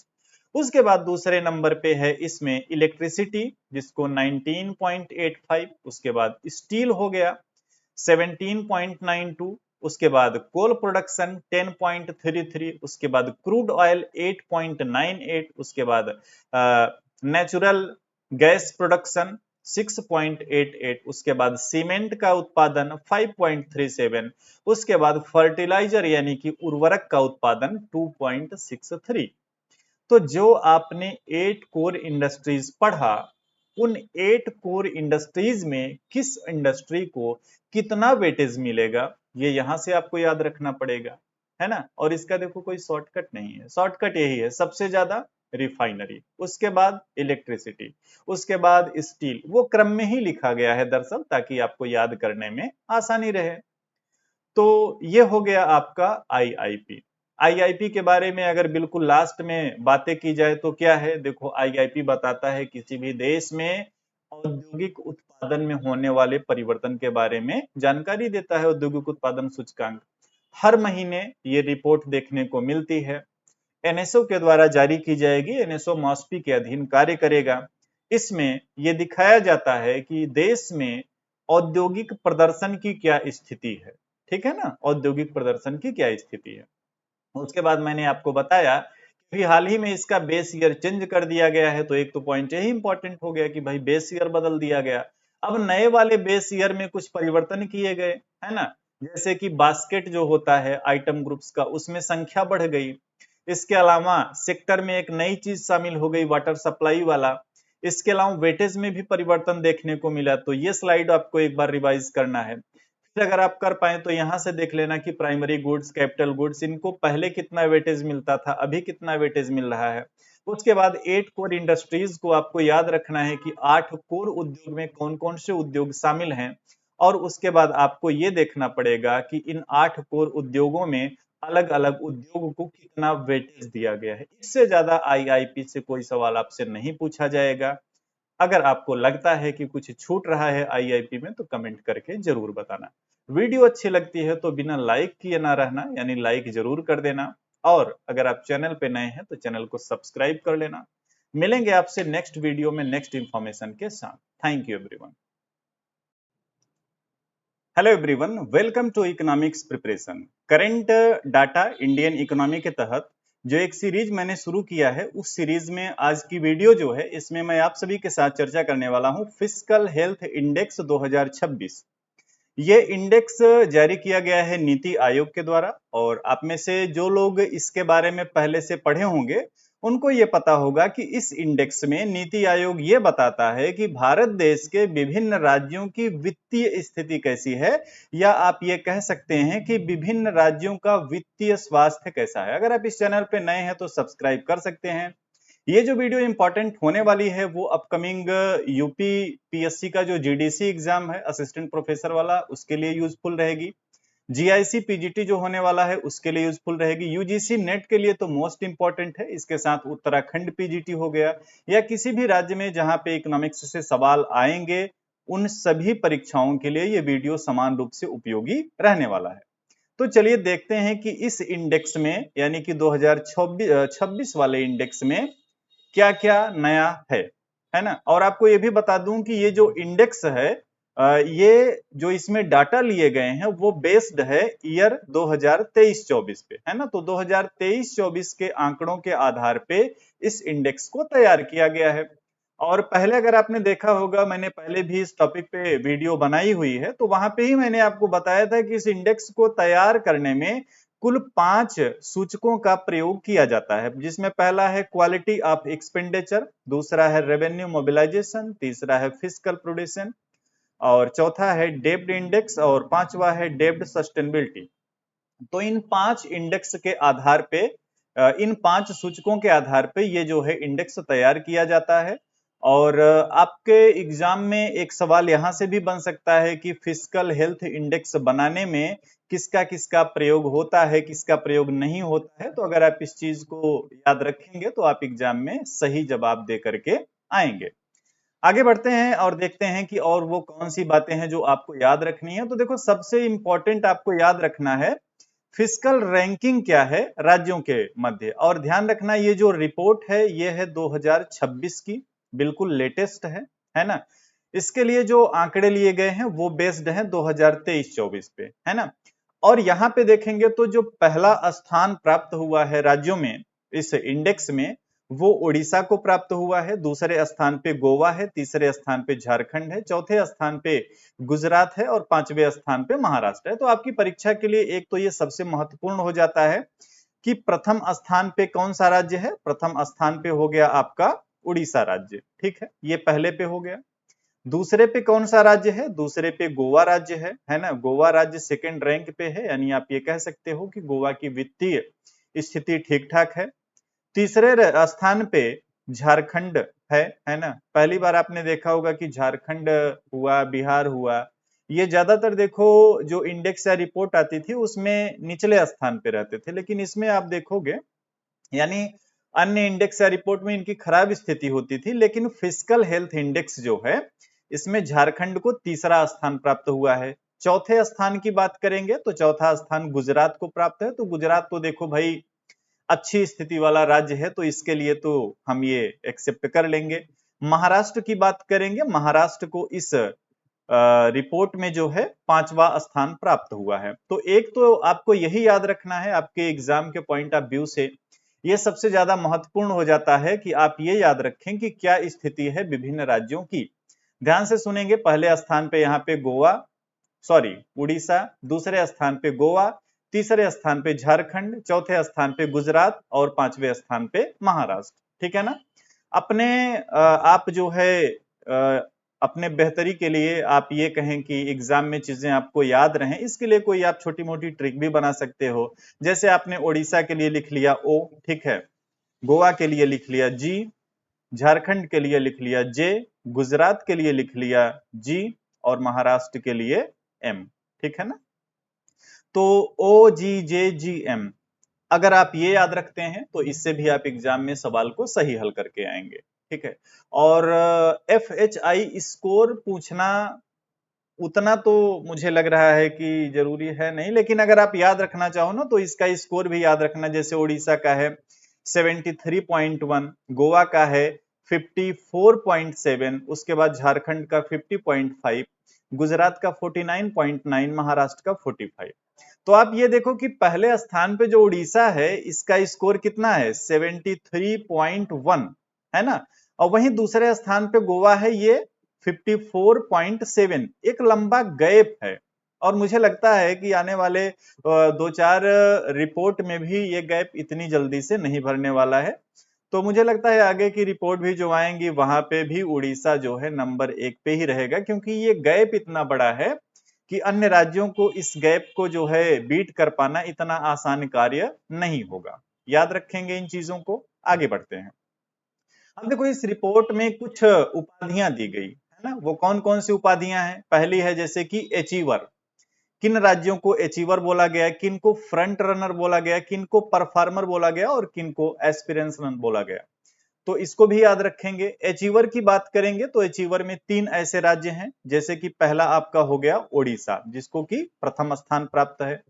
उसके बाद दूसरे नंबर पे है इसमें इलेक्ट्रिसिटी, जिसको 19.85। उसके बाद स्टील हो गया 17.92। उसके बाद कोल प्रोडक्शन 10.33। उसके बाद क्रूड ऑयल 8.98। उसके बाद नेचुरल गैस प्रोडक्शन 6.88। उसके बाद सीमेंट का उत्पादन 5.37। उसके बाद फर्टिलाइजर यानी कि उर्वरक का उत्पादन 2.63। तो जो आपने 8 कोर इंडस्ट्रीज पढ़ा, उन 8 कोर इंडस्ट्रीज में किस इंडस्ट्री को कितना वेटेज मिलेगा, ये यहां से आपको याद रखना पड़ेगा, है ना। और इसका देखो कोई शॉर्टकट नहीं है, शॉर्टकट यही है, सबसे ज्यादा रिफाइनरी, उसके बाद इलेक्ट्रिसिटी, उसके बाद स्टील। वो क्रम में ही लिखा गया है दरअसल, ताकि आपको याद करने में आसानी रहे। तो ये हो गया आपका आईआईपी। आईआईपी के बारे में अगर बिल्कुल लास्ट में बातें की जाए तो क्या है, देखो आईआईपी बताता है किसी भी देश में औद्योगिक उत्पादन में होने वाले परिवर्तन के बारे में जानकारी देता है। औद्योगिक उत्पादन सूचकांक हर महीने ये रिपोर्ट देखने को मिलती है, एनएसओ के द्वारा जारी की जाएगी, एनएसओ मॉस्पी के अधीन कार्य करेगा। इसमें यह दिखाया जाता है कि देश में औद्योगिक प्रदर्शन की क्या स्थिति है। ठीक है ना, औद्योगिक प्रदर्शन की क्या स्थिति है। उसके बाद मैंने आपको बताया कि हाल ही में इसका बेस ईयर चेंज कर दिया गया है, तो एक तो पॉइंट यही इंपॉर्टेंट हो गया कि भाई बेस ईयर बदल दिया गया। अब नए वाले बेस ईयर में कुछ परिवर्तन किए गए, है ना। जैसे कि बास्केट जो होता है आइटम ग्रुप्स का, उसमें संख्या बढ़ गई। इसके अलावा सेक्टर में एक नई चीज शामिल हो गई, वाटर सप्लाई वाला। इसके अलावा वेटेज में भी परिवर्तन देखने को मिला। तो ये स्लाइड आपको एक बार रिवाइज करना है। फिर अगर आप कर पाए तो यहां से देख लेना कि प्राइमरी गुड्स, कैपिटल गुड्स, इनको पहले कितना वेटेज मिलता था, अभी कितना वेटेज मिल रहा है। उसके बाद 8 कोर इंडस्ट्रीज को आपको याद रखना है कि 8 कोर उद्योग में कौन कौन से उद्योग शामिल हैं। और उसके बाद आपको ये देखना पड़ेगा कि इन 8 कोर उद्योगों में अलग अलग उद्योग को कितना वेटेज दिया गया है। इससे ज्यादा आईआईपी से कोई सवाल आपसे नहीं पूछा जाएगा। अगर आपको लगता है कि कुछ छूट रहा है आईआईपी में तो कमेंट करके जरूर बताना। वीडियो अच्छी लगती है तो बिना लाइक किए ना रहना, यानी लाइक जरूर कर देना। और अगर आप चैनल पे नए हैं तो चैनल को सब्सक्राइब कर लेना। मिलेंगे आपसे नेक्स्ट वीडियो में नेक्स्ट इंफॉर्मेशन के साथ। Thank you everyone. Hello everyone, welcome to economics preparation. Current data Indian economy के तहत जो एक सीरीज मैंने शुरू किया है, उस सीरीज में आज की वीडियो जो है, इसमें मैं आप सभी के साथ चर्चा करने वाला हूं फिस्कल हेल्थ इंडेक्स 2026। ये इंडेक्स जारी किया गया है नीति आयोग के द्वारा, और आप में से जो लोग इसके बारे में पहले से पढ़े होंगे उनको ये पता होगा कि इस इंडेक्स में नीति आयोग ये बताता है कि भारत देश के विभिन्न राज्यों की वित्तीय स्थिति कैसी है, या आप ये कह सकते हैं कि विभिन्न राज्यों का वित्तीय स्वास्थ्य कैसा है। अगर आप इस चैनल पे नए हैं तो सब्सक्राइब कर सकते हैं। ये जो वीडियो इंपॉर्टेंट होने वाली है वो अपकमिंग यूपी पीएससी का जो जीडीसी एग्जाम है असिस्टेंट प्रोफेसर वाला, उसके लिए यूजफुल रहेगी। जीआईसी पीजीटी जो होने वाला है उसके लिए यूजफुल रहेगी। यूजीसी नेट के लिए तो मोस्ट इंपॉर्टेंट है। इसके साथ उत्तराखंड पीजीटी हो गया, या किसी भी राज्य में जहां पे इकोनॉमिक्स से सवाल आएंगे, उन सभी परीक्षाओं के लिए ये वीडियो समान रूप से उपयोगी रहने वाला है। तो चलिए देखते हैं कि इस इंडेक्स में, यानी कि 2026 वाले इंडेक्स में क्या क्या नया है ना। और आपको ये भी बता दूं कि ये जो इंडेक्स है, ये जो इसमें डाटा लिए गए हैं वो बेस्ड है ईयर 2023-24 पे, है ना। तो 2023-24 के आंकड़ों के आधार पे इस इंडेक्स को तैयार किया गया है। और पहले अगर आपने देखा होगा, मैंने पहले भी इस टॉपिक पे वीडियो बनाई हुई है, तो वहां पे ही मैंने आपको बताया था कि इस इंडेक्स को तैयार करने में कुल 5 सूचकों का प्रयोग किया जाता है, जिसमें पहला है क्वालिटी ऑफ एक्सपेंडिचर, दूसरा है रेवेन्यू मोबिलाइजेशन, तीसरा है फिस्कल प्रूडेंस, और चौथा है डेब्ट इंडेक्स, और पांचवा है डेब्ट सस्टेनेबिलिटी। तो इन 5 इंडेक्स के आधार पे, इन 5 सूचकों के आधार पे ये जो है इंडेक्स तैयार किया जाता है। और आपके एग्जाम में एक सवाल यहां से भी बन सकता है कि फिस्कल हेल्थ इंडेक्स बनाने में किसका किसका प्रयोग होता है, किसका प्रयोग नहीं होता है। तो अगर आप इस चीज को याद रखेंगे तो आप एग्जाम में सही जवाब दे करके आएंगे। आगे बढ़ते हैं और देखते हैं कि और वो कौन सी बातें हैं जो आपको याद रखनी है। तो देखो, सबसे इंपॉर्टेंट आपको याद रखना है फिस्कल रैंकिंग क्या है राज्यों के मध्य। और ध्यान रखना, ये जो रिपोर्ट है ये है 2026 की, बिल्कुल लेटेस्ट है ना। इसके लिए जो आंकड़े लिए गए हैं वो बेस्ड हैं 2023-24 पे, है ना। और यहाँ पे देखेंगे तो जो पहला स्थान प्राप्त हुआ है राज्यों में इस इंडेक्स में, वो उड़ीसा को प्राप्त हुआ है, दूसरे स्थान पे गोवा है, तीसरे स्थान पे झारखंड है, चौथे स्थान पे गुजरात है, और पांचवें स्थान पे महाराष्ट्र है। तो आपकी परीक्षा के लिए एक तो ये सबसे महत्वपूर्ण हो जाता है कि प्रथम स्थान पे कौन सा राज्य है। प्रथम स्थान पे हो गया आपका उड़ीसा राज्य, ठीक है, ये पहले पे हो गया। दूसरे पे कौन सा राज्य है, दूसरे पे गोवा राज्य है ना। गोवा राज्य सेकंड रैंक पे है, यानी आप ये कह सकते हो कि गोवा की वित्तीय स्थिति ठीक ठाक है। तीसरे स्थान पे झारखंड है ना। पहली बार आपने देखा होगा कि झारखंड हुआ, बिहार हुआ, ये ज्यादातर देखो जो इंडेक्स या रिपोर्ट आती थी उसमें निचले स्थान पे रहते थे, लेकिन इसमें आप देखोगे, यानी अन्य इंडेक्स या रिपोर्ट में इनकी खराब स्थिति होती थी, लेकिन फिस्कल हेल्थ इंडेक्स जो है इसमें झारखंड को तीसरा स्थान प्राप्त हुआ है। चौथे स्थान की बात करेंगे तो चौथा स्थान गुजरात को प्राप्त है। तो गुजरात तो देखो भाई अच्छी स्थिति वाला राज्य है, तो इसके लिए तो हम ये एक्सेप्ट कर लेंगे। महाराष्ट्र की बात करेंगे, महाराष्ट्र को इस रिपोर्ट में जो है पांचवा स्थान प्राप्त हुआ है। तो एक तो आपको यही याद रखना है, आपके एग्जाम के पॉइंट ऑफ व्यू से ये सबसे ज्यादा महत्वपूर्ण हो जाता है कि आप ये याद रखें कि क्या स्थिति है विभिन्न राज्यों की। ध्यान से सुनेंगे, पहले स्थान पे यहाँ पे उड़ीसा, दूसरे स्थान पे गोवा, तीसरे स्थान पे झारखंड, चौथे स्थान पे गुजरात, और पांचवें स्थान पे महाराष्ट्र, ठीक है ना। अपने आप जो है अपने बेहतरी के लिए आप ये कहें कि एग्जाम में चीजें आपको याद रहें, इसके लिए कोई आप छोटी मोटी ट्रिक भी बना सकते हो। जैसे आपने उड़ीसा के लिए लिख लिया ओ, ठीक है, गोवा के लिए लिख लिया जी, झारखंड के लिए लिख लिया जे, गुजरात के लिए लिख लिया जी, और महाराष्ट्र के लिए एम, ठीक है ना। तो ओ जी जे जी एम, अगर आप ये याद रखते हैं तो इससे भी आप एग्जाम में सवाल को सही हल करके आएंगे, ठीक है। और FHI स्कोर पूछना उतना तो मुझे लग रहा है कि जरूरी है नहीं, लेकिन अगर आप याद रखना चाहो ना तो इसका स्कोर भी याद रखना। जैसे उड़ीसा का है 73.1, गोवा का है 54.7, उसके बाद झारखंड का 50.5, गुजरात का 49.9, महाराष्ट्र का 45। तो आप ये देखो कि पहले स्थान पे जो उड़ीसा है इसका स्कोर कितना है, 73.1, है ना। और वहीं दूसरे स्थान पे गोवा है, ये 54.7, एक लंबा गैप है। और मुझे लगता है कि आने वाले 2-4 रिपोर्ट में भी ये गैप इतनी जल्दी से नहीं भरने वाला है। तो मुझे लगता है आगे की रिपोर्ट भी जो आएंगी वहां पे भी उड़ीसा जो है नंबर 1 पे ही रहेगा, क्योंकि ये गैप इतना बड़ा है कि अन्य राज्यों को इस गैप को जो है बीट कर पाना इतना आसान कार्य नहीं होगा। याद रखेंगे इन चीजों को। आगे बढ़ते हैं। अब देखो, इस रिपोर्ट में कुछ उपाधियां दी गई है ना। वो कौन कौन सी उपाधियां हैं? पहली है जैसे कि अचीवर, किन राज्यों को अचीवर बोला गया, किन को फ्रंट रनर बोला गया, किन को परफॉर्मर बोला गया और किन को एस्पिरेंस बोला गया। तो इसको भी याद रखेंगे। अचीवर की बात करेंगे तो अचीवर में 3 ऐसे राज्य हैं, जैसे कि पहला आपका हो गया ओडिशा, जिसको कि प्रथम स्थान प्राप्त है।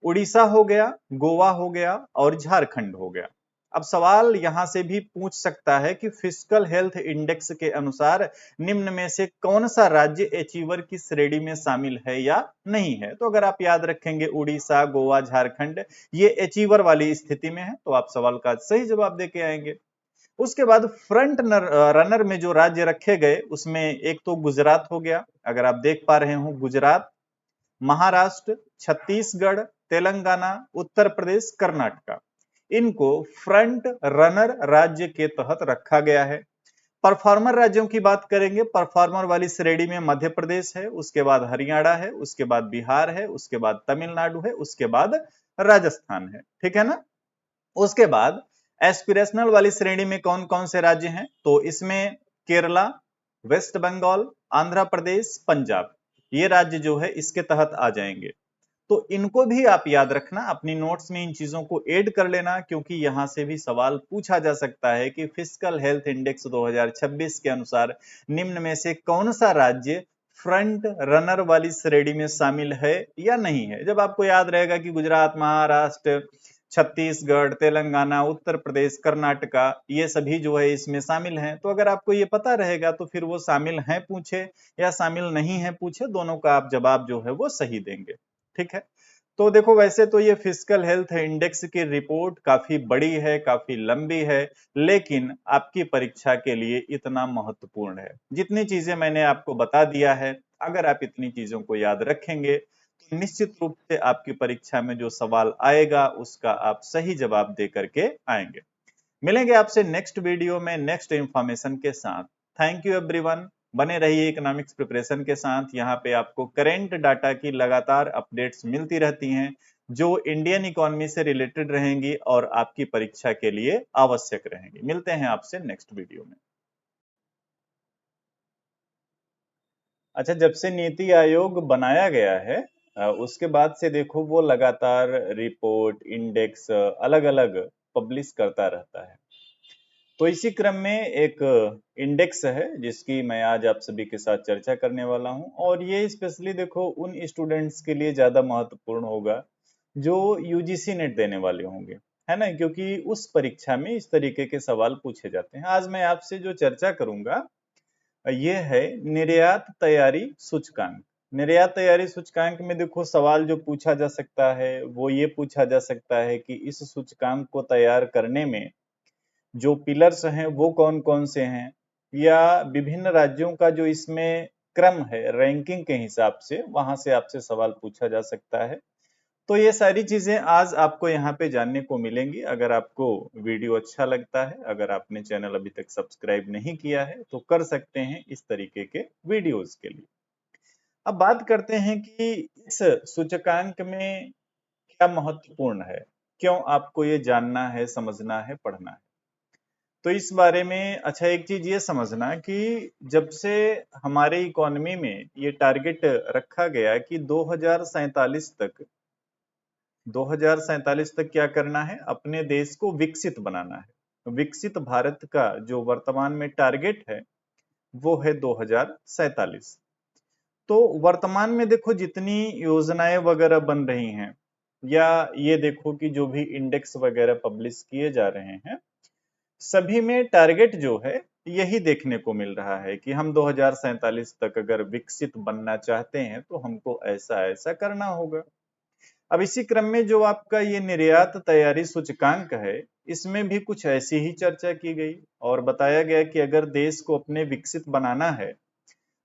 उड़ीसा हो गया, गोवा हो गया और झारखंड हो गया। अब सवाल यहां से भी पूछ सकता है कि फिस्कल हेल्थ इंडेक्स के अनुसार निम्न में से कौन सा राज्य अचीवर की श्रेणी में शामिल है या नहीं है। तो अगर आप याद रखेंगे उड़ीसा, गोवा, झारखंड ये अचीवर वाली स्थिति में है, तो आप सवाल का सही जवाब देके आएंगे। उसके बाद फ्रंट रनर में जो राज्य रखे गए उसमें एक तो गुजरात हो गया, अगर आप देख पा रहे हो गुजरात, महाराष्ट्र, छत्तीसगढ़, तेलंगाना, उत्तर प्रदेश, कर्नाटका, इनको फ्रंट रनर राज्य के तहत रखा गया है। परफॉर्मर राज्यों की बात करेंगे, परफॉर्मर वाली श्रेणी में मध्य प्रदेश है, उसके बाद हरियाणा है, उसके बाद बिहार है, उसके बाद तमिलनाडु है, उसके बाद राजस्थान है। ठीक है ना। उसके बाद एस्पिरेशनल वाली श्रेणी में कौन कौन से राज्य हैं, तो इसमें केरला, वेस्ट बंगाल, आंध्र प्रदेश, पंजाब, ये राज्य जो है इसके तहत आ जाएंगे। तो इनको भी आप याद रखना, अपनी नोट्स में इन चीजों को ऐड कर लेना, क्योंकि यहां से भी सवाल पूछा जा सकता है कि फिस्कल हेल्थ इंडेक्स 2026 के अनुसार निम्न में से कौन सा राज्य फ्रंट रनर वाली श्रेणी में शामिल है या नहीं है। जब आपको याद रहेगा कि गुजरात, महाराष्ट्र, छत्तीसगढ़, तेलंगाना, उत्तर प्रदेश, कर्नाटका ये सभी जो है इसमें शामिल हैं, तो अगर आपको ये पता रहेगा तो फिर वो शामिल हैं पूछे या शामिल नहीं है पूछे, दोनों का आप जवाब जो है वो सही देंगे। ठीक है। तो देखो, वैसे तो ये फिस्कल हेल्थ इंडेक्स की रिपोर्ट काफी बड़ी है, काफी लंबी है, लेकिन आपकी परीक्षा के लिए इतना महत्वपूर्ण है। जितनी चीजें मैंने आपको बता दिया है, अगर आप इतनी चीजों को याद रखेंगे तो निश्चित रूप से आपकी परीक्षा में जो सवाल आएगा उसका आप सही जवाब दे करके आएंगे। मिलेंगे आपसे नेक्स्ट वीडियो में नेक्स्ट इंफॉर्मेशन के साथ। Thank you everyone. बने रहिए इकोनॉमिक्स प्रिपरेशन के साथ। यहाँ पे आपको करेंट डाटा की लगातार अपडेट्स मिलती रहती हैं, जो इंडियन इकोनॉमी से रिलेटेड रहेंगी और आपकी परीक्षा के लिए आवश्यक रहेंगी। मिलते हैं आपसे नेक्स्ट वीडियो में। अच्छा, जब से नीति आयोग बनाया गया है उसके बाद से देखो वो लगातार रिपोर्ट, इंडेक्स अलग अलग पब्लिश करता रहता है। तो इसी क्रम में एक इंडेक्स है जिसकी मैं आज आप सभी के साथ चर्चा करने वाला हूं, और ये स्पेशली देखो उन स्टूडेंट्स के लिए ज्यादा महत्वपूर्ण होगा जो यूजीसी नेट देने वाले होंगे, है ना, क्योंकि उस परीक्षा में इस तरीके के सवाल पूछे जाते हैं। आज मैं आपसे जो चर्चा करूंगा ये है निर्यात तैयारी सूचकांक। निर्यात तैयारी सूचकांक में देखो सवाल जो पूछा जा सकता है वो ये पूछा जा सकता है कि इस सूचकांक को तैयार करने में जो पिलर्स हैं वो कौन कौन से हैं, या विभिन्न राज्यों का जो इसमें क्रम है रैंकिंग के हिसाब से, वहां से आपसे सवाल पूछा जा सकता है। तो ये सारी चीजें आज आपको यहाँ पे जानने को मिलेंगी। अगर आपको वीडियो अच्छा लगता है, अगर आपने चैनल अभी तक सब्सक्राइब नहीं किया है तो कर सकते हैं इस तरीके के वीडियोस के लिए। अब बात करते हैं कि इस सूचकांक में क्या महत्वपूर्ण है, क्यों आपको ये जानना है, समझना है, पढ़ना है। तो इस बारे में अच्छा एक चीज ये समझना कि जब से हमारे इकोनॉमी में ये टारगेट रखा गया कि 2047 तक क्या करना है, अपने देश को विकसित बनाना है। विकसित भारत का जो वर्तमान में टारगेट है वो है 2047। तो वर्तमान में देखो जितनी योजनाएं वगैरह बन रही हैं, या ये देखो कि जो भी इंडेक्स वगैरह पब्लिश किए जा रहे हैं, सभी में टारगेट जो है यही देखने को मिल रहा है कि हम 2047 तक अगर विकसित बनना चाहते हैं तो हमको ऐसा ऐसा करना होगा। अब इसी क्रम में जो आपका ये निर्यात तैयारी सूचकांक है, इसमें भी कुछ ऐसी ही चर्चा की गई और बताया गया कि अगर देश को अपने विकसित बनाना है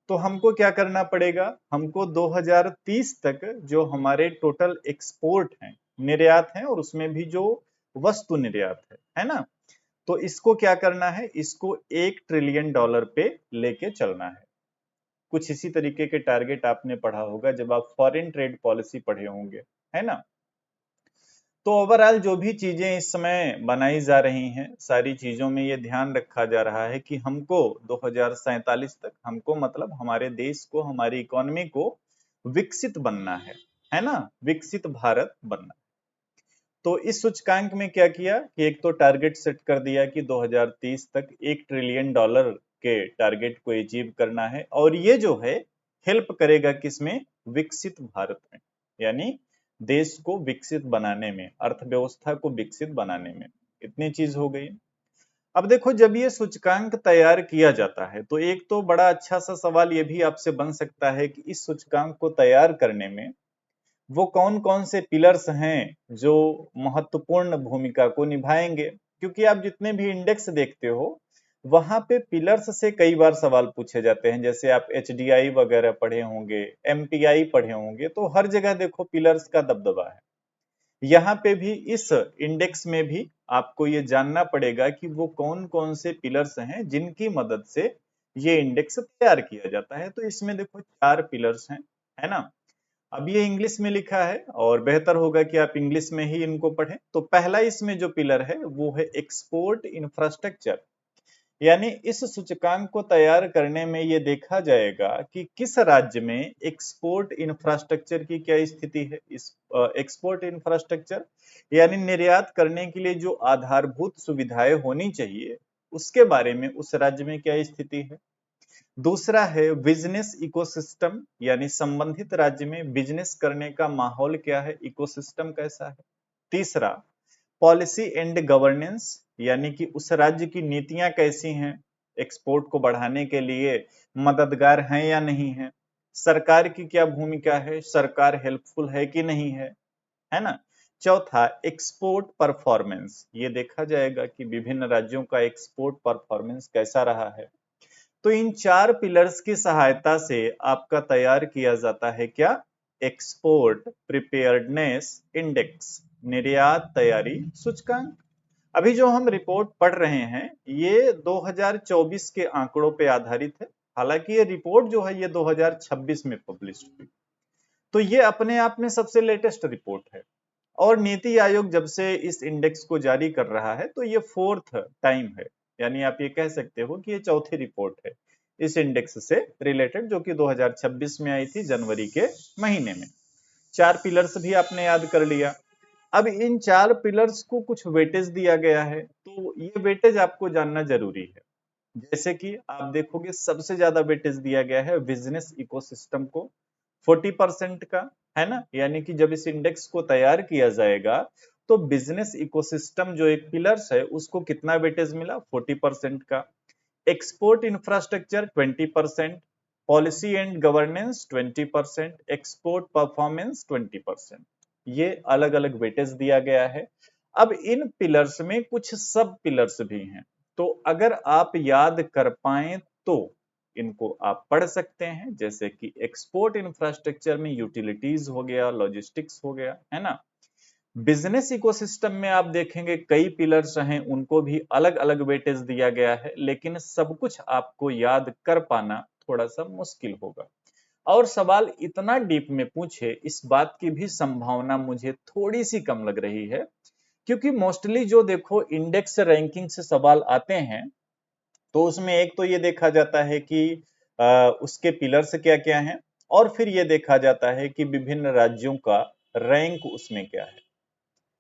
तो हमको क्या करना पड़ेगा, हमको 2030 तक जो हमारे टोटल एक्सपोर्ट हैं, निर्यात हैं, और उसमें भी जो वस्तु निर्यात है ना, तो इसको क्या करना है, इसको $1 ट्रिलियन पे लेके चलना है। कुछ इसी तरीके के टारगेट आपने पढ़ा होगा जब आप फॉरेन ट्रेड पॉलिसी पढ़े होंगे, है ना। तो ओवरऑल जो भी चीजें इस समय बनाई जा रही हैं, सारी चीजों में ये ध्यान रखा जा रहा है कि हमको 2047 तक, हमको मतलब हमारे देश को, हमारी इकोनॉमी को विकसित बनना है। है ना, विकसित भारत बनना। तो इस सूचकांक में क्या किया कि एक तो टारगेट सेट कर दिया कि 2030 तक $1 ट्रिलियन के टारगेट को अचीव करना है, और ये जो है हेल्प करेगा किसमें, विकसित भारत में, यानी देश को विकसित बनाने में, अर्थव्यवस्था को विकसित बनाने में। इतनी चीज हो गई। अब देखो, जब ये सूचकांक तैयार किया जाता है तो एक तो बड़ा अच्छा सा सवाल ये भी आपसे बन सकता है कि इस सूचकांक को तैयार करने में वो कौन कौन से पिलर्स हैं जो महत्वपूर्ण भूमिका को निभाएंगे। क्योंकि आप जितने भी इंडेक्स देखते हो वहां पे पिलर्स से कई बार सवाल पूछे जाते हैं। जैसे आप एचडीआई वगैरह पढ़े होंगे, एमपीआई पढ़े होंगे, तो हर जगह देखो पिलर्स का दबदबा है। यहाँ पे भी इस इंडेक्स में भी आपको ये जानना पड़ेगा कि वो कौन कौन से पिलर्स हैं जिनकी मदद से ये इंडेक्स तैयार किया जाता है। तो इसमें देखो 4 पिलर्स हैं, है ना। अब ये इंग्लिश में लिखा है और बेहतर होगा कि आप इंग्लिश में ही इनको पढ़ें। तो पहला इसमें जो पिलर है वो है एक्सपोर्ट इंफ्रास्ट्रक्चर, यानी इस सूचकांक को तैयार करने में ये देखा जाएगा कि किस राज्य में एक्सपोर्ट इंफ्रास्ट्रक्चर की क्या स्थिति है। इस एक्सपोर्ट इंफ्रास्ट्रक्चर यानी निर्यात करने के लिए जो आधारभूत सुविधाएं होनी चाहिए उसके बारे में उस राज्य में क्या स्थिति है। दूसरा है बिजनेस इकोसिस्टम, यानी संबंधित राज्य में बिजनेस करने का माहौल क्या है, इकोसिस्टम कैसा है। तीसरा पॉलिसी एंड गवर्नेंस, यानी कि उस राज्य की नीतियां कैसी हैं, एक्सपोर्ट को बढ़ाने के लिए मददगार हैं या नहीं है। सरकार की क्या भूमिका है, सरकार हेल्पफुल है कि नहीं है ना। चौथा एक्सपोर्ट परफॉर्मेंस, ये देखा जाएगा कि विभिन्न राज्यों का एक्सपोर्ट परफॉर्मेंस कैसा रहा है। तो इन 4 पिलर्स की सहायता से आपका तैयार किया जाता है क्या, एक्सपोर्ट प्रिपेयर्डनेस इंडेक्स, निर्यात तैयारी सूचकांक। अभी जो हम रिपोर्ट पढ़ रहे हैं ये 2024 के आंकड़ों पे आधारित है। हालांकि ये रिपोर्ट जो है ये 2026 में पब्लिश हुई, तो ये अपने आप में सबसे लेटेस्ट रिपोर्ट है। और नीति आयोग जब से इस इंडेक्स को जारी कर रहा है तो ये 4th टाइम है, यानी आप ये कह सकते हो कि ये चौथी रिपोर्ट है इस इंडेक्स से रिलेटेड, जो कि 2026 में आई थी जनवरी के महीने में। 4 पिलर्स भी आपने याद कर लिया। अब इन 4 पिलर्स को कुछ वेटेज दिया गया है, तो ये वेटेज आपको जानना जरूरी है। जैसे कि आप देखोगे सबसे ज्यादा वेटेज दिया गया है बिजनेस इकोसिस्टम को, 40% का, है ना। यानी कि जब इस इंडेक्स को तैयार किया जाएगा तो बिजनेस इकोसिस्टम जो एक पिलर्स है उसको कितना वेटेज मिला, 40% का। Export infrastructure 20%, policy and governance 20%, export performance 20%। ये अलग अलग वेटेज दिया गया है। अब इन पिलर्स में कुछ सब पिलर्स भी हैं, तो अगर आप याद कर पाए तो इनको आप पढ़ सकते हैं। जैसे कि एक्सपोर्ट इंफ्रास्ट्रक्चर में यूटिलिटीज हो गया, लॉजिस्टिक्स हो गया, है ना। बिजनेस इकोसिस्टम में आप देखेंगे कई पिलर्स हैं, उनको भी अलग अलग वेटेज दिया गया है, लेकिन सब कुछ आपको याद कर पाना थोड़ा सा मुश्किल होगा। और सवाल इतना डीप में पूछे इस बात की भी संभावना मुझे थोड़ी सी कम लग रही है, क्योंकि मोस्टली जो देखो इंडेक्स रैंकिंग से सवाल आते हैं तो उसमें एक तो ये देखा जाता है कि उसके पिलर्स क्या क्या हैं, और फिर ये देखा जाता है कि विभिन्न राज्यों का रैंक उसमें क्या है।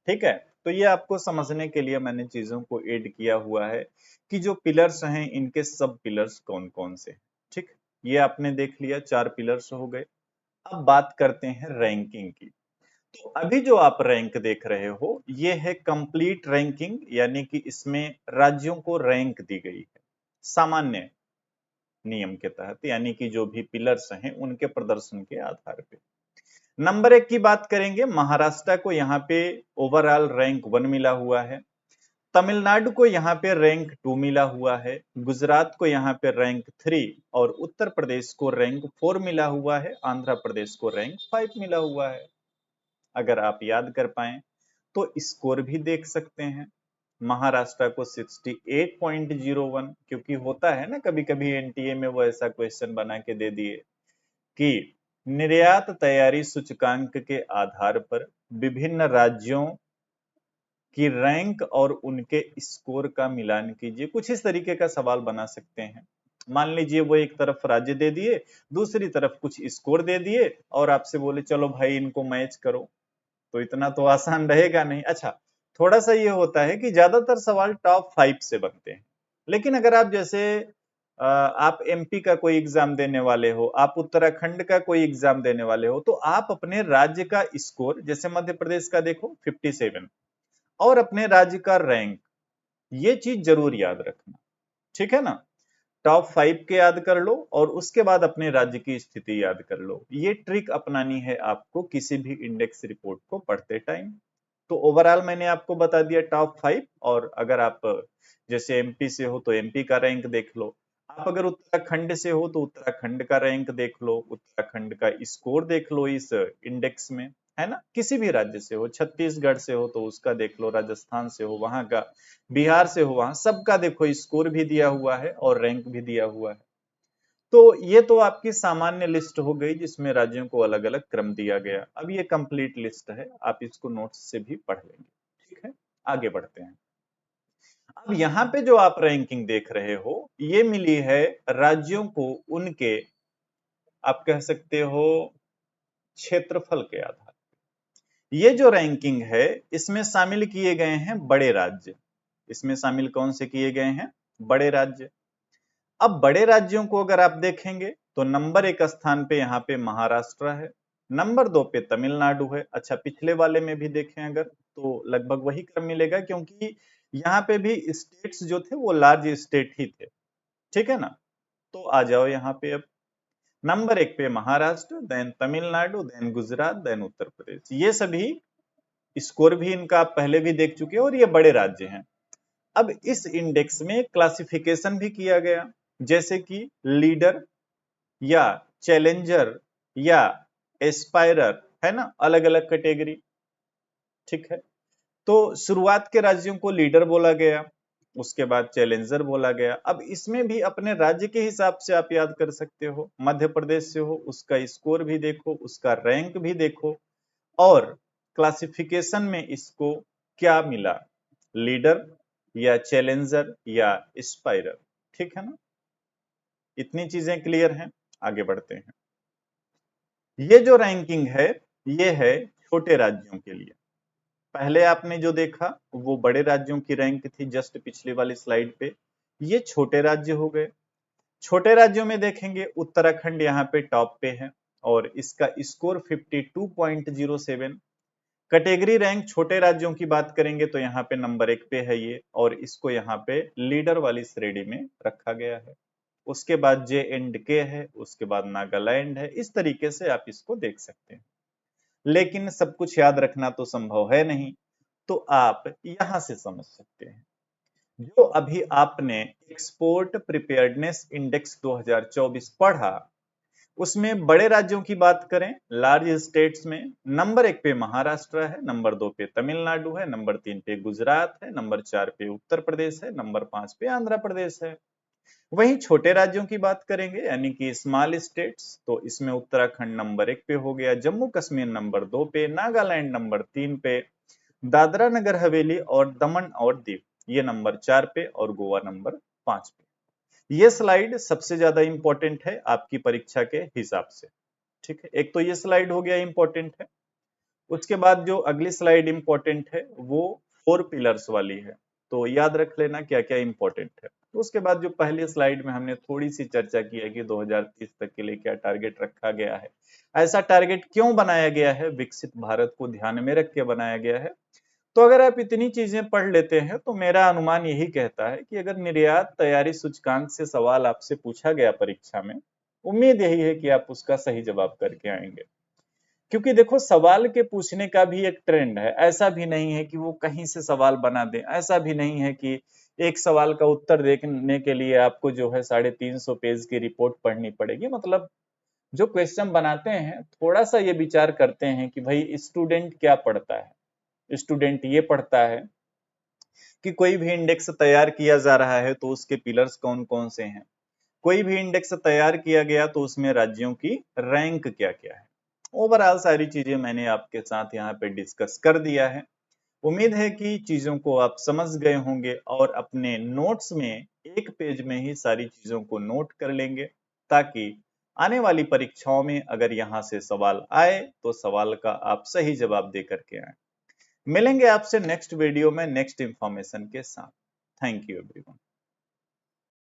ठीक है, तो ये आपको समझने के लिए मैंने चीजों को ऐड किया हुआ है कि जो पिलर्स हैं इनके सब पिलर्स कौन कौन से हैं। ठीक, ये आपने देख लिया, 4 पिलर्स हो गए। अब बात करते हैं रैंकिंग की। तो अभी जो आप रैंक देख रहे हो ये है कंप्लीट रैंकिंग, यानी कि इसमें राज्यों को रैंक दी गई है सामान्य नियम के तहत, यानी कि जो भी पिलर्स हैं उनके प्रदर्शन के आधार पे। नंबर 1 की बात करेंगे, महाराष्ट्र को यहाँ पे ओवरऑल रैंक 1 मिला हुआ है। तमिलनाडु को यहाँ पे रैंक 2 मिला हुआ है। गुजरात को यहाँ पे रैंक 3 और उत्तर प्रदेश को रैंक 4 मिला हुआ है। आंध्र प्रदेश को रैंक 5 मिला हुआ है। अगर आप याद कर पाए तो स्कोर भी देख सकते हैं। महाराष्ट्र को 68.01, क्योंकि होता है ना कभी कभी एनटीए में वो ऐसा क्वेश्चन बना के दे दिए कि निर्यात तैयारी सूचकांक के आधार पर विभिन्न राज्यों की रैंक और उनके स्कोर का मिलान कीजिए, कुछ इस तरीके का सवाल बना सकते हैं। मान लीजिए वो एक तरफ राज्य दे दिए, दूसरी तरफ कुछ स्कोर दे दिए और आपसे बोले चलो भाई इनको मैच करो, तो इतना तो आसान रहेगा नहीं। अच्छा, थोड़ा सा ये होता है कि ज्यादातर सवाल टॉप 5 से बनते हैं, लेकिन अगर आप जैसे आप एमपी का कोई एग्जाम देने वाले हो, आप उत्तराखंड का कोई एग्जाम देने वाले हो, तो आप अपने राज्य का स्कोर, जैसे मध्य प्रदेश का देखो 57, और अपने राज्य का रैंक, ये चीज जरूर याद रखना, ठीक है ना। टॉप 5 के याद कर लो और उसके बाद अपने राज्य की स्थिति याद कर लो। ये ट्रिक अपनानी है आपको किसी भी इंडेक्स रिपोर्ट को पढ़ते टाइम। तो ओवरऑल मैंने आपको बता दिया टॉप 5, और अगर आप जैसे एमपी से हो तो एमपी का रैंक देख लो, आप अगर उत्तराखंड से हो तो उत्तराखंड का रैंक देख लो, उत्तराखंड का स्कोर देख लो इस इंडेक्स में, है ना। किसी भी राज्य से हो, छत्तीसगढ़ से हो तो उसका देख लो, राजस्थान से हो वहां का, बिहार से हो वहां सबका देखो स्कोर भी दिया हुआ है और रैंक भी दिया हुआ है। तो ये तो आपकी सामान्य लिस्ट हो गई जिसमें राज्यों को अलग अलग क्रम दिया गया। अब ये कंप्लीट लिस्ट है, आप इसको नोट्स से भी पढ़ लेंगे, ठीक है। आगे बढ़ते हैं। अब यहाँ पे जो आप रैंकिंग देख रहे हो, ये मिली है राज्यों को उनके, आप कह सकते हो, क्षेत्रफल के आधार। ये जो रैंकिंग है इसमें शामिल किए गए हैं बड़े राज्य। इसमें शामिल कौन से किए गए हैं? बड़े राज्य। अब बड़े राज्यों को अगर आप देखेंगे तो नंबर 1 स्थान पे यहाँ पे महाराष्ट्र है, नंबर 2 पे तमिलनाडु है। अच्छा, पिछले वाले में भी देखें अगर तो लगभग वही क्रम मिलेगा, क्योंकि यहाँ पे भी स्टेट्स जो थे वो लार्ज स्टेट ही थे, ठीक है ना। तो आ जाओ यहाँ पे, अब नंबर 1 पे Maharashtra, then Tamil Nadu, then Gujarat, then Uttar Pradesh. ये सभी स्कोर भी इनका आप पहले भी देख चुके हैं और ये बड़े राज्य हैं। अब इस इंडेक्स में क्लासिफिकेशन भी किया गया, जैसे कि लीडर या चैलेंजर या एस्पायरर, है ना, अलग अलग कैटेगरी, ठीक है। तो शुरुआत के राज्यों को लीडर बोला गया, उसके बाद चैलेंजर बोला गया। अब इसमें भी अपने राज्य के हिसाब से आप याद कर सकते हो, मध्य प्रदेश से हो उसका स्कोर भी देखो, उसका रैंक भी देखो, और क्लासिफिकेशन में इसको क्या मिला, लीडर या चैलेंजर या एस्पायरर, ठीक है ना। इतनी चीजें क्लियर हैं, आगे बढ़ते हैं। ये जो रैंकिंग है ये है छोटे राज्यों के लिए। पहले आपने जो देखा वो बड़े राज्यों की रैंक थी जस्ट पिछली वाली स्लाइड पे, ये छोटे राज्य हो गए। छोटे राज्यों में देखेंगे उत्तराखंड यहाँ पे टॉप पे है और इसका स्कोर 52.07। कैटेगरी रैंक छोटे राज्यों की बात करेंगे तो यहाँ पे नंबर 1 पे है ये, और इसको यहाँ पे लीडर वाली श्रेणी में रखा गया है। उसके बाद J&K है, उसके बाद नागालैंड है। इस तरीके से आप इसको देख सकते हैं, लेकिन सब कुछ याद रखना तो संभव है नहीं, तो आप यहां से समझ सकते हैं। जो अभी आपने एक्सपोर्ट प्रिपेयर्डनेस इंडेक्स 2024 पढ़ा, उसमें बड़े राज्यों की बात करें, लार्ज स्टेट्स में नंबर 1 पे महाराष्ट्र है, नंबर 2 पे तमिलनाडु है, नंबर 3 पे गुजरात है, नंबर 4 पे उत्तर प्रदेश है, नंबर 5 पे आंध्र प्रदेश है। वहीं छोटे राज्यों की बात करेंगे यानी कि स्मॉल स्टेट्स, तो इसमें उत्तराखंड नंबर 1 पे हो गया, जम्मू कश्मीर नंबर 2 पे, नागालैंड नंबर 3 पे, दादरा नगर हवेली और दमन और दीव ये नंबर 4 पे, और गोवा नंबर 5 पे। ये स्लाइड सबसे ज्यादा इंपॉर्टेंट है आपकी परीक्षा के हिसाब से, ठीक है। एक तो ये स्लाइड हो गया इंपॉर्टेंट है। उसके बाद जो अगली स्लाइड इंपॉर्टेंट है वो 4 पिलर्स वाली है, तो याद रख लेना क्या क्या इंपॉर्टेंट है। तो उसके बाद जो पहली स्लाइड में हमने थोड़ी सी चर्चा की है कि 2030 तक के लिए क्या टारगेट रखा गया है, ऐसा टारगेट क्यों बनाया गया है, विकसित भारत को ध्यान में रख के बनाया गया है। तो अगर आप इतनी चीजें पढ़ लेते हैं तो मेरा अनुमान यही कहता है कि अगर निर्यात तैयारी सूचकांक से सवाल आपसे पूछा गया परीक्षा में, उम्मीद यही है कि आप उसका सही जवाब करके आएंगे। क्योंकि देखो सवाल के पूछने का भी एक ट्रेंड है, ऐसा भी नहीं है कि वो कहीं से सवाल बना दे, ऐसा भी नहीं है कि एक सवाल का उत्तर देखने के लिए आपको जो है 350 पेज की रिपोर्ट पढ़नी पड़ेगी। मतलब जो क्वेश्चन बनाते हैं थोड़ा सा ये विचार करते हैं कि भाई स्टूडेंट क्या पढ़ता है। स्टूडेंट ये पढ़ता है कि कोई भी इंडेक्स तैयार किया जा रहा है तो उसके पिलर्स कौन कौन से हैं, कोई भी इंडेक्स तैयार किया गया तो उसमें राज्यों की रैंक क्या क्या है। ओवरऑल सारी चीजें मैंने आपके साथ यहाँ पे डिस्कस कर दिया है। उम्मीद है कि चीजों को आप समझ गए होंगे और अपने नोट्स में एक पेज में ही सारी चीजों को नोट कर लेंगे, ताकि आने वाली परीक्षाओं में अगर यहाँ से सवाल आए तो सवाल का आप सही जवाब दे करके आए। मिलेंगे आपसे नेक्स्ट वीडियो में नेक्स्ट इंफॉर्मेशन के साथ। Thank you everyone.